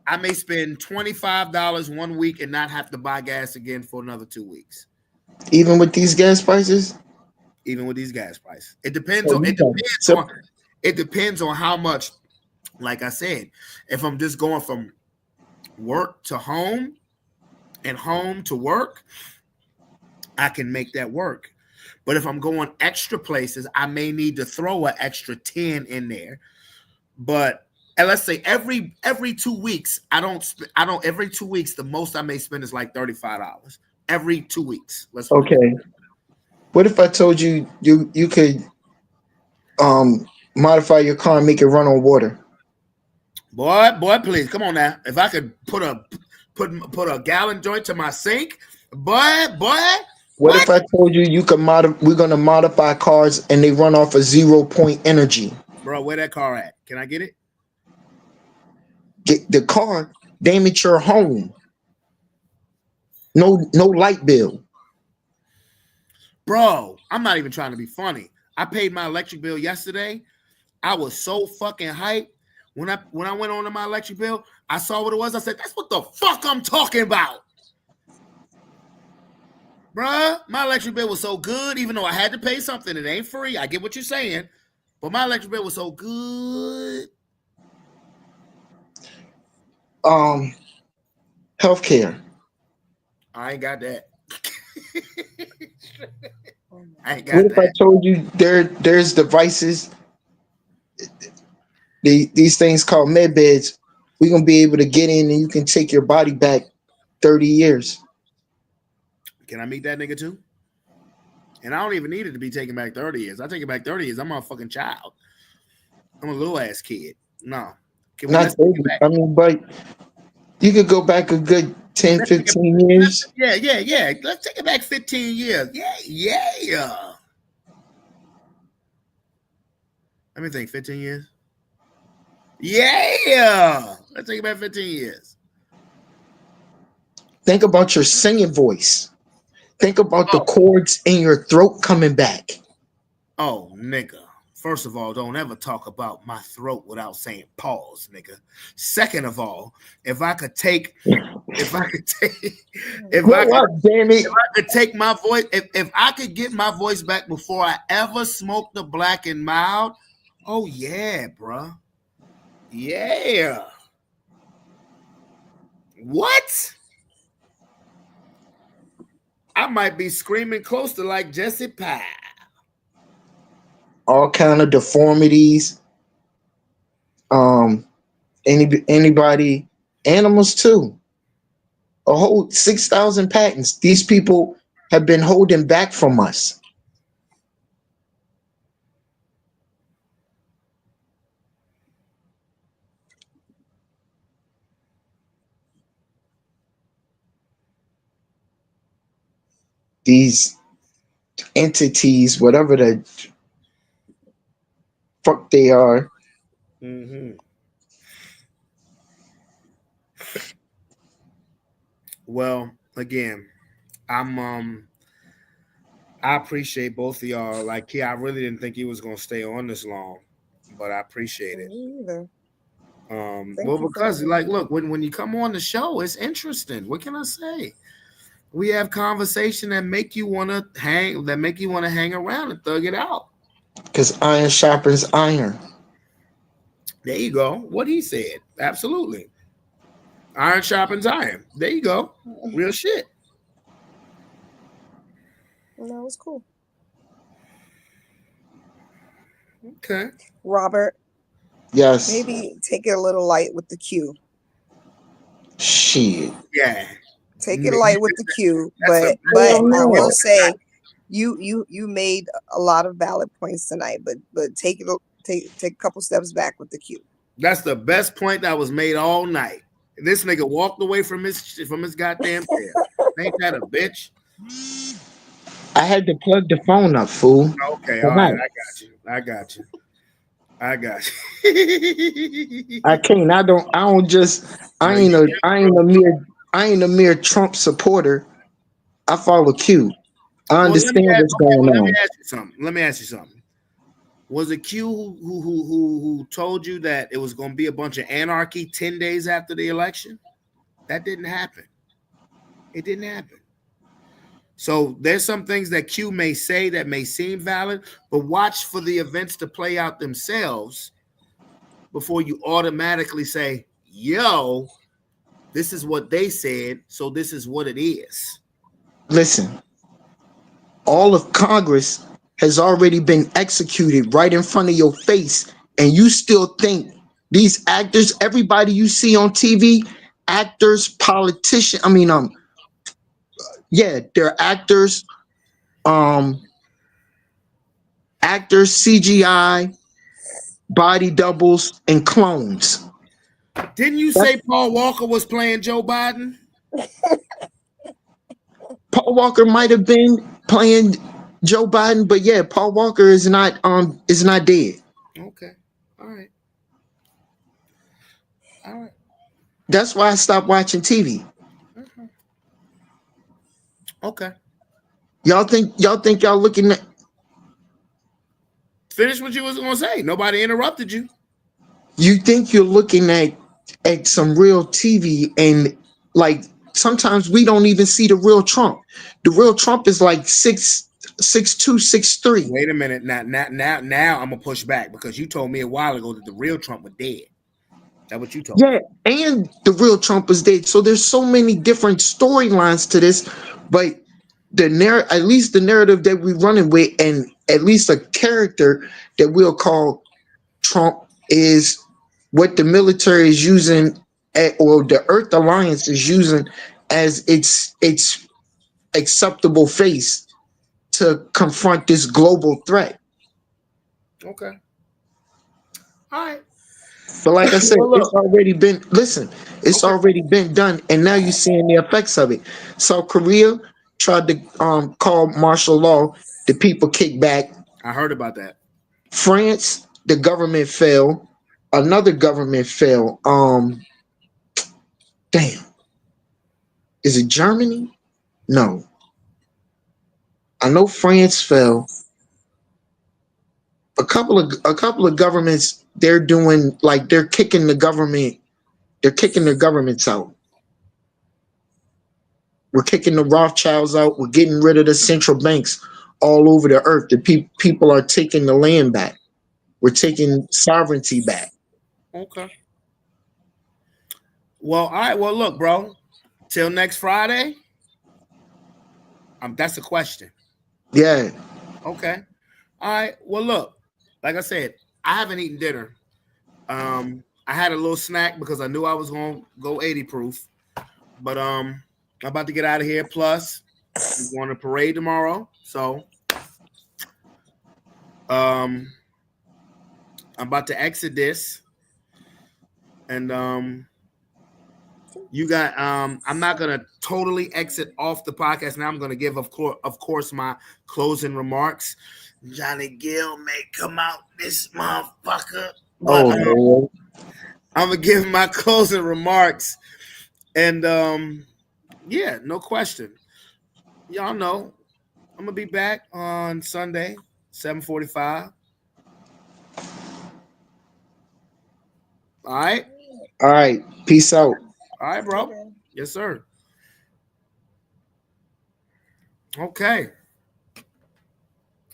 A: I may spend $25 one week and not have to buy gas again for another 2 weeks.
E: Even with these gas prices?
A: Even with these gas prices. It depends it depends on how much, like I said, if I'm just going from work to home, and home to work, I can make that work. But if I'm going extra places, I may need to throw an extra 10 in there. But and let's say every 2 weeks, I don't every 2 weeks, the most I may spend is like $35 every 2 weeks. Let's put it.
E: Okay. What if I told you you could modify your car and make it run on water?
A: Boy, please come on now. If I could put a gallon joint to my sink, boy.
E: What if I told you you could we're gonna modify cars and they run off a 0 point energy?
A: Bro, where that car at? Can I get it?
E: Get the car, damage your home. No light bill.
A: Bro, I'm not even trying to be funny. I paid my electric bill yesterday. I was so fucking hyped. When I went on to my electric bill, I saw what it was. I said, that's what the fuck I'm talking about. Bruh, my electric bill was so good, even though I had to pay something. It ain't free. I get what you're saying. But my electric bill was so good.
E: Healthcare.
A: I ain't got that. I ain't got
E: What if I
A: that.
E: told you there's devices, these things called med beds, we're gonna be able to get in and you can take your body back 30 years.
A: Can I meet that nigga too? And I don't even need it to be taken back 30 years. I take it back 30 years. I'm a fucking child. I'm a little ass kid. No. Can we
E: Not
A: let's take
E: 30,
A: it back?
E: I mean, but you could go back a good 10, 15 years.
A: Yeah. Let's take it back 15 years. Yeah. Let me think. 15 years. Yeah. Let's take it back 15 years.
E: Think about your singing voice. Think about the chords in your throat coming back.
A: Oh, nigga. First of all, don't ever talk about my throat without saying pause, nigga. Second of all, if I could take my voice, if I could get my voice back before I ever smoked the black and mild, oh yeah, bruh. Yeah. What? I might be screaming close to like Jesse Pye.
E: All kind of deformities. Anybody, animals too. A whole 6,000 patents. These people have been holding back from us. These entities, whatever the fuck they are.
A: Mm-hmm. Well, again, I appreciate both of y'all. Like, I really didn't think he was gonna stay on this long, but I appreciate it.
B: Me either.
A: Well, because like, look, when you come on the show, it's interesting. What can I say? We have conversation that make you want to hang around and thug it out.
E: Because iron sharpens iron.
A: There you go. What he said. Absolutely. Iron sharpens iron. There you go. Real shit.
B: Well, that was cool.
A: Okay.
B: Robert.
E: Yes.
B: Maybe take it a little light with the Q.
E: Shit.
A: Yeah.
B: Take it light with the Q,
A: That's
B: but I
E: no.
B: will say, you made a lot of valid points tonight. But take a couple steps back with the Q.
A: That's the best point that was made all night. This nigga walked away from his goddamn chair. Ain't that a bitch?
E: I had to plug the phone up, fool.
A: Okay, all right. I got you.
E: I can't. I ain't a mere Trump supporter. I follow Q. I understand what's going on.
A: Let me ask you something. Was it Q who told you that it was going to be a bunch of anarchy 10 days after the election? That didn't happen. It didn't happen. So there's some things that Q may say that may seem valid, but watch for the events to play out themselves before you automatically say, yo, This is what they said, so this is what it is.
E: Listen, all of Congress has already been executed right in front of your face, and you still think these actors, everybody you see on TV, actors, politicians, yeah, they're actors, um, CGI, body doubles, and clones.
A: Didn't you say Paul Walker was playing Joe Biden?
E: Paul Walker might have been playing Joe Biden, but yeah, Paul Walker is not dead.
A: Okay. All right. All right.
E: That's why I stopped watching TV.
A: Okay.
E: Y'all think y'all looking at
A: Finish what you was gonna say. Nobody interrupted you.
E: you think you're looking at some real TV, and like sometimes we don't even see the real Trump. The real Trump is like 6'2", 6'3".
A: Wait a minute. Now I'm gonna push back because you told me a while ago that the real Trump was dead. That's what you told me.
E: Yeah, and the real Trump is dead. So there's so many different storylines to this, but at least the narrative that we're running with, and at least a character that we'll call Trump, is what the military is using or the Earth Alliance is using as its acceptable face to confront this global threat.
A: Okay. All right.
E: But like I said,
A: Well, look.
E: it's already been already been done, and now you're seeing the effects of it. South Korea tried to call martial law. The people kicked back.
A: I heard about that.
E: France, the government fell. Another government fell. Damn. Is it Germany? No. I know France fell. A couple of governments, they're doing like they're kicking the government. They're kicking their governments out. We're kicking the Rothschilds out. We're getting rid of the central banks all over the earth. The people are taking the land back. We're taking sovereignty back.
A: Okay. Well, all right. Well, look, bro. Till next Friday. That's a question.
E: Yeah.
A: Okay. All right. Well, look. Like I said, I haven't eaten dinner. I had a little snack because I knew I was gonna go 80 proof. But I'm about to get out of here. Plus, we're going to parade tomorrow. So I'm about to exit this. And you got I'm not gonna totally exit off the podcast. Now I'm gonna give of course my closing remarks. Johnny Gill may come out this motherfucker. But
E: Lord.
A: I'm gonna give my closing remarks. And yeah, no question. Y'all know I'm gonna be back on Sunday, 7:45. All right.
E: All right. Peace out.
A: All right, bro. Yes, sir. Okay.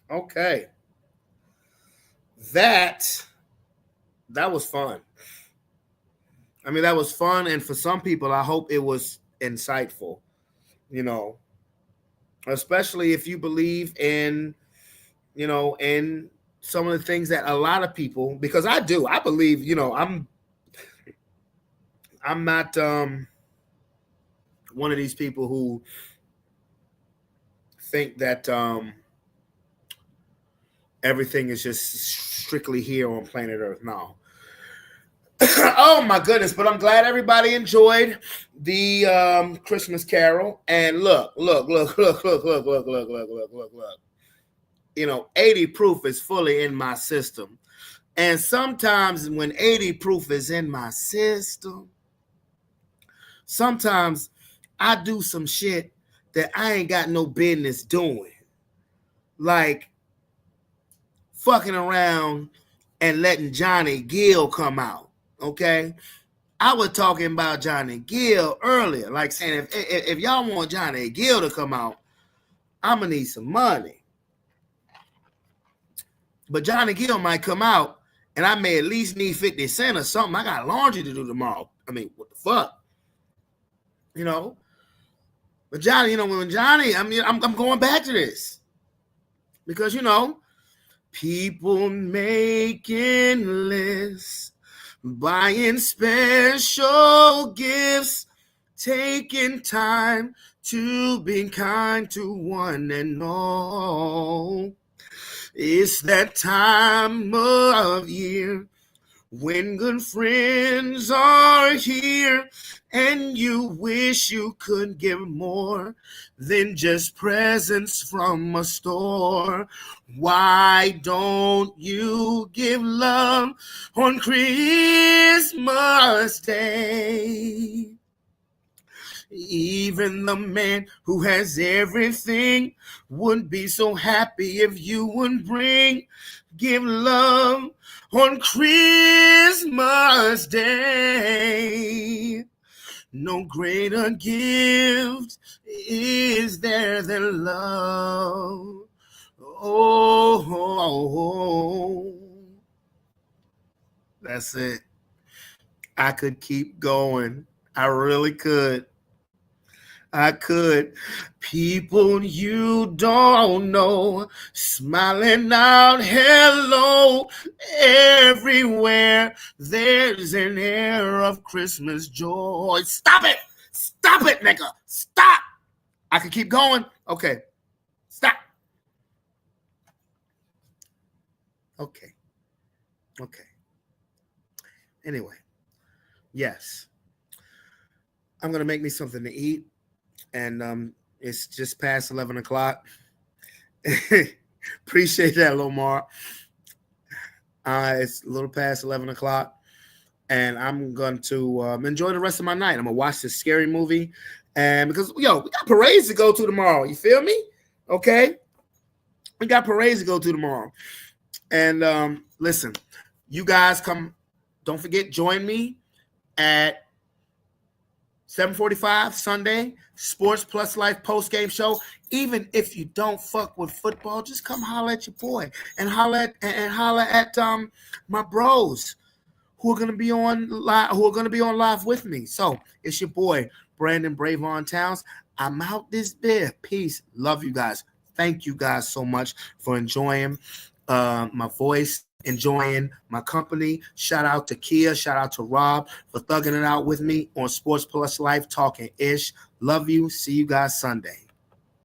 A: Okay. That was fun. I mean, that was fun, and for some people, I hope it was insightful. You know, especially if you believe in, in some of the things that a lot of people, because I do, I believe, I'm not one of these people who think that everything is just strictly here on planet Earth. No. Oh my goodness! But I'm glad everybody enjoyed the Christmas Carol. And look. 80 proof is fully in my system. And sometimes when 80 proof is in my system, sometimes I do some shit that I ain't got no business doing. Like fucking around and letting Johnny Gill come out. Okay? I was talking about Johnny Gill earlier, like saying if y'all want Johnny Gill to come out, I'm gonna need some money. But Johnny Gill might come out, and I may at least need 50 cents or something. I got laundry to do tomorrow. I mean, what the fuck? you know. But Johnny, when Johnny, I mean, I'm going back to this because people making lists, buying special gifts, taking time to be kind to one and all. It's that time of year when good friends are here and you wish you could give more than just presents from a store. Why don't you give love on Christmas Day? Even the man who has everything would be so happy if you would give love on Christmas Day. No greater gift is there than love. Oh, that's it. I could keep going. I really could. I could. People you don't know smiling out hello everywhere. There's an air of Christmas joy. Stop it! Stop it, nigga! Stop! I can keep going. Okay. Stop. Okay. Anyway. Yes. I'm going to make me something to eat. And it's just past 11 o'clock. Appreciate that, Lomar. It's a little past 11 o'clock. And I'm going to enjoy the rest of my night. I'm going to watch this scary movie. And because, we got parades to go to tomorrow. You feel me? Okay? We got parades to go to tomorrow. And listen, you guys come. Don't forget, join me at 7:45 Sunday, Sports Plus Life post-game show. Even if you don't fuck with football, just come holler at your boy and holler at my bros who are gonna be on live with me. So it's your boy Brandon Bravon Towns. I'm out this bit. Peace. Love you guys. Thank you guys so much for enjoying my voice, enjoying my company. Shout out to Kia. Shout out to Rob for thugging it out with me on Sports Plus Life, talking ish. Love you. See you guys Sunday.